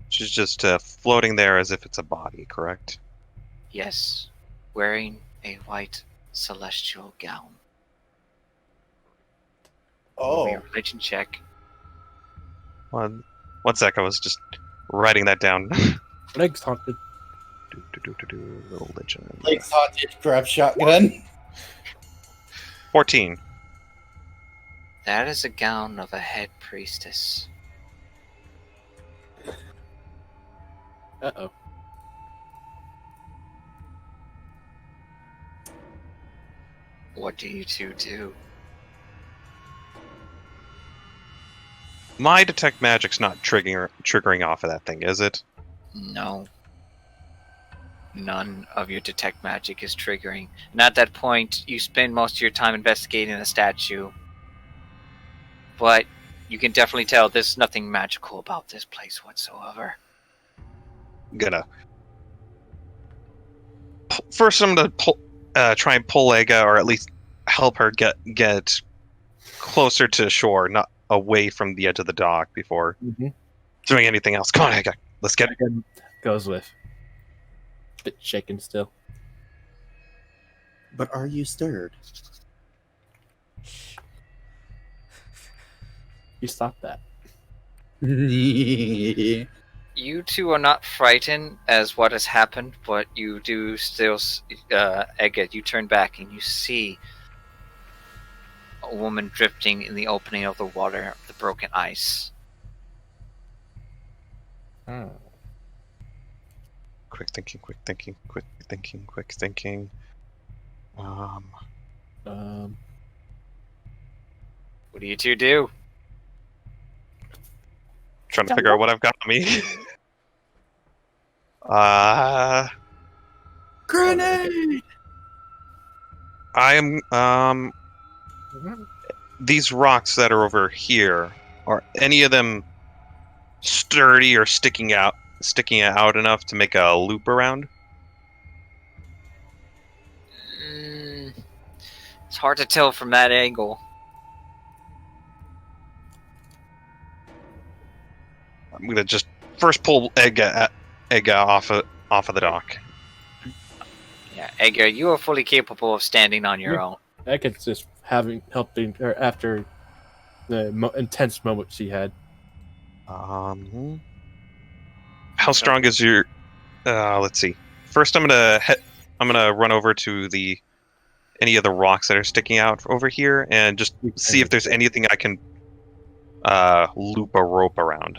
She's just floating there as if it's a body, correct? Yes, wearing a white celestial gown. Roll me a religion check. One sec, I was just writing that down. Legs haunted. Religion. Legs haunted, grab shotgun. 14. That is a gown of a head priestess. Uh-oh. What do you two do? My detect magic's not triggering off of that thing, is it? No. None of your detect magic is triggering. And at that point, you spend most of your time investigating the statue. But you can definitely tell there's nothing magical about this place whatsoever. Gonna. First, I'm gonna try and pull Edga, or at least help her get closer to shore, not away from the edge of the dock before doing anything else. Come on, Edga. Let's get Edga goes with. Bit shaken still. But are you stirred? You stop that. You two are not frightened as what has happened, but you do still, Edga, you turn back and you see a woman drifting in the opening of the water, the broken ice. Oh. Quick thinking, quick thinking, quick thinking, quick thinking. Um, What do you two do? Trying to figure out what I've got on me. Grenade! I am these rocks that are over here, are any of them sturdy or sticking out enough to make a loop around? It's hard to tell from that angle. I'm gonna just first pull Edga off of the dock. Yeah, Edgar, you are fully capable of standing on your own. Edga's just helping her after the intense moment she had. How strong is your? Let's see. First, I'm gonna run over to any of the rocks that are sticking out over here and just see if there's anything I can loop a rope around.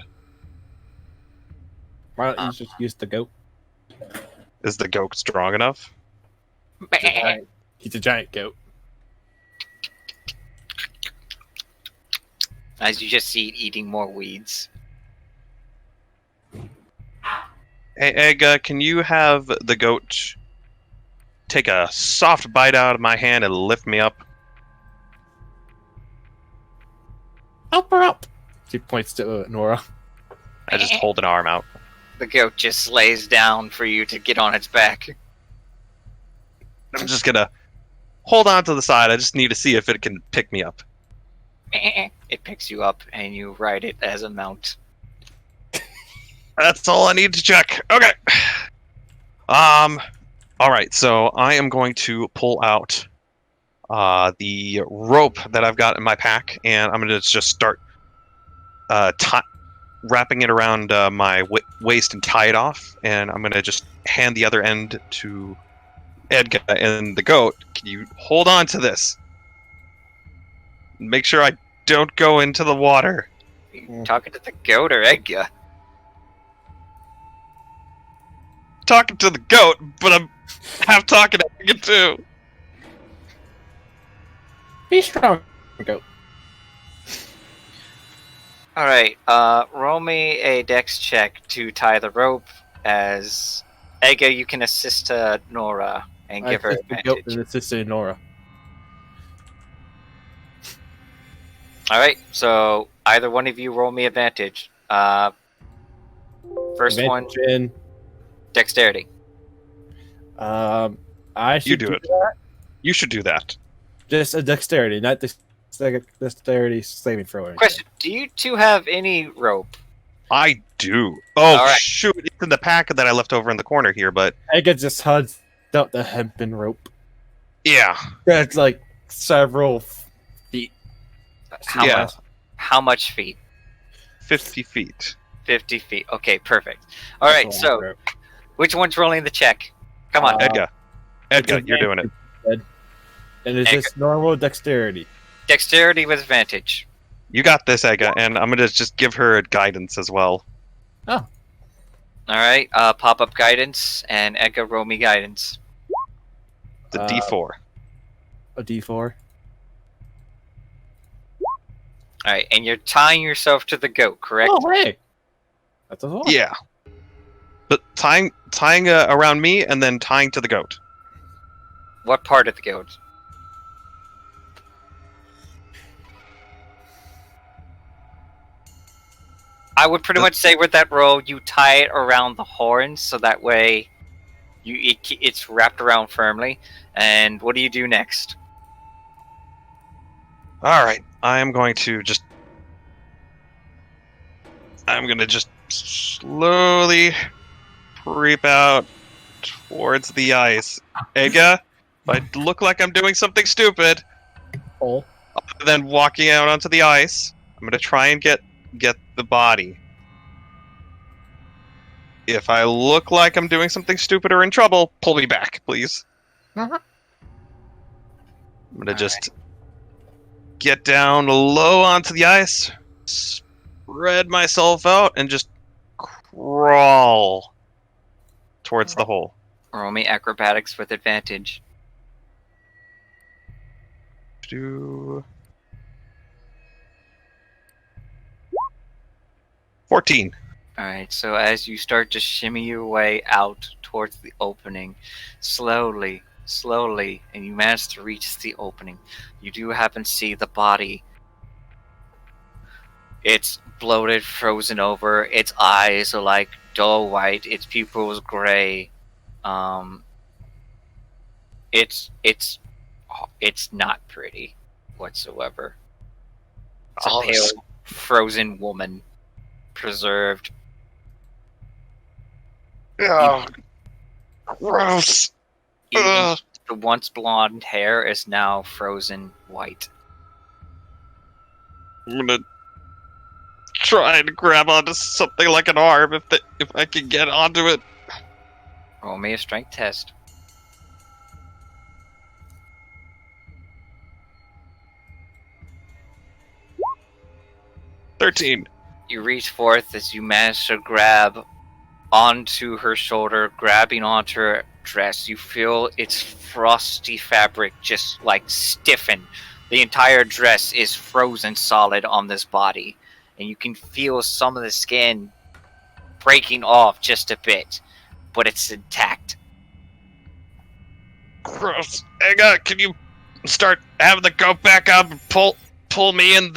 Why don't you just use the goat? Is the goat strong enough? He's a giant goat. As you just see it eating more weeds. Hey, Egg, can you have the goat take a soft bite out of my hand and lift me up? Help her up! She points to Nora. I just hold an arm out. The goat just lays down for you to get on its back. I'm just gonna hold on to the side. I just need to see if it can pick me up. It picks you up and you ride it as a mount. That's all I need to check. Okay. Alright, so I am going to pull out the rope that I've got in my pack, and I'm gonna just start wrapping it around my waist and tie it off, and I'm gonna just hand the other end to Edga and the goat. Can you hold on to this? Make sure I don't go into the water. You talking to the goat or Edga? Talking to the goat, but I'm half talking to Edga too. Be strong, goat. Alright, roll me a dex check to tie the rope, as Edga, you can assist Nora and give her The goat advantage. and assisted Nora. Alright, so either one of you roll me advantage. First one, Advantage in, dexterity. I should You do it. that. You should do that. Just a dexterity, not dexterity saving throw. or anything. Question, do you two have any rope? I do. Oh, Alright. shoot. It's in the pack that I left over in the corner here, but Edga just hugs out the hempen rope. yeah. That's like several feet. How Yeah. much? How much feet? 50 feet. 50 feet. Okay, perfect. Alright, That's a long so rope. which one's rolling the check? Come on. Edga. Edga, It's you're doing it. advantage. And it's Edgar. just normal dexterity. Dexterity with advantage. You got this, Edga, and I'm gonna just give her guidance as well. Alright, pop up guidance, and Edgar roll me guidance. The Uh, D4. A D4. Alright, and you're tying yourself to the goat, correct? Oh, hey! That's a lot. Yeah. But tying around me and then tying to the goat. What part of the goat? I would pretty much say with that roll, you tie it around the horns, so that way it's wrapped around firmly. And what do you do next? Alright, I'm gonna just slowly creep out towards the ice. Edga, if I look like I'm doing something stupid, Oh. other than walking out onto the ice, I'm gonna try and get the body. if I look like I'm doing something stupid or in trouble, pull me back, please. I'm gonna just get down low onto the ice, spread myself out, and just crawl towards the hole. Roll me acrobatics with advantage. 14. Alright, so as you start to shimmy your way out towards the opening, slowly, and you manage to reach the opening, you do happen to see the body. It's bloated, frozen over, its eyes are like dull white, its pupils gray. It's not pretty whatsoever. It's a pale, frozen woman, preserved. Oh, gross. Even the once blonde hair is now frozen white. I'm gonna try and grab onto something like an arm if I can get onto it. Roll me a strength test. $13. You reach forth as you manage to grab onto her shoulder, grabbing onto her dress. You feel its frosty fabric just like stiffen. The entire dress is frozen solid on this body, and you can feel some of the skin breaking off just a bit, but it's intact. Gross. Edga, can you start having the goat back up and pull me in?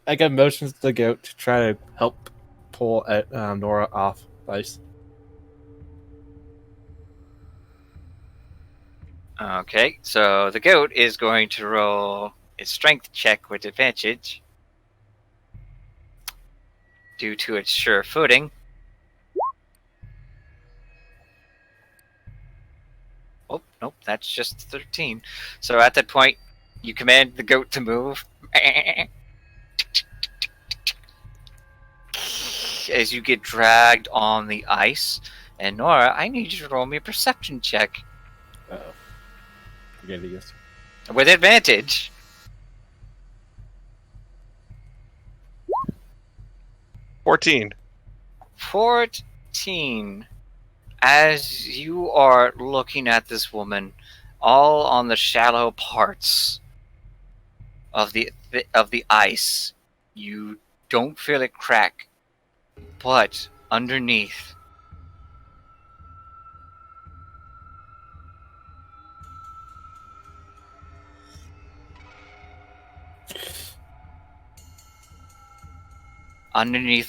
I get motions to the goat to try to help pull Nora off ice. Okay, so the goat is going to roll its strength check with advantage due to its sure footing. Oh, nope, that's just 13. So at that point, you command the goat to move. As you get dragged on the ice. And Nora, I need you to roll me a perception check. Uh-oh. Forget it, yes. With advantage. 14. 14. As you are looking at this woman, all on the shallow parts of the ice, you don't feel it crack, but underneath,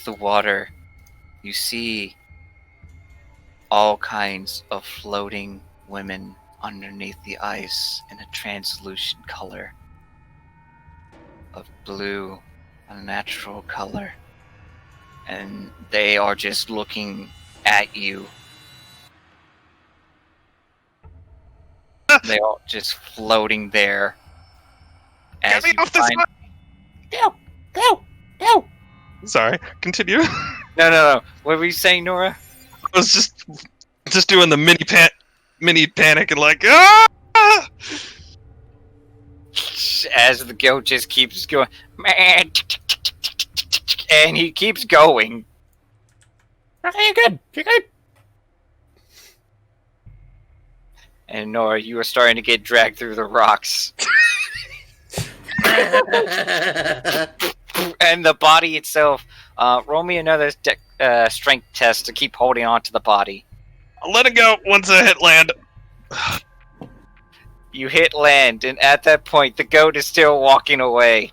the water, you see all kinds of floating women underneath the ice in a translucent color of blue, a natural color. And they are just looking at you. They are just floating there. Get me off this one! Go! Sorry, continue. No. What were you saying, Nora? I was just doing the mini panic and like, ah! As the goat just keeps going, man, and he keeps going. Okay, you're good. And Nora, you are starting to get dragged through the rocks. And the body itself, roll me another strength test to keep holding on to the body. I'll let it go once I hit land. You hit land, and at that point, the goat is still walking away.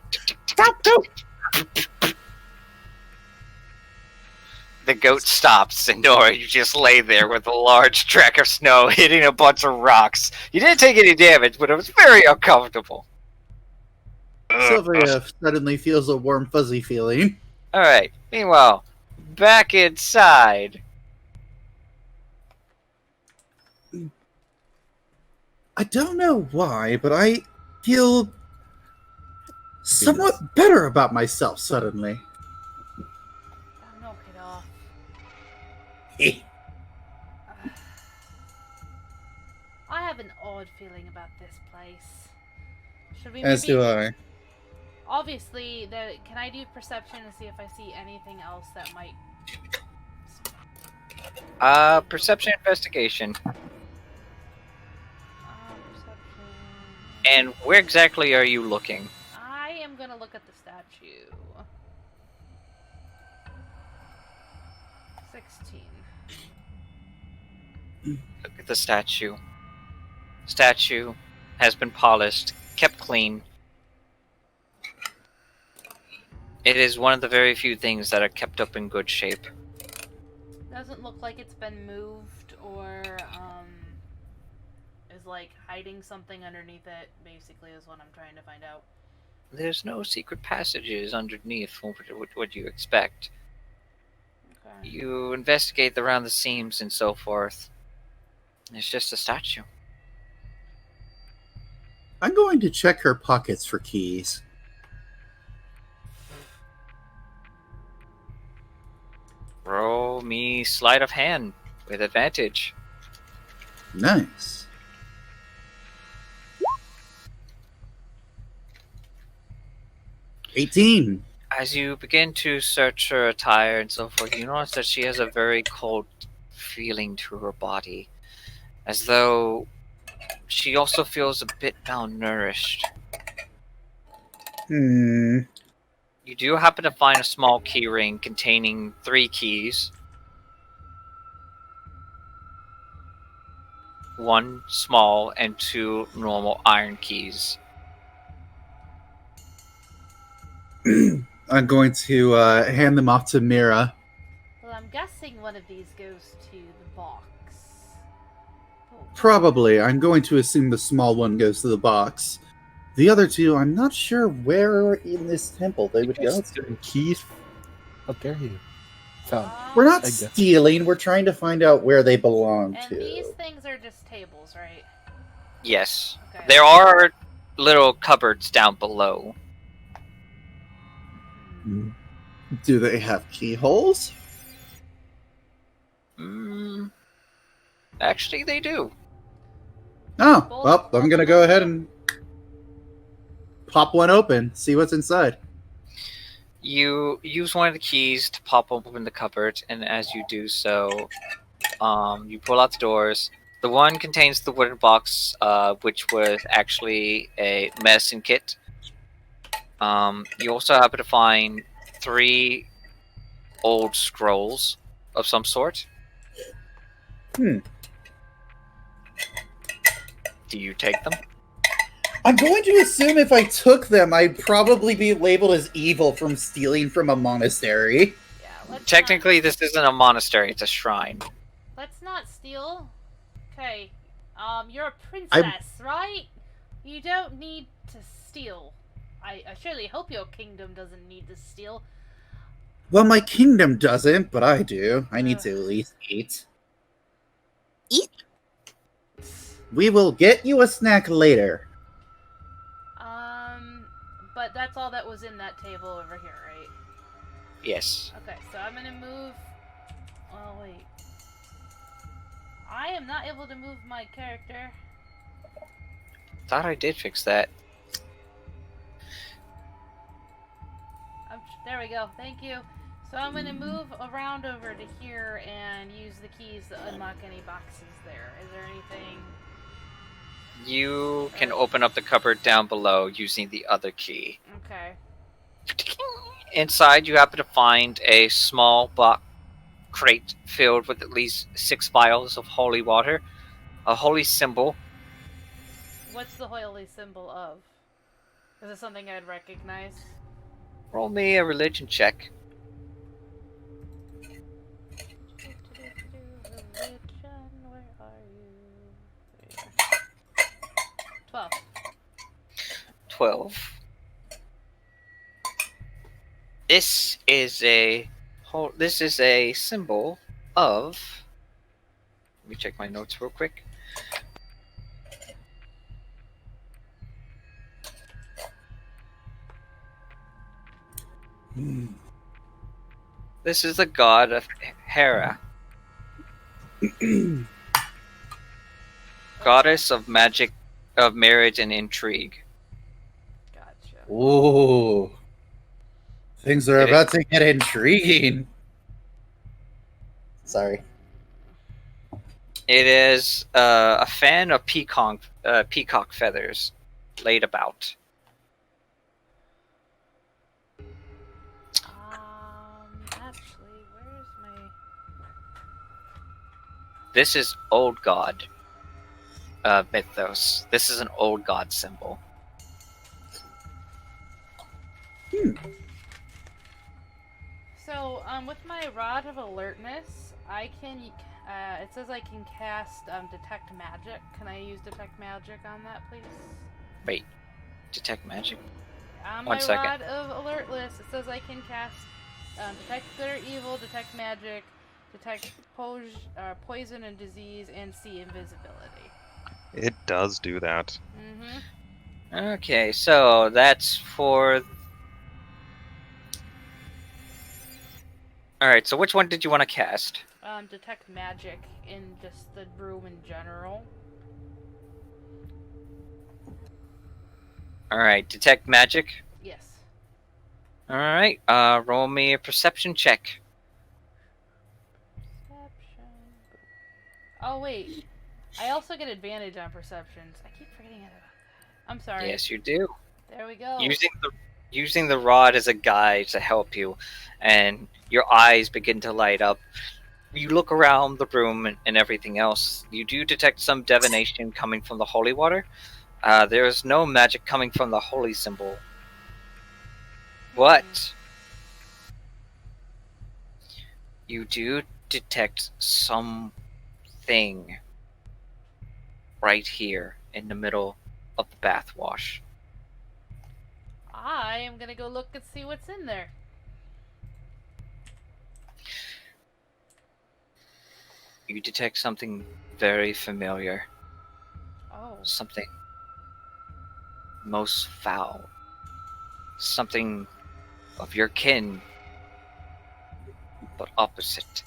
The goat stops, and Nora, you just lay there with a large track of snow hitting a bunch of rocks. You didn't take any damage, but it was very uncomfortable. Silvia suddenly feels a warm, fuzzy feeling. Alright, meanwhile, back inside. I don't know why, but I feel somewhat better about myself suddenly. Knock it off. I have an odd feeling about this place. Should we As maybe... do I. Obviously, can I do perception and see if I see anything else that might... Perception investigation. Perception... And where exactly are you looking? I am gonna look at the statue. 16. Look at the statue. Statue has been polished, kept clean. It is one of the very few things that are kept up in good shape. Doesn't look like it's been moved or is like hiding something underneath it, basically, is what I'm trying to find out. There's no secret passages underneath what you expect. Okay. You investigate around the seams and so forth. It's just a statue. I'm going to check her pockets for keys. Roll me sleight of hand with advantage. Nice. $18. As you begin to search her attire and so forth, you notice that she has a very cold feeling to her body. As though she also feels a bit malnourished. Hmm. You do happen to find a small key ring containing 3 keys. 1 small and 2 normal iron keys. I'm going to hand them off to Merah. Well, I'm guessing one of these goes to the box. Oh. Probably. I'm going to assume the small one goes to the box. The other two, I'm not sure where in this temple they would go to. Keys. How dare you? Found. We're not Edga. stealing. We're trying to find out where they belong And to. these things are just tables, right? Yes. Okay. There are little cupboards down below. Do they have keyholes? Actually, they do. Oh, well, I'm going to go ahead and pop one open, see what's inside. You use one of the keys to pop open the cupboard, and as you do so, you pull out the doors. The one contains the wooden box, which was actually a medicine kit. You also happen to find 3 old scrolls of some sort. Hmm. Do you take them? I'm going to assume if I took them, I'd probably be labeled as evil from stealing from a monastery. Yeah, let's Technically, this isn't a monastery, it's a shrine. let's not steal. Okay. You're a princess, right? You don't need to steal. I surely hope your kingdom doesn't need to steal. Well, my kingdom doesn't, but I do. I need to at least eat. Eat? We will get you a snack later. But that's all that was in that table over here, right? Yes. Okay, so I'm gonna move... Oh, wait. I am not able to move my character. Thought I did fix that. There we go, thank you. So I'm gonna move around over to here and use the keys to unlock any boxes there. Is there anything... You can open up the cupboard down below using the other key. Okay. Inside, you happen to find a small box crate filled with at least 6 vials of holy water, a holy symbol. What's the holy symbol of? Is it something I'd recognize? Roll me a religion check. Where are you? 12. 12. This is a symbol of. Let me check my notes real quick. This is the god of Hera, Goddess of magic, of marriage and intrigue. Gotcha. Ooh. Things are about to get intriguing. Sorry. It is a fan of peacock feathers laid about. Actually, where's my... This is old god mythos. This is an old god symbol. So, with my Rod of Alertness, I can, it says I can cast, Detect Magic. Can I use Detect Magic on that, please? Wait, detect magic? On One my second. Rod of Alertness, it says I can cast, Detect Good or Evil, Detect Magic, Detect Poison and Disease, and See Invisibility. It does do that. Mm-hmm. Okay, so that's for... Alright, so which one did you want to cast? Detect Magic in just the room in general. Alright, detect magic. Yes. Alright, roll me a perception check. Perception. Oh, wait. I also get advantage on perceptions. I keep forgetting about that. I'm sorry. Yes, you do. There we go. Using the rod as a guide to help you, and your eyes begin to light up. You look around the room and everything else. You do detect some divination coming from the holy water. There is no magic coming from the holy symbol. But you do detect something right here in the middle of the bathwash. I am gonna go look and see what's in there. You detect something very familiar. Oh. Something most foul. Something of your kin, but opposite.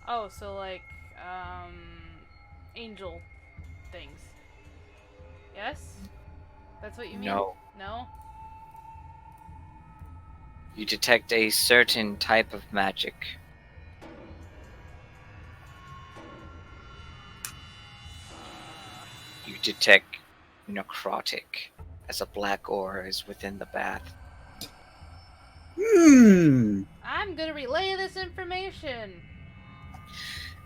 Oh, so like, angel things. Yes? That's what you mean? No. No? You detect a certain type of magic. You detect necrotic, as a black ore is within the bath. I'm gonna relay this information.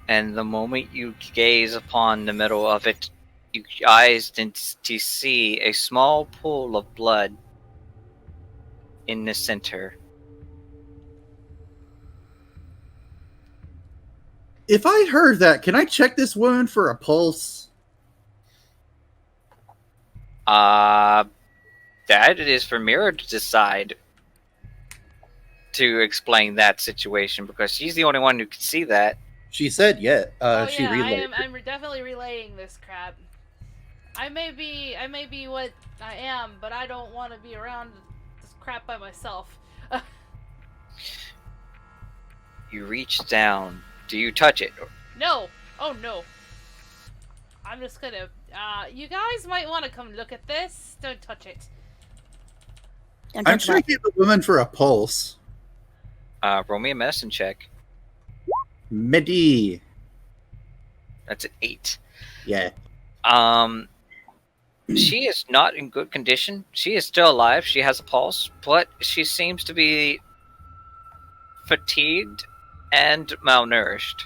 And the moment you gaze upon the middle of it, you eyes to see a small pool of blood in the center. If I heard that, can I check this wound for a pulse? That it is for Merah to decide to explain that situation, because she's the only one who can see that. She said, yeah. Oh She yeah, relayed. I'm definitely relaying this crap. I may be what I am, but I don't want to be around this crap by myself. You reach down. Do you touch it? No! Oh no. I'm just gonna, you guys might want to come look at this. Don't touch it. Don't I'm touch that. checking the woman for a pulse. Roll me a medicine check. Midi. That's an 8. Yeah. She is not in good condition. She is still alive. She has a pulse, but she seems to be fatigued and malnourished.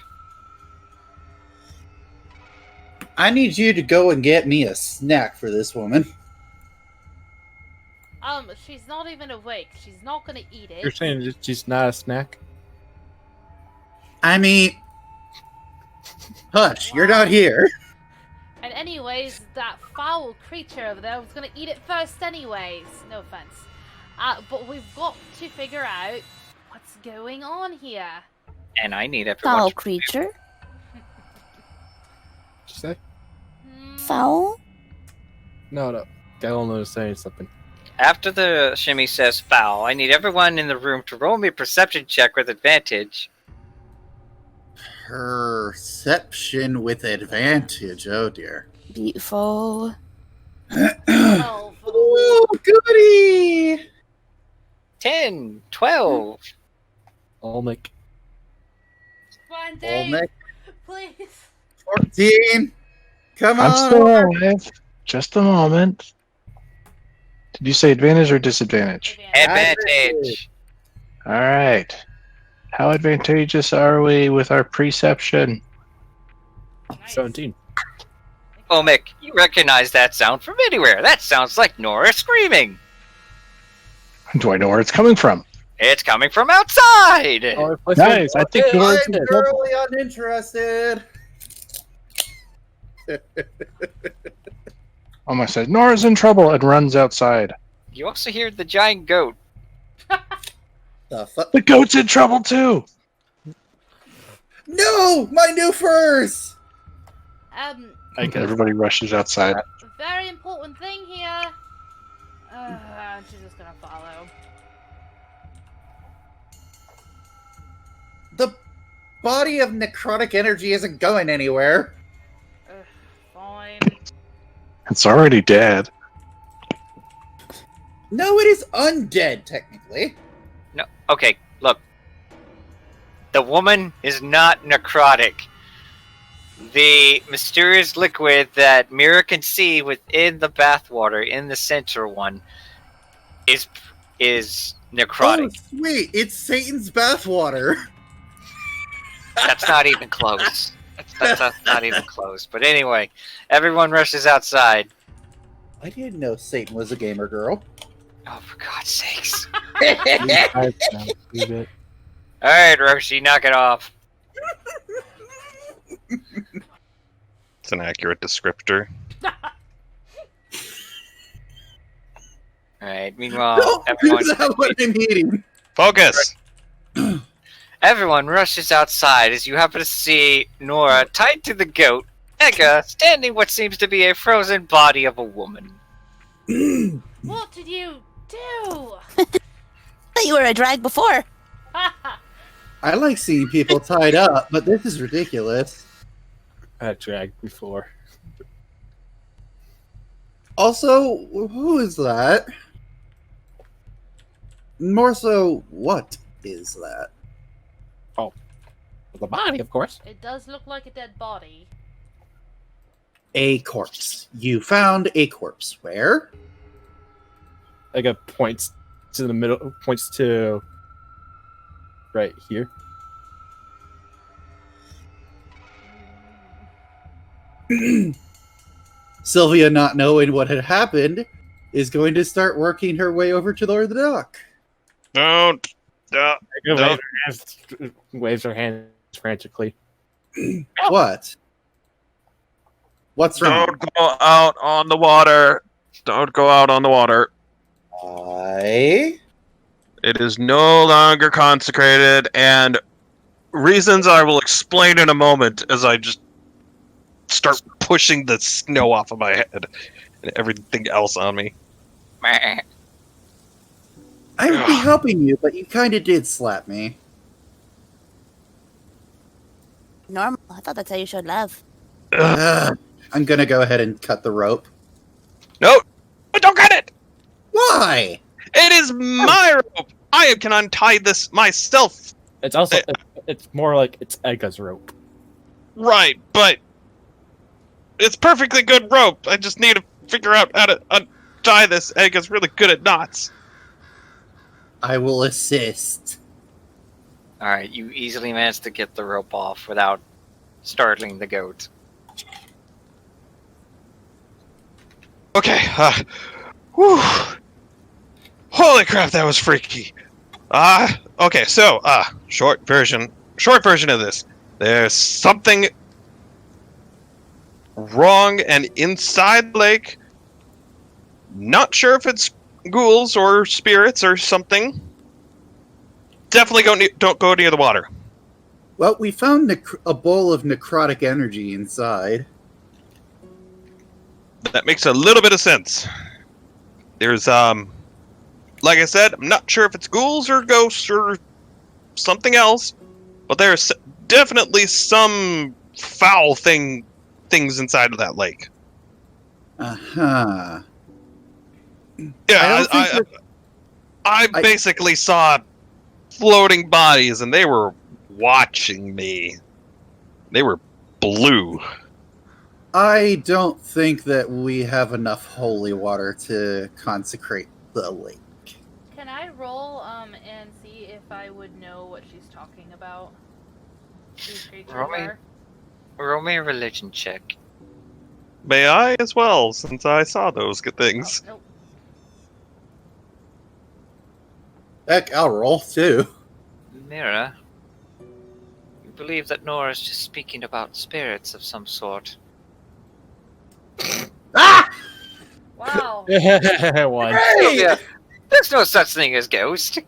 I need you to go and get me a snack for this woman. She's not even awake. She's not gonna eat it. You're saying that she's not a snack? I mean, hush, you're not here. And anyways, that foul creature over there was gonna eat it first anyways. No offense. But we've got to figure out what's going on here. And I need everyone Foul to- creature? What'd you say? Foul? No. Dalon was saying something. After the shimmy says foul, I need everyone in the room to roll me a perception check with advantage. Perception with advantage. Oh dear. Beautiful. Oh, Oh, goody! 10, 12. Olmec. fine, Dave. Olmec, Please. 14. Come on. I'm still alive. Just a moment. Did you say advantage or disadvantage? Advantage. All right. How advantageous are we with our perception? Nice. 17. Oh, Mick, you recognize that sound from anywhere. That sounds like Nora screaming. Do I know where it's coming from? It's coming from outside. Oh, Nice. I think Nora's I'm in trouble. thoroughly uninterested. Almost says Nora's in trouble and runs outside. You also hear the giant goat. The fuck? The goat's in trouble too. No, my new furs. Everybody rushes outside. Very important thing here. She's just gonna follow. The body of necrotic energy isn't going anywhere. Fine. It's already dead. No, it is undead, technically. No, okay, look. The woman is not necrotic. The mysterious liquid that Merah can see within the bathwater, in the center one, is necrotic. Oh, sweet. It's Satan's bathwater. That's not even close. That's not even close. But anyway, everyone rushes outside. I didn't know Satan was a gamer girl. Oh, for God's sakes. Alright, Roshi, knock it off. It's an accurate descriptor. Alright, meanwhile, Don't everyone... do that when I'm eating. Focus! Everyone rushes outside as you happen to see Nora tied to the goat, Edga standing what seems to be a frozen body of a woman. What did you do? Thought you were a drag before. I like seeing people tied up, but this is ridiculous. I had dragged before. Also, who is that? More so, what is that? The body, of course. It does look like a dead body. A corpse. You found a corpse. Where? Edga points to the middle, points to right here. Silvia, not knowing what had happened, is going to start working her way over to the dock. Don't. Edga waves her hands frantically. What? What's wrong? Don't go out on the water. Don't go out on the water. I... It is no longer consecrated, and reasons I will explain in a moment as I just start pushing the snow off of my head and everything else on me. I would be helping you, but you kind of did slap me. Normal. I thought that's how you showed love. I'm gonna go ahead and cut the rope. No! Don't cut it! Why? It is my rope! I can untie this myself! It's also it's more like it's Edga's rope. Right, but it's perfectly good rope. I just need to figure out how to untie this. Edga's really good at knots. I will assist. Alright, you easily managed to get the rope off without startling the goat. Okay, whew. Holy crap, that was freaky. Okay, so, short version of this. There's something wrong and inside the lake. Not sure if it's ghouls or spirits or something. Definitely don't go near the water. Well, we found a bowl of necrotic energy inside. That makes a little bit of sense. There's, like I said, I'm not sure if it's ghouls or ghosts or something else, but there's definitely some foul things inside of that lake. Uh-huh. Yeah, I don't think I basically saw floating bodies, and they were watching me. They were blue. I don't think that we have enough holy water to consecrate the lake. Can I roll and see if I would know what she's talking about? These creatures are. Roll me a religion check. May I as well, since I saw those good things. Oh, nope. Heck, I'll roll too. Merah, you believe that Nora's just speaking about spirits of some sort. Ah! Wow. One. Silvia, there's no such thing as ghost.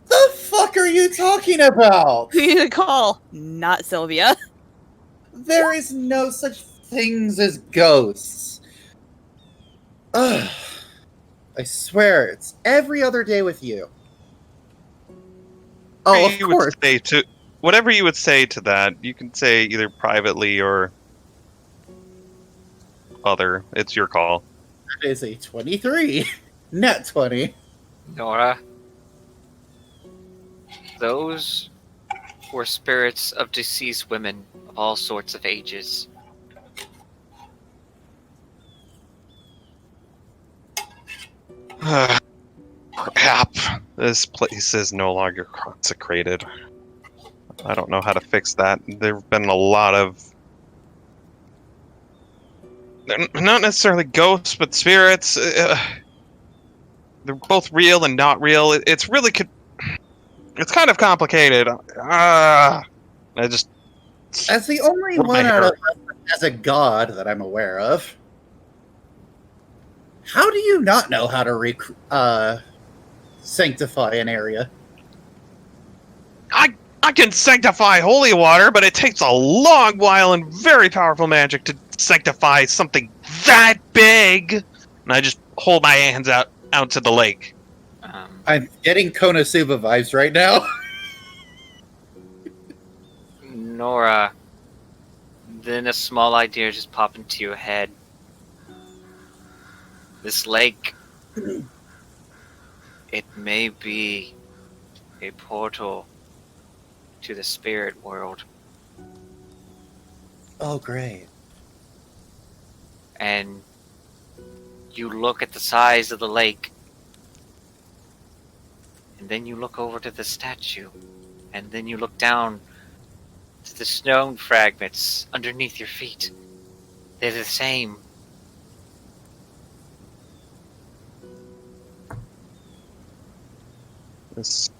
The fuck are you talking about? Who you gonna call? Not Sylvia. There is no such things as ghosts. Ugh. I swear, it's every other day with you. Oh, of course. Whatever you would say to that, you can say either privately or other. It's your call. That is a 23. Net 20. Nora, those were spirits of deceased women of all sorts of ages. Crap. This place is no longer consecrated. I don't know how to fix that. There have been a lot of... They're not necessarily ghosts, but spirits. They're both real and not real. It's really... It's kind of complicated. I just... As the only What one my out hair. of as a god that I'm aware of, how do you not know how to sanctify an area? I can sanctify holy water, but it takes a long while and very powerful magic to sanctify something that big. And I just hold my hands out to the lake. I'm getting Konosuba vibes right now. Nora, then a small idea just popped into your head. This lake, it may be a portal to the spirit world. Oh, great. And you look at the size of the lake, and then you look over to the statue, and then you look down to the stone fragments underneath your feet. They're the same. This...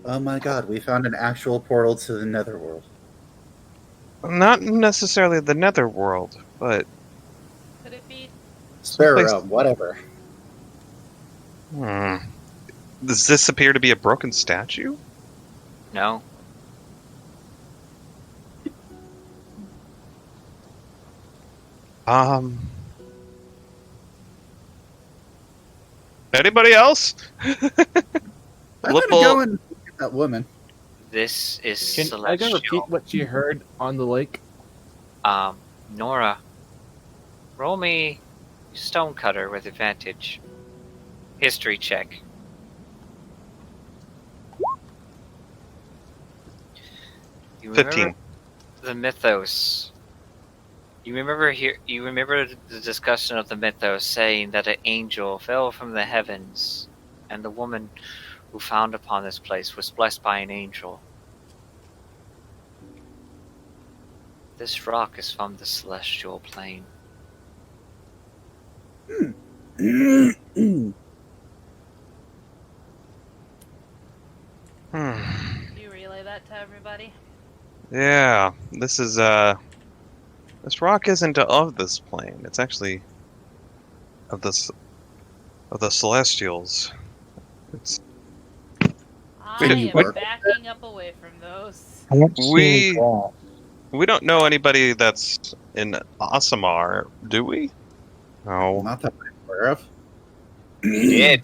Oh my god, we found an actual portal to the netherworld. Not necessarily the netherworld, but... Could it be? Spare Someplace- whatever. Does this appear to be a broken statue? No? Anybody else? I'm gonna Lipple- go and look at that woman. This is Can I go celestial. repeat what you heard on the lake? Nora, roll me Stonecutter with advantage. History check. You 15. the mythos. You remember the discussion of the mythos saying that an angel fell from the heavens, and the woman who found upon this place was blessed by an angel. This rock is from the celestial plane. Do you relay that to everybody? Yeah, this is this rock isn't of this plane. It's actually of the Celestials. It's I Did you am work? backing up away from those. we don't know anybody that's in Asamar, do we? No. Not that I'm aware of. You did.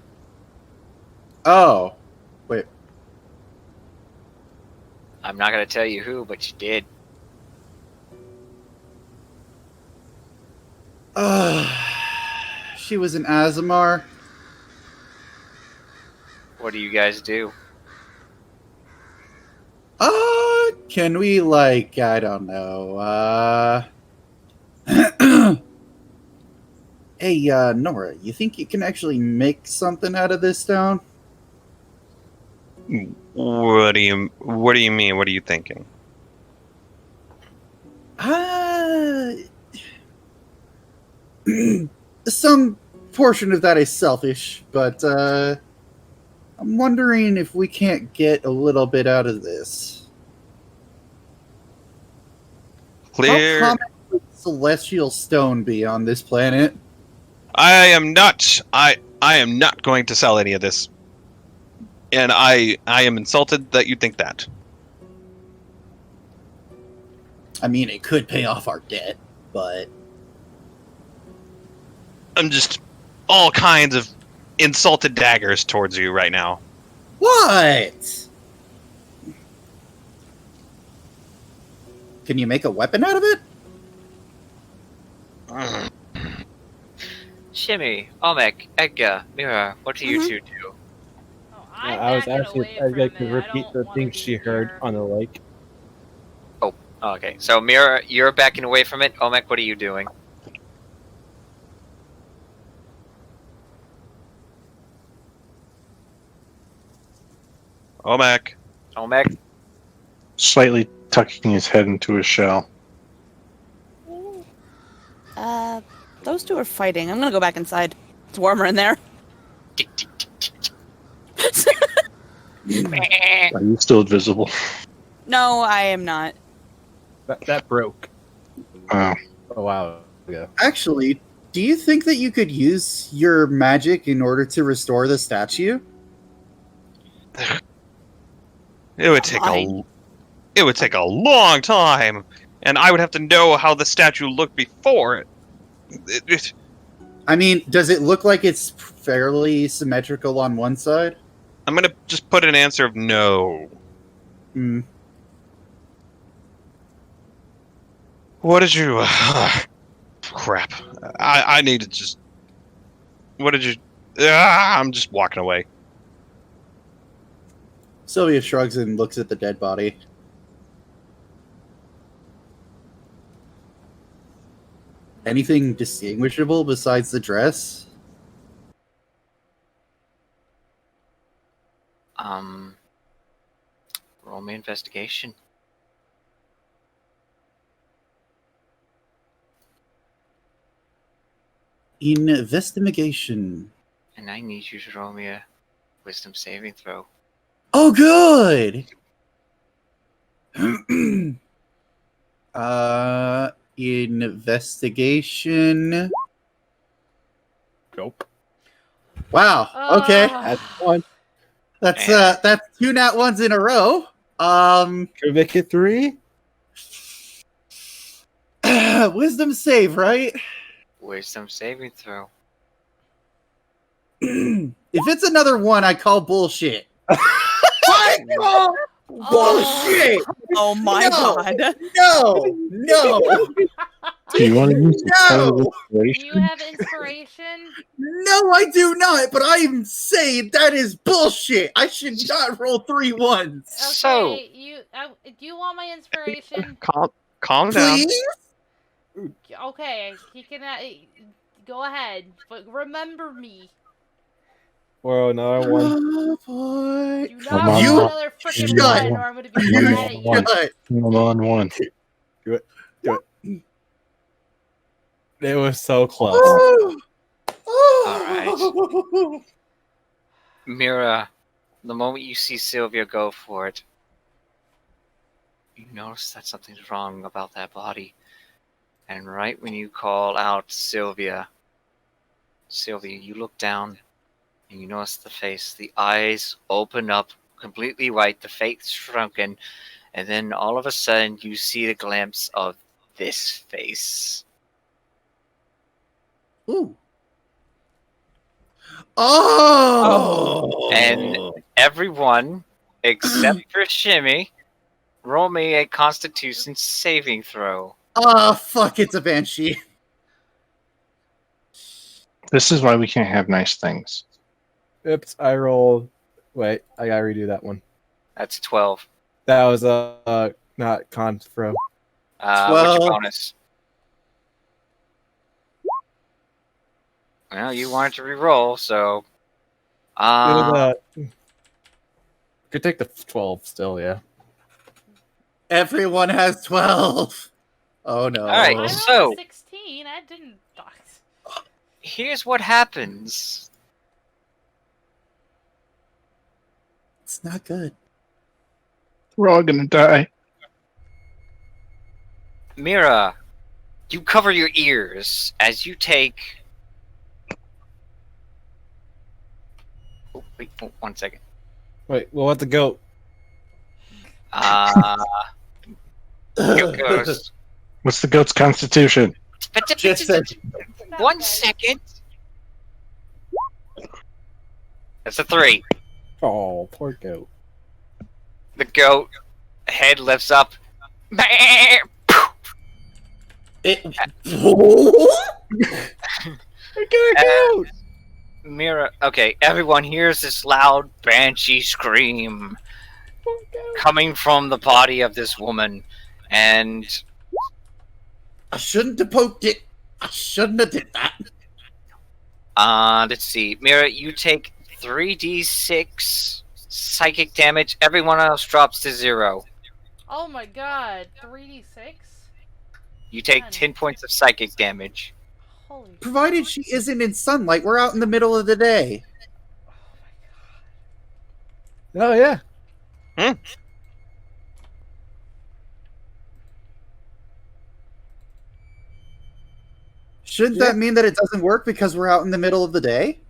Oh. Wait. I'm not gonna tell you who, but you did. She was an Azamar. What do you guys do? Can we, like, I don't know, Hey, Nora, you think you can actually make something out of this stone? What do you mean? What are you thinking? Some portion of that is selfish, but, I'm wondering if we can't get a little bit out of this. Clear. How common would celestial stone be on this planet? I am not going to sell any of this. And I am insulted that you think that. I mean, it could pay off our debt, but... I'm just all kinds of insulted daggers towards you right now. What? Can you make a weapon out of it? Shimmy, Olmec, Edga, Merah, what do you two do? Oh, I was actually going to repeat the things she heard on the lake. Oh, okay. So Merah, you're backing away from it. Olmec, what are you doing? Olmec. Olmec? Slightly tucking his head into his shell. Those two are fighting. I'm gonna go back inside. It's warmer in there. Tick, tick, tick, tick, tick. Are you still visible? No, I am not. That broke Wow. a while ago. Actually, do you think that you could use your magic in order to restore the statue? It would take a long time, and I would have to know how the statue looked before it. I mean, does it look like it's fairly symmetrical on one side? I'm gonna just put an answer of no. Hmm. What did you? Crap. I need to just. What did you? I'm just walking away. Sylvia shrugs and looks at the dead body. Anything distinguishable besides the dress? Roll me investigation. Investigation. And I need you to roll me a wisdom saving throw. Oh, good! Investigation. Nope. Wow, okay. That's one. That's 2 nat ones in a row. Can we make it 3? Wisdom save, right? Wisdom saving throw. If it's another 1, I call bullshit. I call bullshit! Oh my No. god. No! Do you want to use the No! part of Do you inspiration? have inspiration? No, I do not, but I am saying that is bullshit. I should not roll 3 ones. So- Okay, do you want my inspiration? Calm down. Please? Okay, he can go ahead, but remember me. Or another one. Oh, boy. Do Come not on, roll you another freaking shut. 1, or I'm gonna be You mad at you. One. shut. Come on, one. It was so close. Oh. Merah, the moment you see Silvia go for it, you notice that something's wrong about that body. And right when you call out Silvia, you look down and you notice the face. The eyes open up completely white, the face shrunken, and then all of a sudden you see the glimpse of this face. Ooh. Oh. And everyone except for Shimmy Roll me a Constitution saving throw. Oh, fuck, it's a banshee. This is why we can't have nice things. Oops, I rolled. Wait, I gotta redo that one. That's 12. That was not con throw. What's 12. your bonus? Well, you wanted to re-roll, so... Could take the 12 still, yeah. Everyone has 12. Oh no. Alright, I rolled so- a 16. I didn't. here's what happens. It's not good. We're all gonna die. Merah, you cover your ears as you take... Oh, wait, 1 second. Wait, what about the goat? Goat goes. What's the goat's constitution? Just said, 1 second. That's a 3. Oh, poor goat. The goat head lifts up. it. And Merah, okay, everyone hears this loud banshee scream coming from the body of this woman, and I shouldn't have poked it. I shouldn't have did that. let's see, Merah, you take 3d6 psychic damage. Everyone else drops to 0. Oh my god. 3d6? You take 10 points of psychic damage. Holy. Provided she isn't in sunlight, we're out in the middle of the day. Oh, yeah. Shouldn't that mean that it doesn't work because we're out in the middle of the day?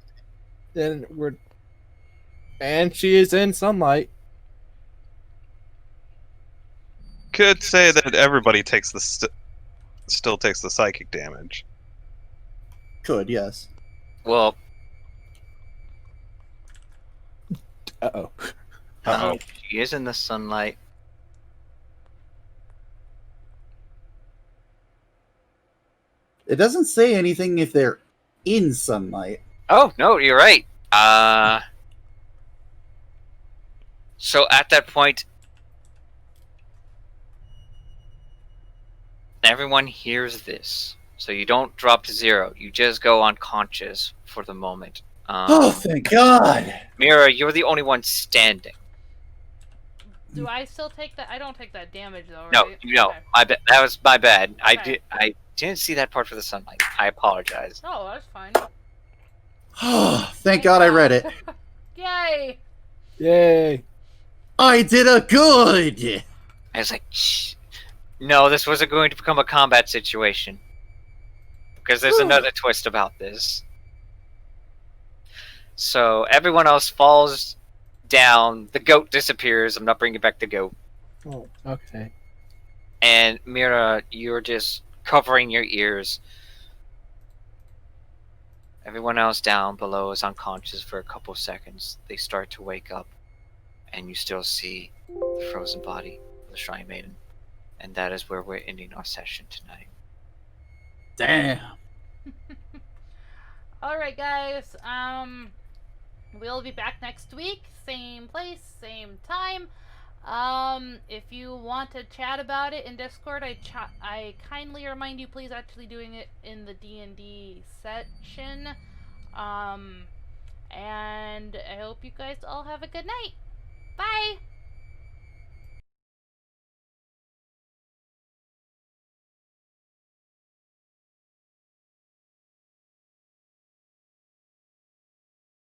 Then we're... And she is in sunlight. Could say that everybody takes the still takes the psychic damage. Could, yes. Well, Uh-oh. she is in the sunlight. It doesn't say anything if they're in sunlight. Oh, no, you're right. So at that point, everyone hears this. So you don't drop to 0. You just go unconscious for the moment. Oh, thank God! Merah, you're the only one standing. Do I still take that? I don't take that damage though, right? No, you don't. Okay. That was my bad. Okay. I didn't see that part for the sunlight. I apologize. Oh, that's fine. Oh, thank God I read it. Yay! Yay. I did a good! I was like, shh. No, this wasn't going to become a combat situation. Because there's another twist about this. So everyone else falls down. The goat disappears. I'm not bringing back the goat. Oh, okay. And Merah, you're just covering your ears. Everyone else down below is unconscious for a couple seconds. They start to wake up, and you still see the frozen body of the Shrine Maiden. And that is where we're ending our session tonight. Damn. Alright guys, we'll be back next week, same place, same time. If you want to chat about it in Discord, I kindly remind you, please actually doing it in the D&D section. And I hope you guys all have a good night. Bye!